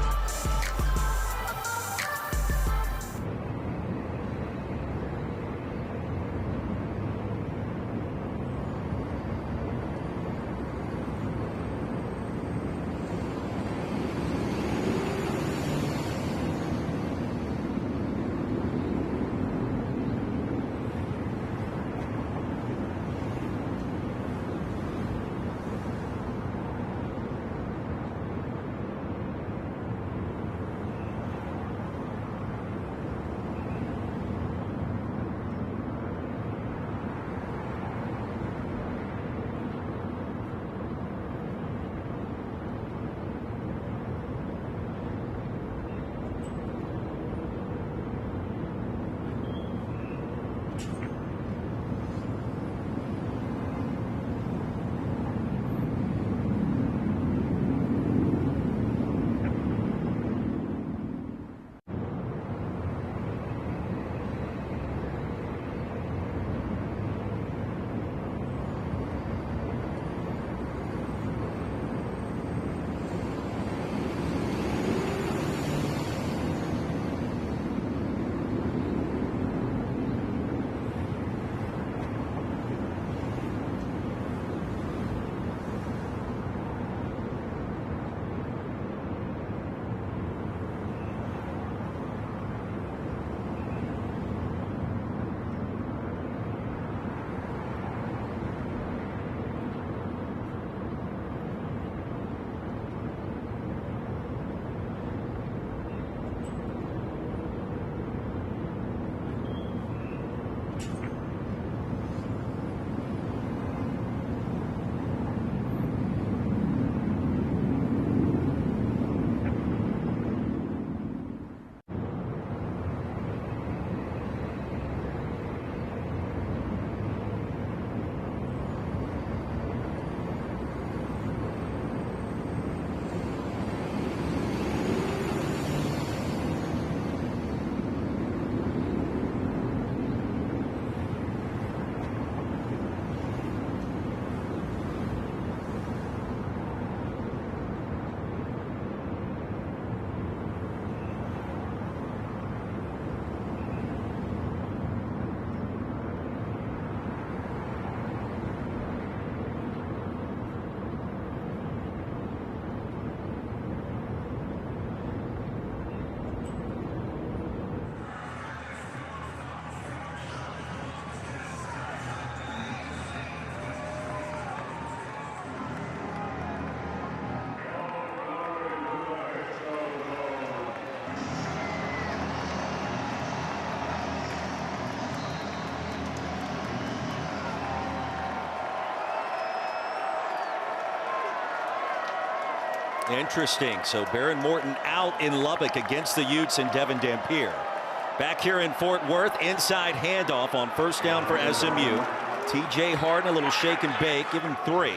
Interesting. So Baron Morton out in Lubbock against the Utes and Devin Dampier. Back here in Fort Worth, inside handoff on first down for SMU. TJ Harden, a little shake and bake, give him 3.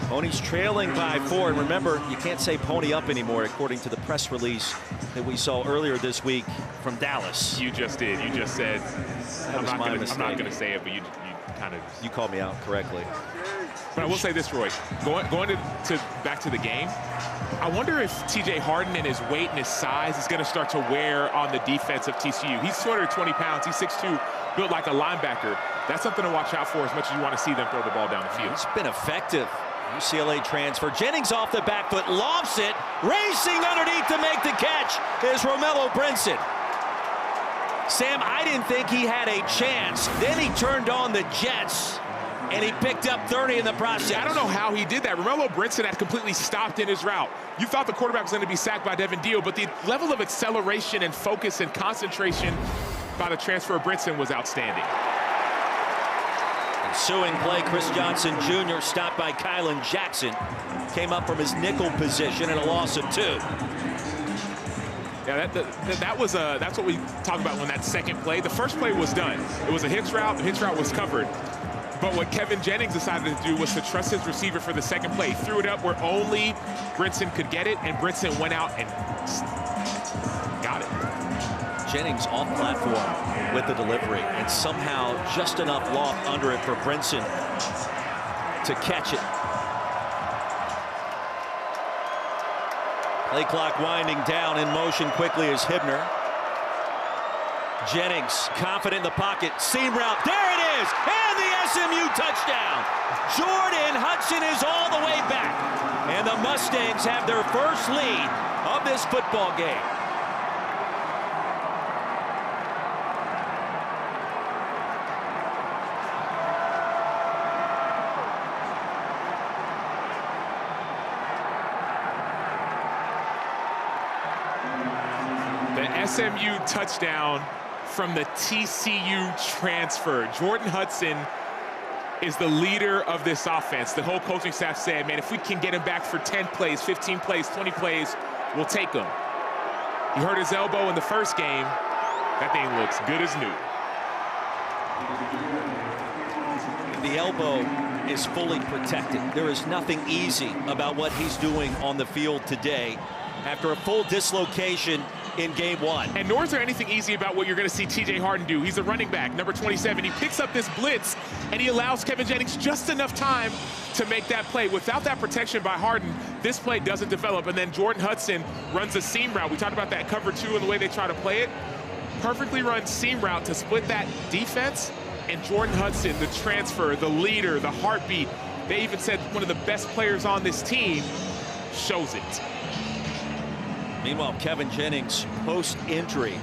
Ponies trailing by 4. And remember, you can't say pony up anymore, according to the press release that we saw earlier this week from Dallas. You just did. You just said. I'm not going to say it, but you kind of. You called me out correctly. But I will say this, Roy. Going back to the game, I wonder if TJ Harden and his weight and his size is going to start to wear on the defense of TCU. He's 220 pounds. He's 6'2", built like a linebacker. That's something to watch out for as much as you want to see them throw the ball down the field. It's been effective. UCLA transfer. Jennings off the back foot, lofts it, racing underneath to make the catch is Romello Brinson. Sam, I didn't think he had a chance. Then he turned on the jets, and he picked up 30 in the process. I don't know how he did that. Romello Brinson had completely stopped in his route. You thought the quarterback was going to be sacked by Devin Dio, but the level of acceleration and focus and concentration by the transfer of Brinson was outstanding. Ensuing play, Chris Johnson Jr. stopped by Kylan Jackson. Came up from his nickel position and a loss of 2. Yeah, that's what we talk about when that second play. The first play was done. It was a hitch route. The hitch route was covered. But what Kevin Jennings decided to do was to trust his receiver for the second play. Threw it up where only Brinson could get it, and Brinson went out and got it. Jennings off platform with the delivery, and somehow just enough loft under it for Brinson to catch it. Play clock winding down. In motion quickly is Hibner. Jennings confident in the pocket. Seam route. There it is. And the SMU touchdown. Jordan Hudson is all the way back. And the Mustangs have their first lead of this football game. SMU touchdown from the TCU transfer. Jordan Hudson is the leader of this offense. The whole coaching staff said, man, if we can get him back for 10 plays, 15 plays, 20 plays, we'll take him. He hurt his elbow in the first game. That thing looks good as new. The elbow is fully protected. There is nothing easy about what he's doing on the field today after a full dislocation in game one. And nor is there anything easy about what you're going to see TJ Harden do. He's a running back, number 27. He picks up this blitz, and he allows Kevin Jennings just enough time to make that play. Without that protection by Harden, this play doesn't develop. And then Jordan Hudson runs a seam route. We talked about that cover two and the way they try to play it. Perfectly run seam route to split that defense. And Jordan Hudson, the transfer, the leader, the heartbeat, they even said one of the best players on this team, shows it. Meanwhile, Kevin Jennings, post-injury,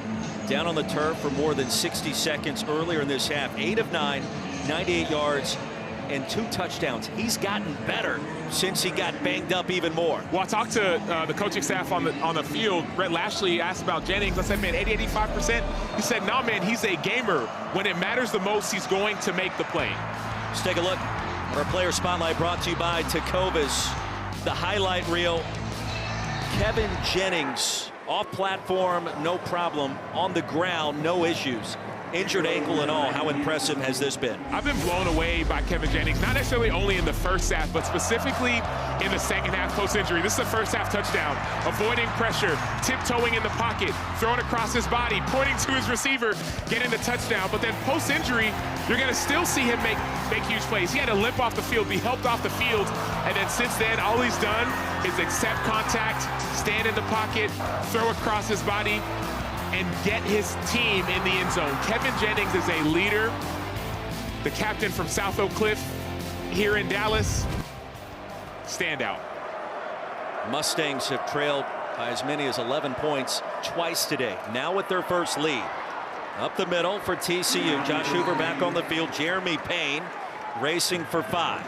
down on the turf for more than 60 seconds earlier in this half. 8 of 9, 98 yards, and 2 touchdowns. He's gotten better since he got banged up even more. Well, I talked to the coaching staff on the field. Brett Lashley asked about Jennings. I said, man, 80-85%? He said, no, man, he's a gamer. When it matters the most, he's going to make the play. Let's take a look. Our player spotlight brought to you by Tecovas. The highlight reel. Kevin Jennings, off platform, no problem. On the ground, no issues. Injured ankle and all. How impressive has this been? I've been blown away by Kevin Jennings, not necessarily only in the first half, but specifically in the second half post-injury. This is the first half touchdown. Avoiding pressure, tiptoeing in the pocket, throwing across his body, pointing to his receiver, getting the touchdown. But then post-injury, you're going to still see him make huge plays. He had to limp off the field, be helped off the field, and then since then, all he's done is accept contact, stand in the pocket, throw across his body, and get his team in the end zone. Kevin Jennings is a leader, the captain from South Oak Cliff here in Dallas. Standout. Mustangs have trailed by as many as 11 points twice today. Now with their first lead. Up the middle for TCU. Josh Hoover back on the field. Jeremy Payne racing for 5.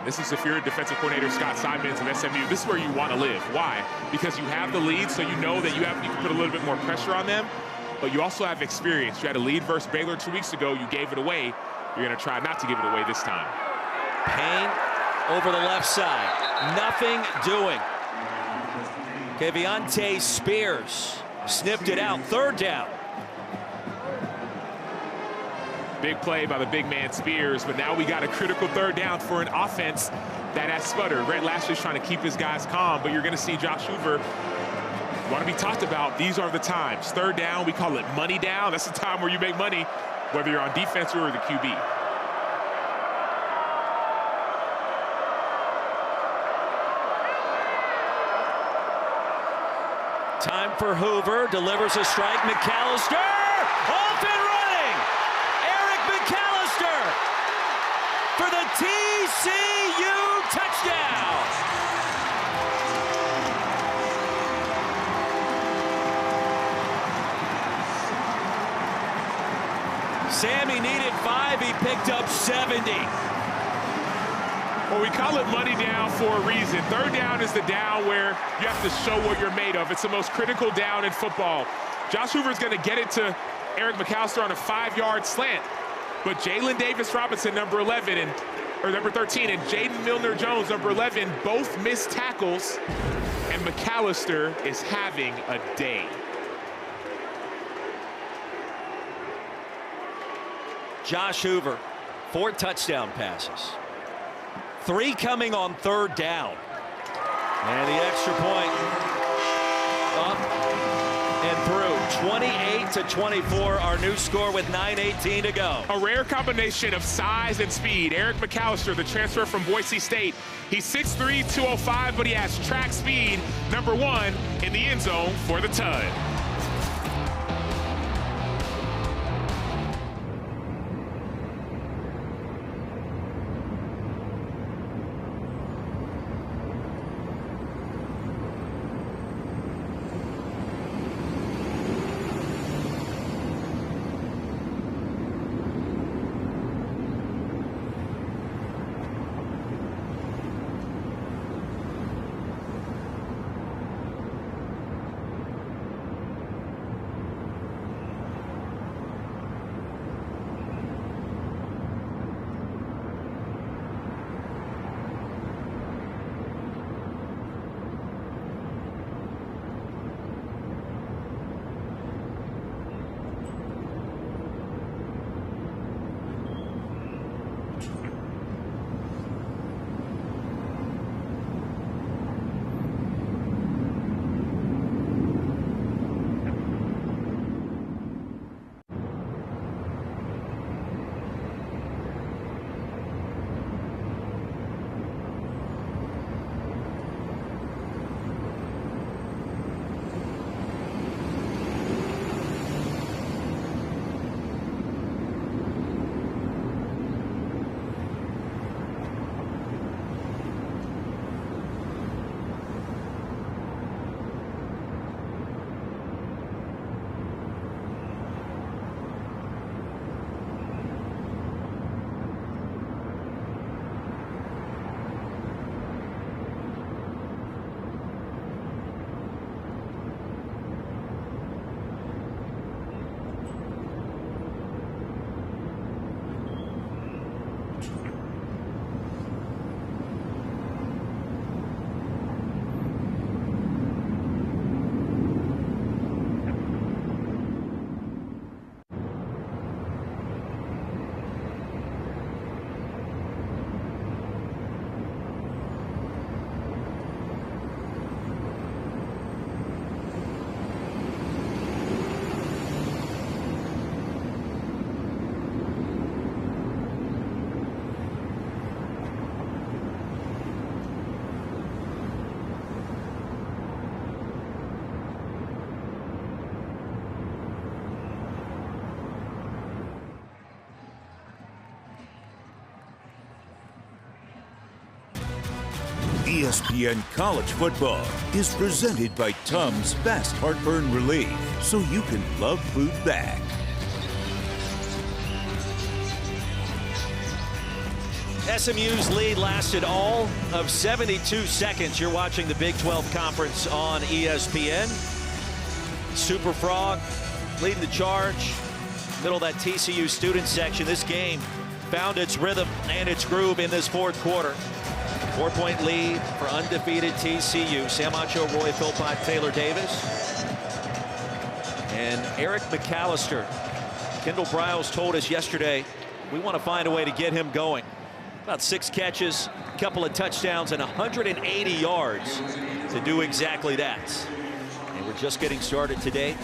This is if you're a defensive coordinator, Scott Simons of SMU. This is where you want to live. Why? Because you have the lead, so you know that you can put a little bit more pressure on them, but you also have experience. You had a lead versus Baylor 2 weeks ago. You gave it away. You're going to try not to give it away this time. Payne over the left side. Nothing doing. Keviante Spears sniffed it out. 3rd down. Big play by the big man Spears, but now we got a critical 3rd down for an offense that has sputtered. Brett Lashley's trying to keep his guys calm, but you're going to see Josh Hoover want to be talked about. These are the times. 3rd down, we call it money down. That's the time where you make money, whether you're on defense or the QB. Time for Hoover, delivers a strike. McAllister off and running. McAllister for the TCU touchdown. Sammy needed 5, he picked up 70. Well, we call it money down for a reason. 3rd down is the down where you have to show what you're made of. It's the most critical down in football. Josh Hoover's going to get it to Eric McAllister on a 5-yard slant. But Jalen Davis-Robinson, number 13, and Jaden Milner-Jones, number 11, both missed tackles, and McAllister is having a day. Josh Hoover, 4 touchdown passes. 3 coming on 3rd down. And the extra point up and through. 28-24, our new score with 9:18 to go. A rare combination of size and speed. Eric McAllister, the transfer from Boise State. He's 6'3", 205, but he has track speed, number 1 in the end zone for the Tide. ESPN College Football is presented by Tums Fast Heartburn Relief, so you can love food back. SMU's lead lasted all of 72 seconds. You're watching the Big 12 Conference on ESPN. Super Frog leading the charge. Middle of that TCU student section. This game found its rhythm and its groove in this 4th quarter. 4-point lead for undefeated TCU. Sam Acho, Roy Philpott, Taylor Davis. And Eric McAllister. Kendall Briles told us yesterday, we want to find a way to get him going. About 6 catches, a couple of touchdowns, and 180 yards to do exactly that. And we're just getting started today.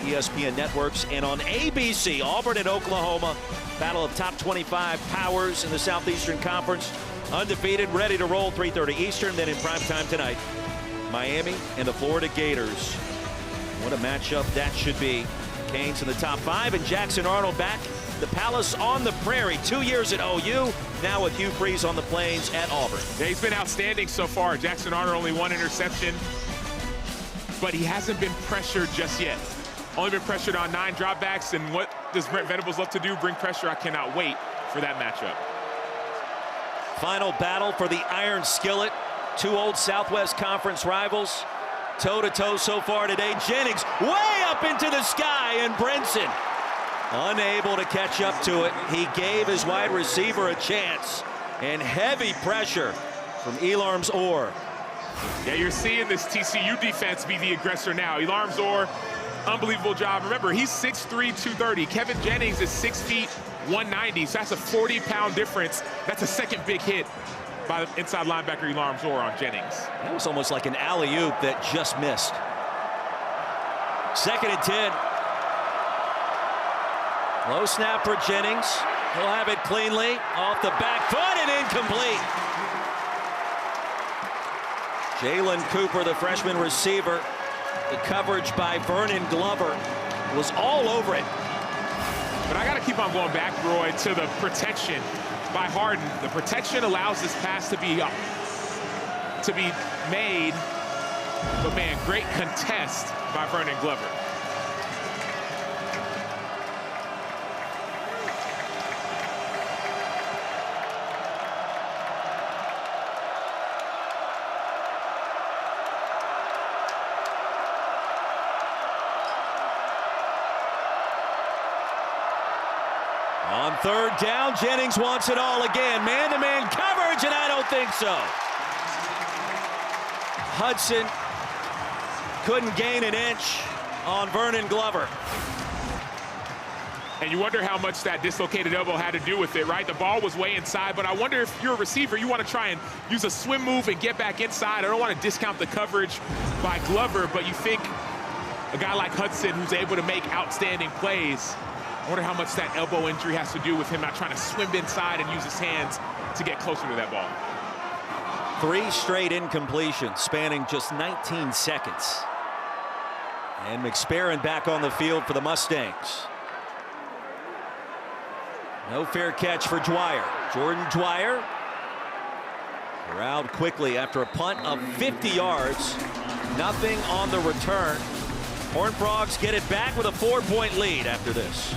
The ESPN networks and on ABC, Auburn and Oklahoma. Battle of top 25 powers in the Southeastern Conference. Undefeated, ready to roll, 3:30 Eastern. Then in primetime tonight, Miami and the Florida Gators. What a matchup that should be. Canes in the top 5 and Jackson Arnold back. The Palace on the Prairie, 2 years at OU. Now with Hugh Freeze on the Plains at Auburn. Yeah, he's been outstanding so far. Jackson Arnold only 1 interception, but he hasn't been pressured just yet. Only been pressured on 9 dropbacks, and what does Brent Venables love to do? Bring pressure. I cannot wait for that matchup. Final battle for the Iron Skillet. 2 old Southwest Conference rivals. Toe-to-toe so far today. Jennings way up into the sky, and Brinson unable to catch up to it. He gave his wide receiver a chance, and heavy pressure from Elarms Orr. Yeah, you're seeing this TCU defense be the aggressor now. Elarms Orr, unbelievable job. Remember, he's 6'3", 230. Kevin Jennings is 6 feet, 190, so that's a 40-pound difference. That's a second big hit by the inside linebacker Elam Zor on Jennings. That was almost like an alley-oop that just missed. 2nd and 10. Low snap for Jennings. He'll have it cleanly off the back foot and incomplete. Jalen Cooper, the freshman receiver. The coverage by Vernon Glover was all over it. But I got to keep on going back, Roy, to the protection by Harden. The protection allows this pass to be made. But man, great contest by Vernon Glover. On 3rd down, Jennings wants it all again. Man-to-man coverage, and I don't think so. Hudson couldn't gain an inch on Vernon Glover. And you wonder how much that dislocated elbow had to do with it, right? The ball was way inside, but I wonder if you're a receiver, you want to try and use a swim move and get back inside. I don't want to discount the coverage by Glover, but you think a guy like Hudson who's able to make outstanding plays, I wonder how much that elbow injury has to do with him not trying to swim inside and use his hands to get closer to that ball. 3 straight incompletions spanning just 19 seconds. And McSparron back on the field for the Mustangs. No fair catch for Dwyer. Jordan Dwyer corralled quickly after a punt of 50 yards. Nothing on the return. Horned Frogs get it back with a 4-point lead after this.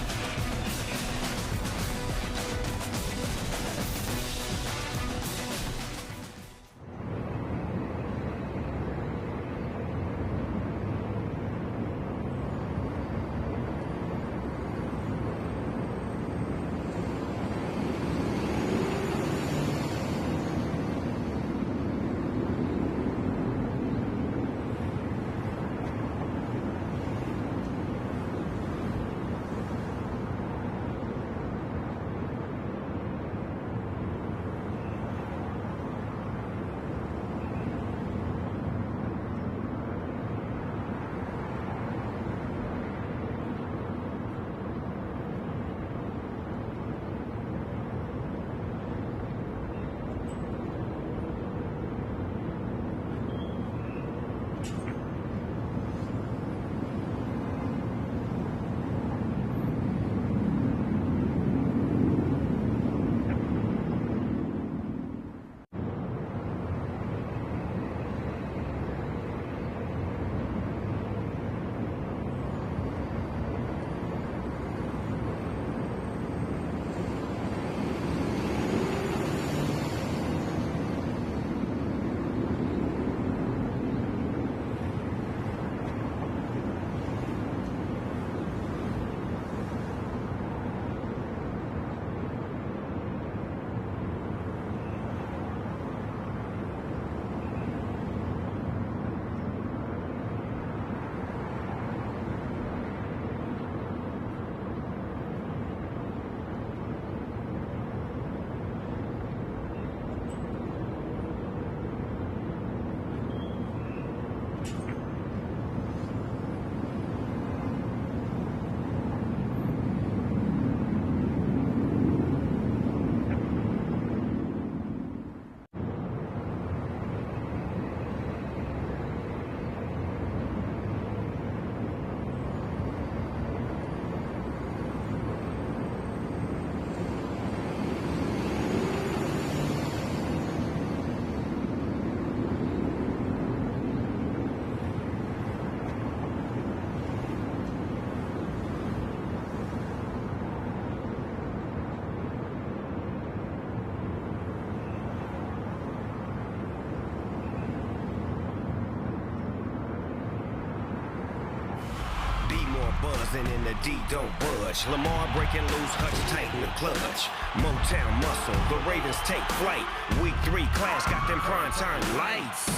Buzzing in the D, don't budge. Lamar breaking loose, Hutch tighten the clutch. Motown muscle, the Ravens take flight. Week 3 class got them primetime lights.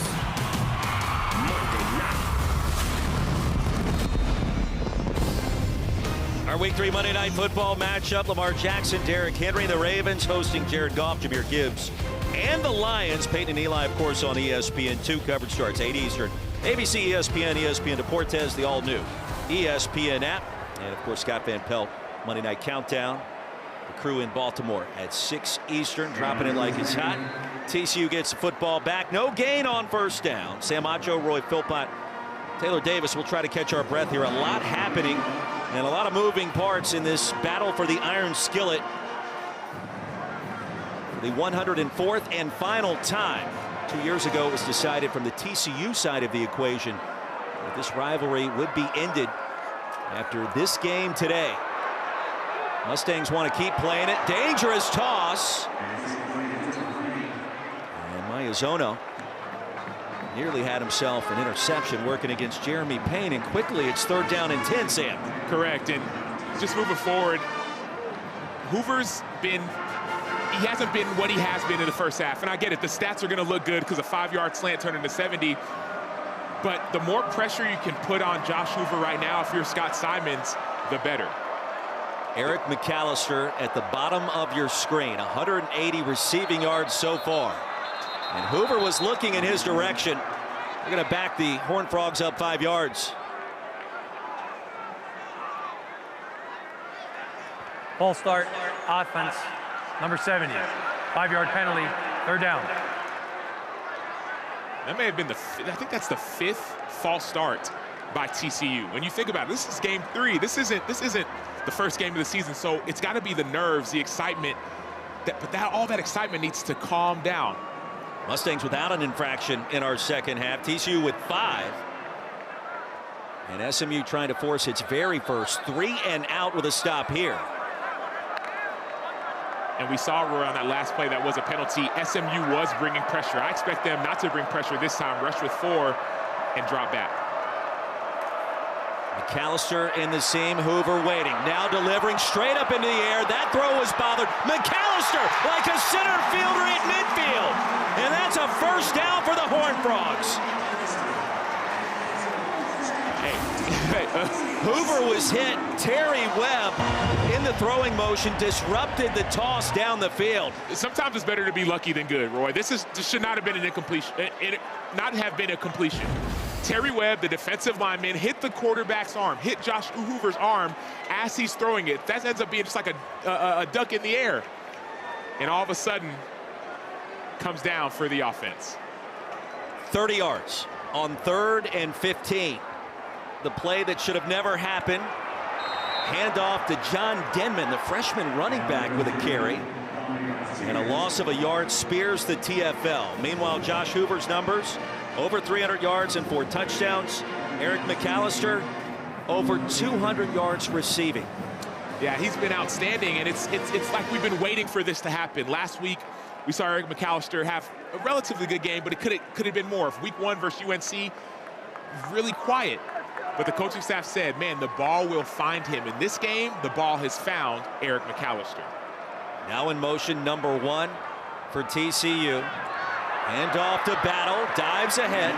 Monday night. Our Week 3 Monday Night Football matchup, Lamar Jackson, Derrick Henry, the Ravens hosting Jared Goff, Jahmyr Gibbs, and the Lions. Peyton and Eli, of course, on ESPN2. Coverage starts 8 Eastern. ABC, ESPN, ESPN Deportes, the all-new ESPN app. And, of course, Scott Van Pelt, Monday Night Countdown. The crew in Baltimore at 6 Eastern, dropping it like it's hot. TCU gets the football back. No gain on first down. Sam Acho, Roy Philpott, Taylor Davis will try to catch our breath here. A lot happening and a lot of moving parts in this battle for the Iron Skillet. The 104th and final time. 2 years ago, it was decided from the TCU side of the equation that this rivalry would be ended after this game today. Mustangs want to keep playing it. Dangerous toss. And Mayazono nearly had himself an interception working against Jeremy Payne, and quickly it's 3rd down and 10, Sam. Correct, and just moving forward, Hoover's been, he hasn't been what he has been in the first half, and I get it, the stats are going to look good because a 5-yard slant turned into 70, but the more pressure you can put on Josh Hoover right now, if you're Scott Simons, the better. Eric McAllister at the bottom of your screen, 180 receiving yards so far. And Hoover was looking in his direction. They're going to back the Horned Frogs up 5 yards. False start, offense, number 70. 5-yard penalty, 3rd down. That may have been I think that's the 5th false start by TCU. When you think about it, this is game 3. This isn't the first game of the season, so it's got to be the nerves, the excitement. All that excitement needs to calm down. Mustangs without an infraction in our second half. TCU with 5. And SMU trying to force its very first 3 and out with a stop here. And we saw Roy on that last play that was a penalty. SMU was bringing pressure. I expect them not to bring pressure this time. Rush with 4 and drop back. McAllister in the seam, Hoover waiting. Now delivering straight up into the air. That throw was bothered. McAllister like a center fielder at midfield. And that's a first down for the Horned Frogs. Hoover was hit. Terry Webb in the throwing motion disrupted the toss down the field. Sometimes it's better to be lucky than good, Roy. This should not have been an incompletion. Not have been a completion. Terry Webb, the defensive lineman, hit the quarterback's arm, hit Josh Hoover's arm as he's throwing it. That ends up being just like a duck in the air. And all of a sudden, comes down for the offense. 30 yards on 3rd and 15. The play that should have never happened. Handoff to John Denman, the freshman running back, with a carry. And a loss of a yard spears the TFL. Meanwhile, Josh Hoover's numbers, over 300 yards and 4 touchdowns. Eric McAllister, over 200 yards receiving. Yeah, he's been outstanding, and it's like we've been waiting for this to happen. Last week, we saw Eric McAllister have a relatively good game, but it could have been more. Week 1 versus UNC, really quiet. But the coaching staff said, man, the ball will find him. In this game, the ball has found Eric McAllister. Now in motion, number 1 for TCU. Handoff to Battle, dives ahead.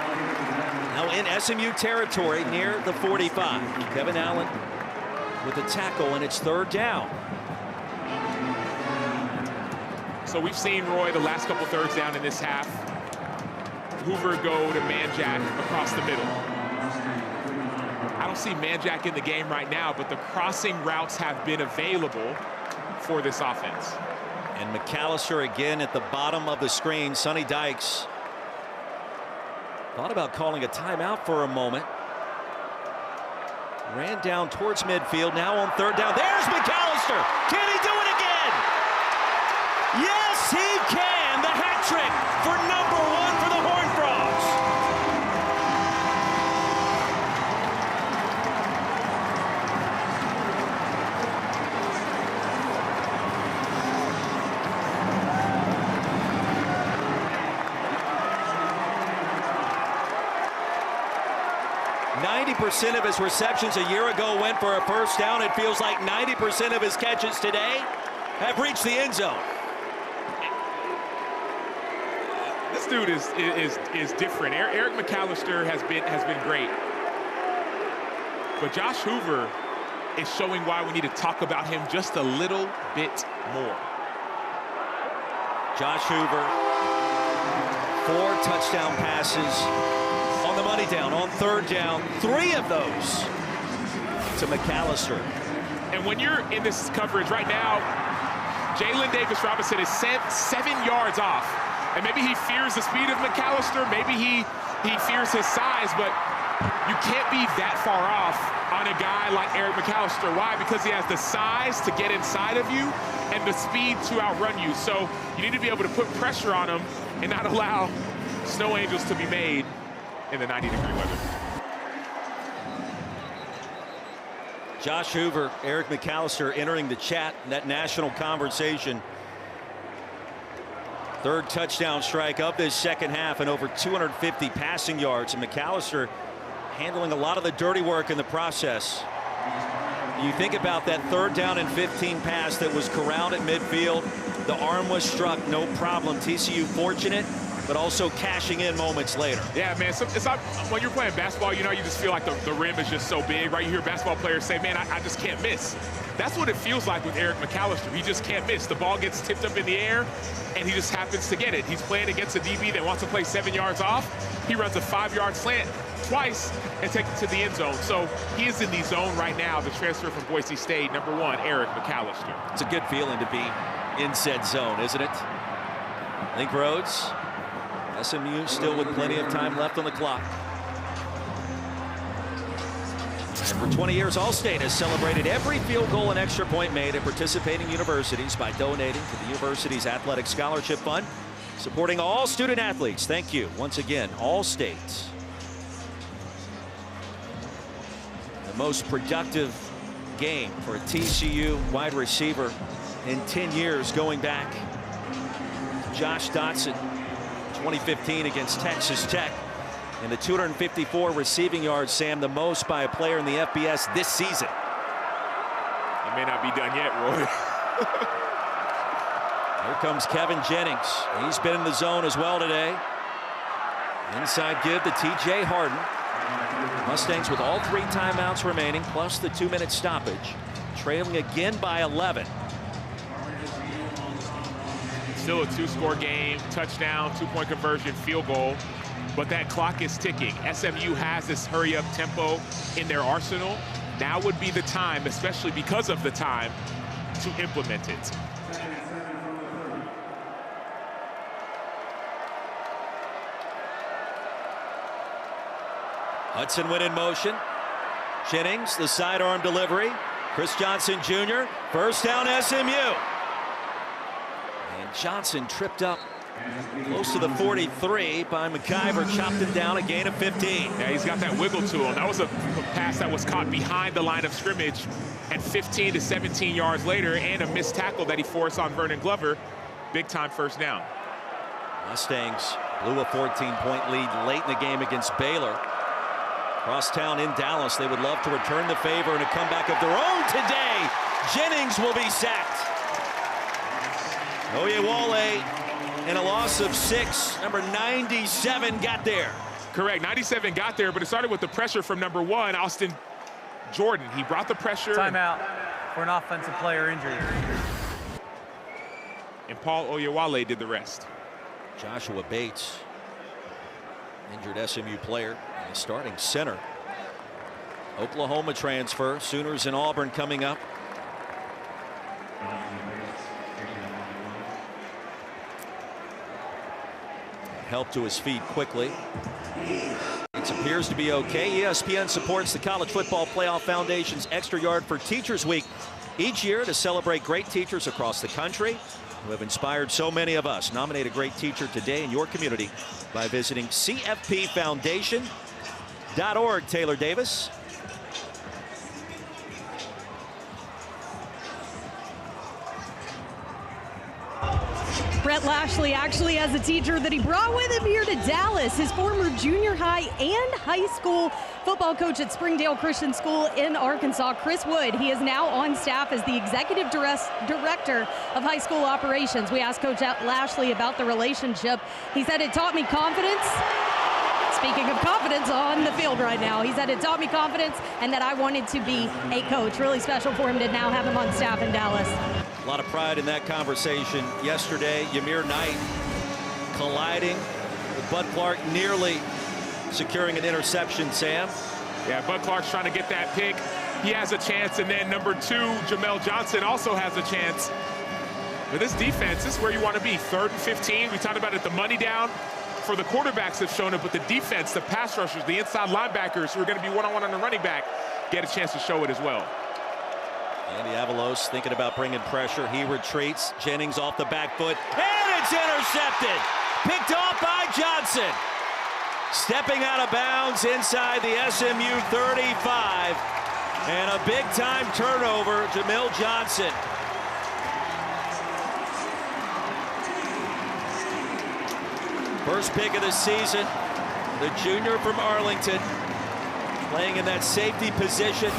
Now in SMU territory near the 45. Kevin Allen with the tackle, and it's 3rd down. So we've seen, Roy, the last couple 3rds down in this half. Hoover go to man-jack across the middle. I don't see man-jack in the game right now, but the crossing routes have been available for this offense. And McAllister again at the bottom of the screen. Sonny Dykes thought about calling a timeout for a moment. Ran down towards midfield. Now on 3rd down. There's McAllister. Can he do it again? Yes, he can. The hat trick for number 1 for the Horned Frogs. % of his receptions a year ago went for a first down. It feels like 90% of his catches today have reached the end zone. This dude is different. Eric McAllister has been great, but Josh Hoover is showing why we need to talk about him just a little bit more. Josh Hoover, 4 touchdown passes on the money down, on 3rd down, 3 of those to McAllister. And when you're in this coverage right now, Jalen Davis-Robinson is 7 yards off. And maybe he fears the speed of McAllister, maybe he fears his size, but you can't be that far off on a guy like Eric McAllister. Why? Because he has the size to get inside of you and the speed to outrun you. So you need to be able to put pressure on him and not allow snow angels to be made in the 90-degree weather. Josh Hoover, Eric McAllister entering the chat in that national conversation. 3rd touchdown strike of this second half and over 250 passing yards. And McAllister handling a lot of the dirty work in the process. You think about that 3rd down and 15 pass that was corralled at midfield. The arm was struck, no problem. TCU fortunate, but also cashing in moments later. Yeah, man, it's not, when you're playing basketball, you know, you just feel like the rim is just so big, right? You hear basketball players say, man, I just can't miss. That's what it feels like with Eric McAllister. He just can't miss. The ball gets tipped up in the air, and he just happens to get it. He's playing against a DB that wants to play 7 yards off. He runs a 5-yard slant twice and takes it to the end zone. So he is in the zone right now, the transfer from Boise State, number 1, Eric McAllister. It's a good feeling to be in said zone, isn't it? Link Rhodes, SMU still with plenty of time left on the clock. And for 20 years, Allstate has celebrated every field goal and extra point made at participating universities by donating to the university's athletic scholarship fund, supporting all student athletes. Thank you once again, Allstate. The most productive game for a TCU wide receiver in 10 years, going back to Josh Dotson, 2015 against Texas Tech. And the 254 receiving yards, Sam, the most by a player in the FBS this season. It may not be done yet, Roy. Here comes Kevin Jennings. He's been in the zone as well today. Inside give to TJ Harden. Mustangs with all 3 timeouts remaining, plus the 2-minute stoppage. Trailing again by 11. Still a 2-score game, touchdown, 2-point conversion, field goal. But that clock is ticking. SMU has this hurry-up tempo in their arsenal. Now would be the time, especially because of the time, to implement it. Hudson went in motion. Jennings, the sidearm delivery. Chris Johnson Jr., first down SMU. And Johnson tripped up close to the 43 by McIver, chopped him down, a gain of 15. Yeah, he's got that wiggle to him. That was a pass that was caught behind the line of scrimmage, and 15 to 17 yards later, and a missed tackle that he forced on Vernon Glover. Big time first down. Mustangs blew a 14-point lead late in the game against Baylor. Cross town in Dallas, they would love to return the favor in a comeback of their own today. Jennings will be sacked. Oyewale, and a loss of 6. Number 97 got there. Correct, 97 got there, but it started with the pressure from number 1, Austin Jordan. He brought the pressure. Timeout for an offensive player injury. And Paul Oyewale did the rest. Joshua Bates, injured SMU player, and starting center. Oklahoma transfer, Sooners and Auburn coming up. Help to his feet quickly. It appears to be okay. ESPN supports the College Football Playoff Foundation's Extra Yard for Teachers Week each year to celebrate great teachers across the country who have inspired so many of us. Nominate a great teacher today in your community by visiting cfpfoundation.org. Taylor Davis. Brett Lashley actually has a teacher that he brought with him here to Dallas, his former junior high and high school football coach at Springdale Christian School in Arkansas, Chris Wood. He is now on staff as the executive director of high school operations. We asked Coach Lashley about the relationship. He said, it taught me confidence, Speaking of confidence on the field right now, he said it taught me confidence and that I wanted to be a coach. Really special for him to now have him on staff in Dallas. A lot of pride in that conversation yesterday. Ymir Knight colliding with Bud Clark, nearly securing an interception, Sam. Yeah, Bud Clark's trying to get that pick. He has a chance, and then number 2, Jamel Johnson, also has a chance. But this defense, this is where you want to be. 3rd and 15. We talked about it, the money down for the quarterbacks have shown it, but the defense, the pass rushers, the inside linebackers who are going to be one-on-one on the running back get a chance to show it as well. Andy Avalos thinking about bringing pressure. He retreats. Jennings off the back foot, and it's intercepted. Picked off by Johnson. Stepping out of bounds inside the SMU 35. And a big-time turnover, Jamil Johnson. First pick of the season, the junior from Arlington, playing in that safety position.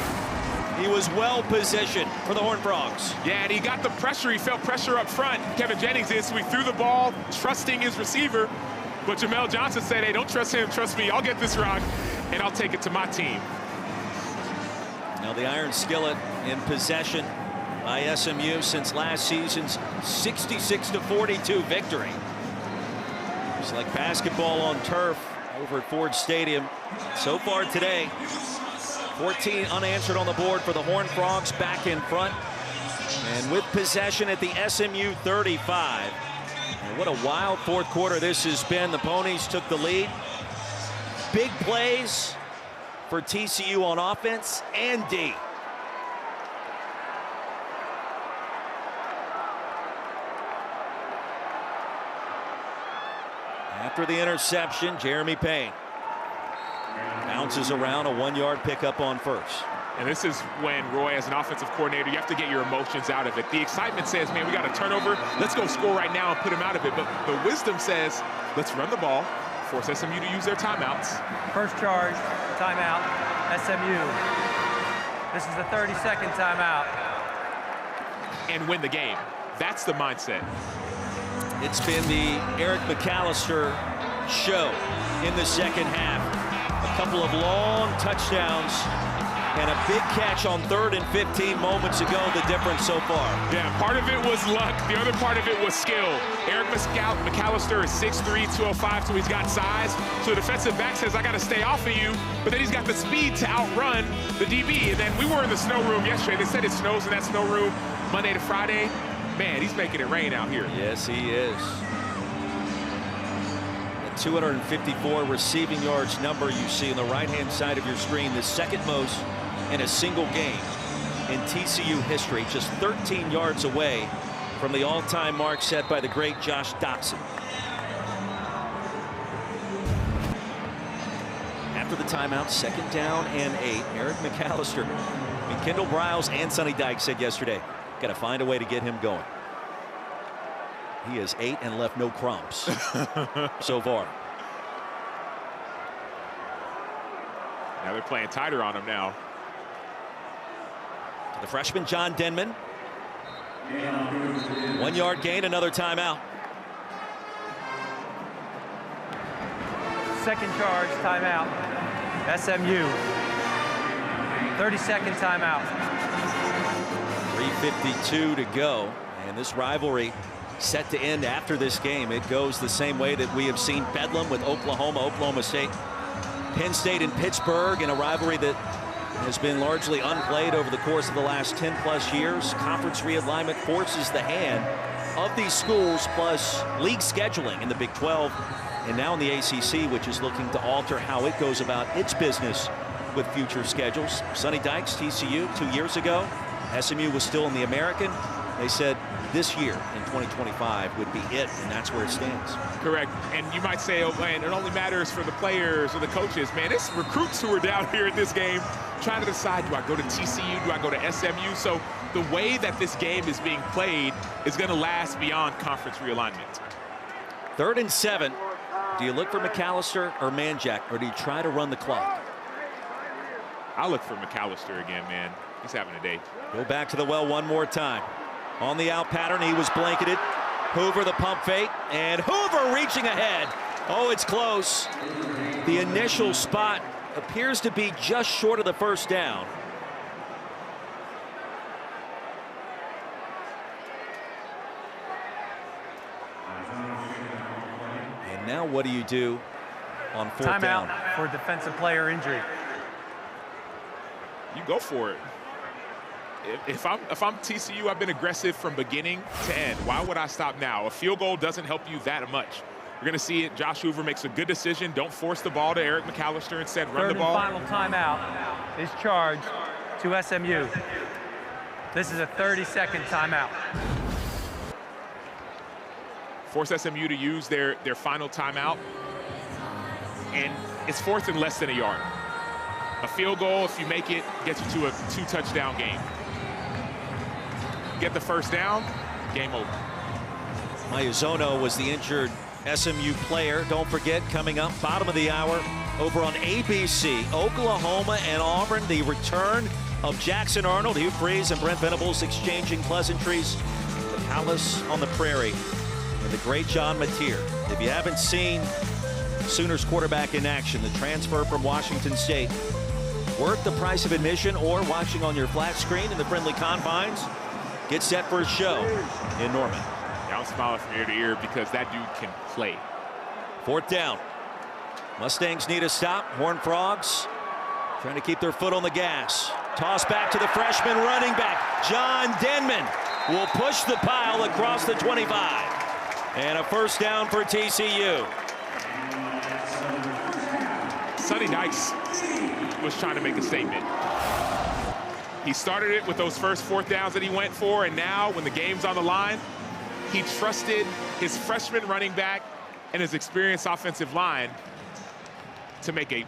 He was well positioned for the Horned Frogs. Yeah, and he got the pressure. He felt pressure up front. Kevin Jennings is, so he threw the ball, trusting his receiver. But Jamel Johnson said, hey, don't trust him, trust me. I'll get this rock, and I'll take it to my team. Now the Iron Skillet in possession by SMU since last season's 66-42 victory. It's like basketball on turf over at Ford Stadium. So far today, 14 unanswered on the board for the Horned Frogs, back in front. And with possession at the SMU 35. And what a wild fourth quarter this has been. The Ponies took the lead. Big plays for TCU on offense and D. After the interception, Jeremy Payne bounces around, a 1-yard pickup on first. And this is when, Roy, as an offensive coordinator, you have to get your emotions out of it. The excitement says, man, we got a turnover. Let's go score right now and put him out of it. But the wisdom says, let's run the ball, force SMU to use their timeouts. First charge, timeout, SMU. This is the 32nd timeout. And win the game. That's the mindset. It's been the Eric McAllister show in the second half. A couple of long touchdowns and a big catch on 3rd and 15 moments ago, the difference so far. Yeah, part of it was luck. The other part of it was skill. Eric McAllister is 6'3", 205, so he's got size. So the defensive back says, I got to stay off of you. But then he's got the speed to outrun the DB. And then we were in the snow room yesterday. They said it snows in that snow room Monday to Friday. Man, he's making it rain out here. Yes, he is. The 254 receiving yards number you see on the right-hand side of your screen, the second most in a single game in TCU history, just 13 yards away from the all-time mark set by the great Josh Dobson. After the timeout, 2nd down and 8. Eric McAllister. I mean, Kendall Briles and Sonny Dykes said yesterday, got to find a way to get him going. He has 8 and left no crumbs so far. Now they're playing tighter on him now. The freshman John Denman. 1-yard gain, another timeout. Second charge, timeout, SMU. 32nd timeout. 3:52 to go, and this rivalry set to end after this game. It goes the same way that we have seen Bedlam with Oklahoma, Oklahoma State, Penn State, and Pittsburgh, in a rivalry that has been largely unplayed over the course of the last 10+ years. Conference realignment forces the hand of these schools, plus league scheduling in the Big 12 and now in the ACC, which is looking to alter how it goes about its business with future schedules. Sonny Dykes, TCU, 2 years ago. SMU was still in the American. They said this year in 2025 would be it, and that's where it stands. Correct. And you might say, oh man, it only matters for the players or the coaches. Man, it's recruits who are down here at this game trying to decide, do I go to TCU, do I go to SMU? So the way that this game is being played is going to last beyond conference realignment. 3rd and 7. Do you look for McAllister or Manjack, or do you try to run the clock? I look for McAllister again, man. He's having a day. Go back to the well one more time. On the out pattern, he was blanketed. Hoover the pump fake, and Hoover reaching ahead Oh, it's close. The initial spot appears to be just short of the first down. And now what do you do on fourth down? Timeout for defensive player injury. You go for it. If I'm TCU, I've been aggressive from beginning to end. Why would I stop now? A field goal doesn't help you that much. You're going to see it. Josh Hoover makes a good decision. Don't force the ball to Eric McAllister. Instead, run the ball. Third and final timeout is charged to SMU. This is a 30-second timeout. Force SMU to use their final timeout. And it's fourth and less than a yard. A field goal, if you make it, gets you to a 2-touchdown game. Get the first down, game over. Maiazono was the injured SMU player. Don't forget, coming up, bottom of the hour, over on ABC, Oklahoma and Auburn, the return of Jackson Arnold, Hugh Freeze, and Brent Venables exchanging pleasantries. The Palace on the Prairie and the great John Mateer. If you haven't seen Sooners quarterback in action, the transfer from Washington State, worth the price of admission or watching on your flat screen in the friendly confines, get set for a show in Norman. Yeah, I'm smiling from ear to ear because that dude can play. Fourth down. Mustangs need a stop. Horned Frogs trying to keep their foot on the gas. Toss back to the freshman running back. John Denman will push the pile across the 25. And a first down for TCU. Sonny Dykes was trying to make a statement. He started it with those first fourth downs that he went for, and now when the game's on the line, he trusted his freshman running back and his experienced offensive line to make a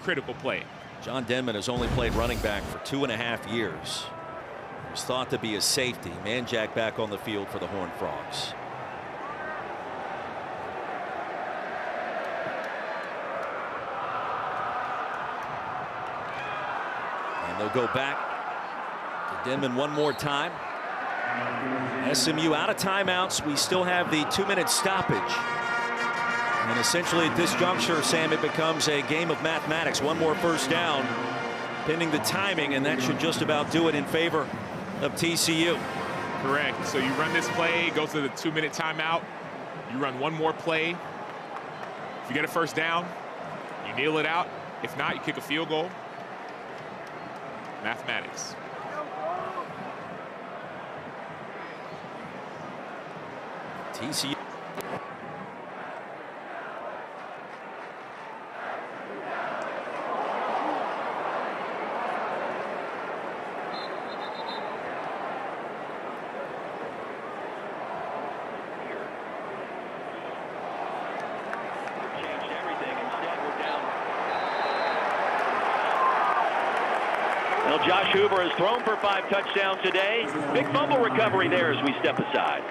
critical play. John Denman has only played running back for 2.5 years. He was thought to be a safety. Manjack back on the field for the Horned Frogs. And they'll go back to Denman one more time. SMU out of timeouts. We still have the 2-minute stoppage. And essentially at this juncture, Sam, it becomes a game of mathematics. One more first down, pending the timing, and that should just about do it in favor of TCU. Correct. So you run this play, goes to the 2-minute timeout. You run one more play. If you get a first down, you kneel it out. If not, you kick a field goal. Mathematics. TCU. Well, Josh Hoover has thrown for 5 touchdowns today. Big fumble recovery there as we step aside.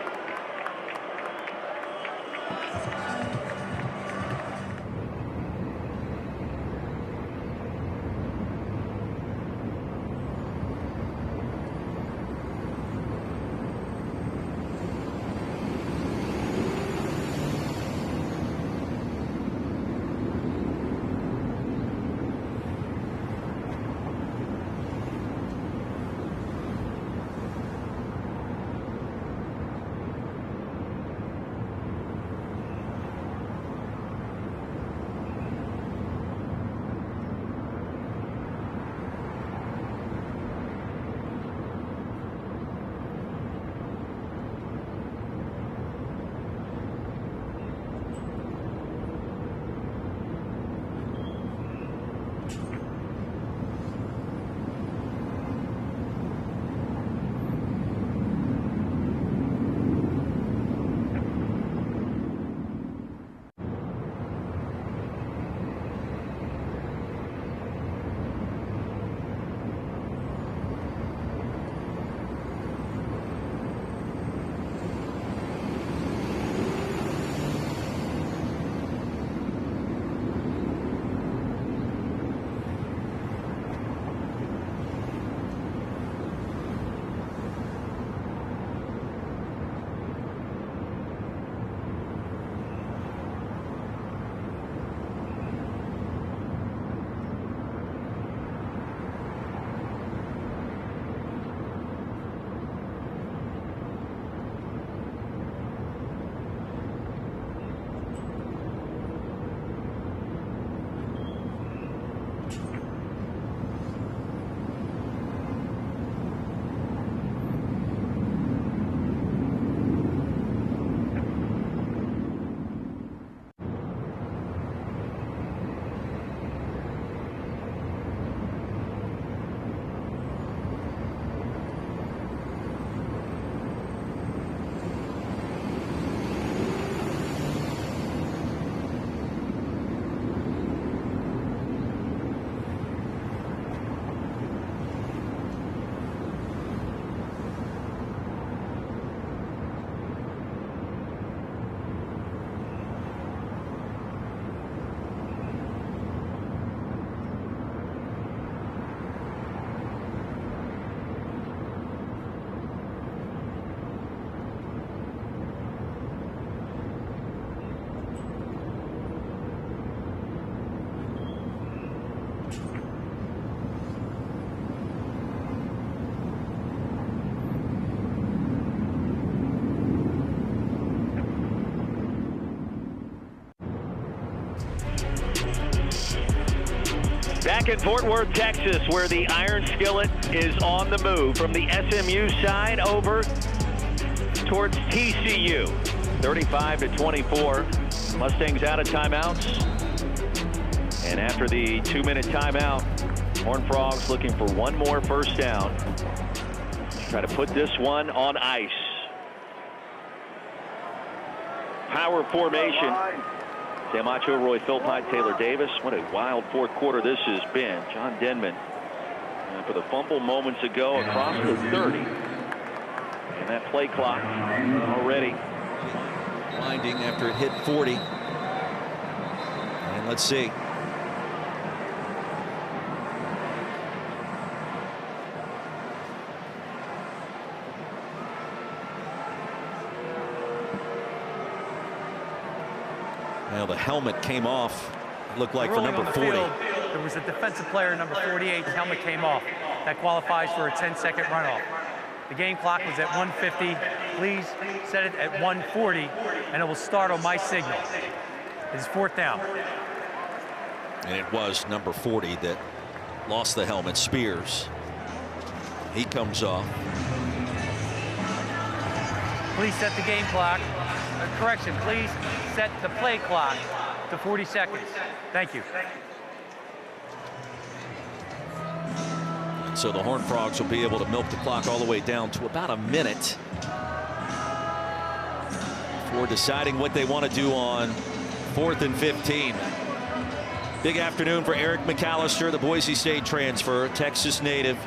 back in Fort Worth, Texas, where the Iron Skillet is on the move from the SMU side over towards TCU. 35-24. Mustangs out of timeouts. And after the 2-minute timeout, Horned Frogs looking for one more first down. Try to put this one on ice. Power formation. Camacho, Roy Philpott, Taylor Davis. What a wild fourth quarter this has been. John Denman for the fumble moments ago across the 30. And that play clock already winding after it hit 40. And let's see. Well, the helmet came off. It looked like for number 40. There was a defensive player, number 48. The helmet came off. That qualifies for a 10-second runoff. The game clock was at 1:50. Please set it at 1:40, and it will start on my signal. It's fourth down. And it was number 40 that lost the helmet, Spears. He comes off. Please set the game clock. Correction, please set the play clock to 40 seconds. Thank you. So the Horned Frogs will be able to milk the clock all the way down to about a minute before deciding what they want to do on 4th and 15. Big afternoon for Eric McAllister, the Boise State transfer, Texas native.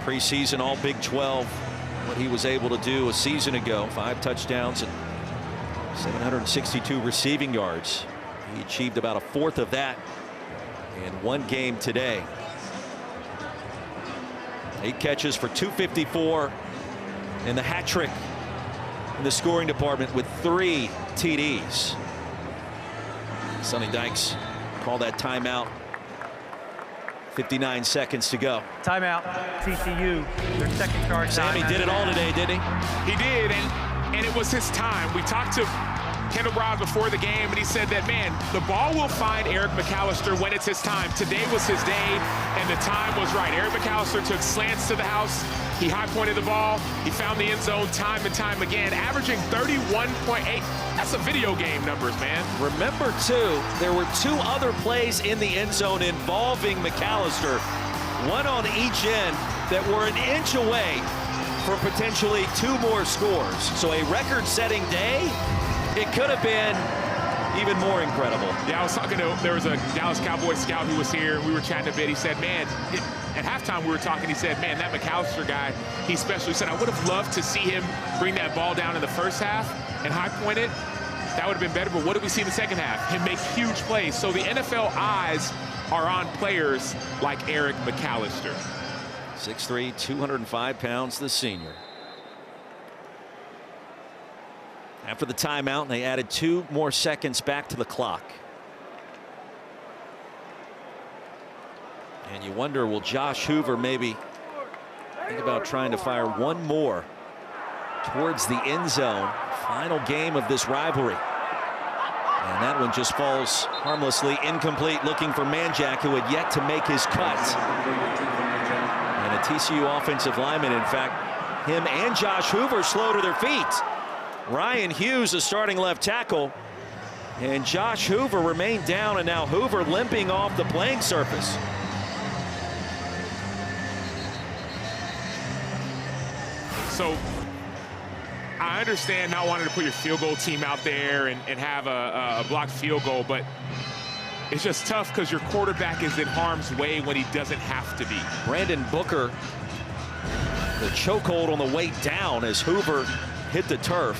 Preseason all Big 12. What he was able to do a season ago, 5 touchdowns and 762 receiving yards. He achieved about a fourth of that in one game today. 8 catches for 254 and the hat trick in the scoring department with 3 TDs. Sonny Dykes called that timeout. 59 seconds to go. Timeout. TCU, their second charge. Sammy did it all today, didn't he? He did, and it was his time. We talked to Kendall Brown before the game, and he said that, man, the ball will find Eric McAllister when it's his time. Today was his day, and the time was right. Eric McAllister took slants to the house. He high-pointed the ball. He found the end zone time and time again, averaging 31.8. That's a video game numbers, man. Remember, too, there were 2 other plays in the end zone involving McAllister, one on each end that were an inch away from potentially 2 more scores. So a record-setting day. It could have been even more incredible. Yeah, I was talking to, there was a Dallas Cowboys scout who was here. We were chatting a bit. He said, man, at halftime we were talking. He said, man, that McAllister guy, he's special. He said, I would have loved to see him bring that ball down in the first half and high point it. That would have been better. But what did we see in the second half? Him make huge plays. So the NFL eyes are on players like Eric McAllister. 6'3", 205 pounds, the senior. After the timeout, they added 2 more seconds back to the clock. And you wonder, will Josh Hoover maybe think about trying to fire one more towards the end zone? Final game of this rivalry. And that one just falls harmlessly incomplete, looking for Manjack, who had yet to make his cut. And a TCU offensive lineman, in fact, him and Josh Hoover slow to their feet. Ryan Hughes, a starting left tackle, and Josh Hoover remained down, and now Hoover limping off the playing surface. So I understand not wanting to put your field goal team out there and have a blocked field goal, but it's just tough because your quarterback is in harm's way when he doesn't have to be. Brandon Booker, the chokehold on the way down as Hoover hit the turf.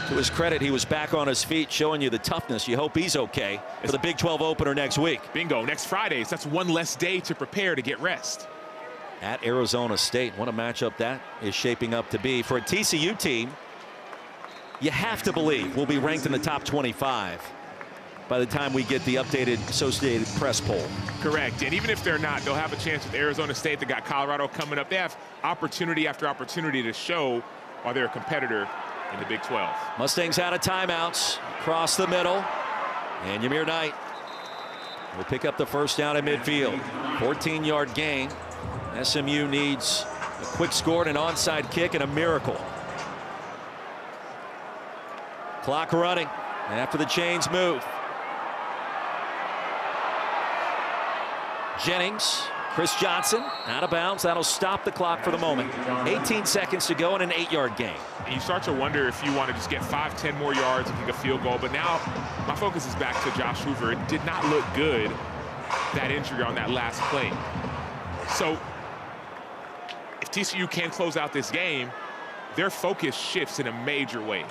To his credit, he was back on his feet, showing you the toughness. You hope he's okay for the Big 12 opener next week. Bingo, next Friday. So that's one less day to prepare to get rest. At Arizona State, what a matchup that is shaping up to be. For a TCU team, you have to believe we'll be ranked in the top 25 by the time we get the updated Associated Press poll. Correct, and even if they're not, they'll have a chance with Arizona State. They got Colorado coming up. They have opportunity after opportunity to show why they're a competitor in the Big 12. Mustangs out of timeouts, across the middle, and Ymir Knight will pick up the first down at midfield. 14-yard gain. SMU needs a quick score and an onside kick and a miracle. Clock running after the chains move. Jennings, Chris Johnson, out of bounds. That'll stop the clock for the moment. 18 seconds to go and an 8-yard gain. And you start to wonder if you want to just get 5-10 more yards and kick a field goal. But now my focus is back to Josh Hoover. It did not look good, that injury on that last play. So if TCU can close out this game, their focus shifts in a major way.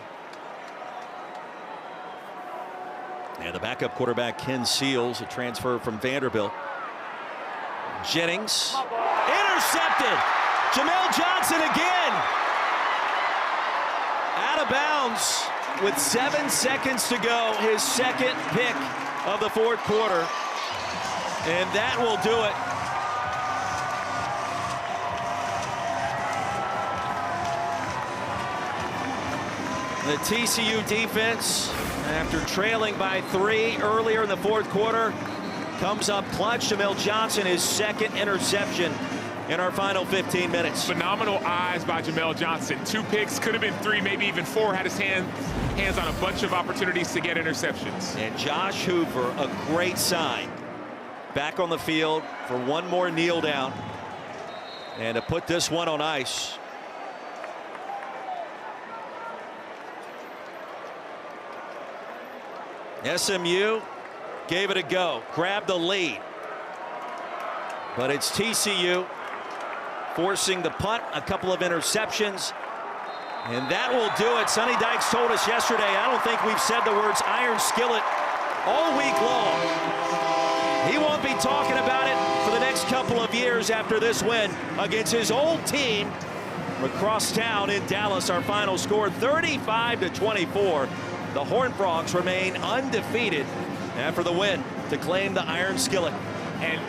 And the backup quarterback, Ken Seals, a transfer from Vanderbilt. Jennings, intercepted. Jamel Johnson again. Out of bounds with 7 seconds to go. His second pick of the fourth quarter. And that will do it. The TCU defense, after trailing by 3 earlier in the fourth quarter, comes up clutch. Jamel Johnson, his second interception in our final 15 minutes. Phenomenal eyes by Jamel Johnson. 2 picks, could have been 3, maybe even 4. Had his hands on a bunch of opportunities to get interceptions. And Josh Hoover, a great sign. Back on the field for one more kneel down. And to put this one on ice. SMU gave it a go, grabbed the lead. But it's TCU forcing the punt, a couple of interceptions. And that will do it. Sonny Dykes told us yesterday, I don't think we've said the words iron skillet all week long. He won't be talking about it for the next couple of years after this win against his old team across town in Dallas. Our final score, 35-24. The Horned Frogs remain undefeated after the win to claim the iron skillet. And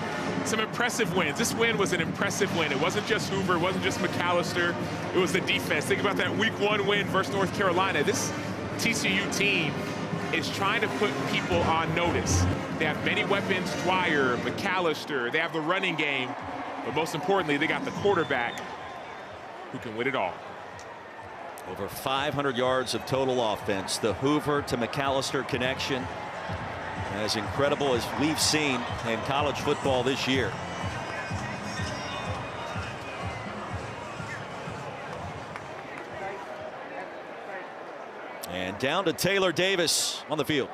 some impressive wins. This win was an impressive win. It wasn't just Hoover, it wasn't just McAllister, it was the defense. Think about that week 1 win versus North Carolina. This TCU team is trying to put people on notice. They have many weapons, Dwyer, McAllister, they have the running game, but most importantly, they got the quarterback who can win it all. Over 500 yards of total offense. The Hoover to McAllister connection, as incredible as we've seen in college football this year. And down to Taylor Davis on the field.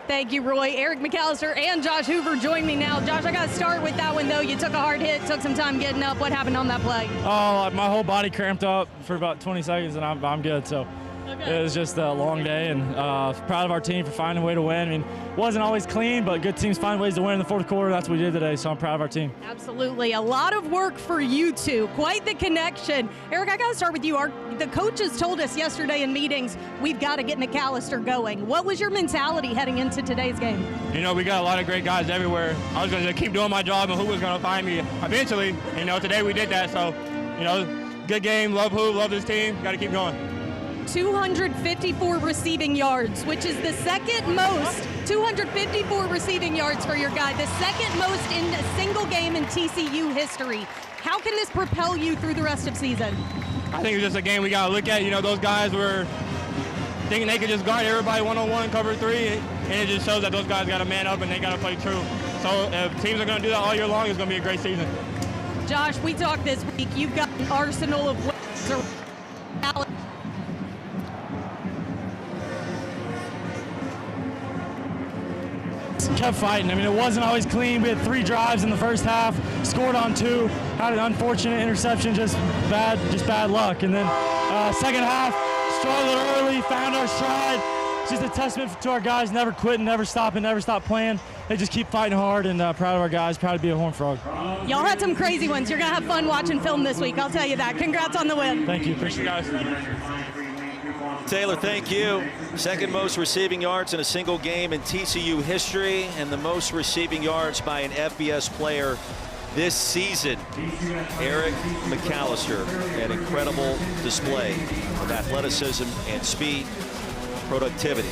Thank you, Roy. Eric McAllister and Josh Hoover join me now. Josh, I got to start with that one, though. You took a hard hit, took some time getting up. What happened on that play? Oh, my whole body cramped up for about 20 seconds, and I'm good. So it was just a long day, and proud of our team for finding a way to win. I mean, wasn't always clean, but good teams find ways to win in the fourth quarter. That's what we did today, so I'm proud of our team. Absolutely. A lot of work for you two. Quite the connection. Eric, I got to start with you. The coaches told us yesterday in meetings, we've got to get McAllister going. What was your mentality heading into today's game? You know, we got a lot of great guys everywhere. I was going to keep doing my job, and who was going to find me eventually. You know, today we did that, so, you know, good game. Love Hoop, love this team. Got to keep going. 254 receiving yards, which is the second most. 254 receiving yards for your guy, the second most in a single game in TCU history. How can this propel you through the rest of season? I think it's just a game we got to look at. You know, those guys were thinking they could just guard everybody one-on-one, cover 3, and it just shows that those guys got to man up and they got to play true. So if teams are going to do that all year long, it's going to be a great season. Josh, we talked this week. You've got an arsenal of wins. Kept fighting. I mean, it wasn't always clean. We had 3 drives in the first half, scored on 2, had an unfortunate interception, just bad luck. And then second half, struggled early, found our stride. It's just a testament to our guys, never quitting, never stopping, never stop playing. They just keep fighting hard, and proud of our guys, proud to be a Horned Frog. Y'all had some crazy ones. You're going to have fun watching film this week, I'll tell you that. Congrats on the win. Thank you. Appreciate it, guys. Taylor, thank you. Second most receiving yards in a single game in TCU history, and the most receiving yards by an FBS player this season. Eric McAllister, an incredible display of athleticism and speed, productivity.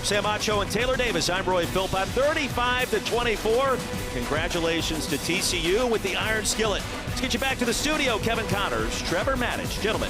Sam Acho and Taylor Davis, I'm Roy Philpott, 35-24. Congratulations to TCU with the Iron Skillet. Let's get you back to the studio. Kevin Connors, Trevor Maddich. Gentlemen.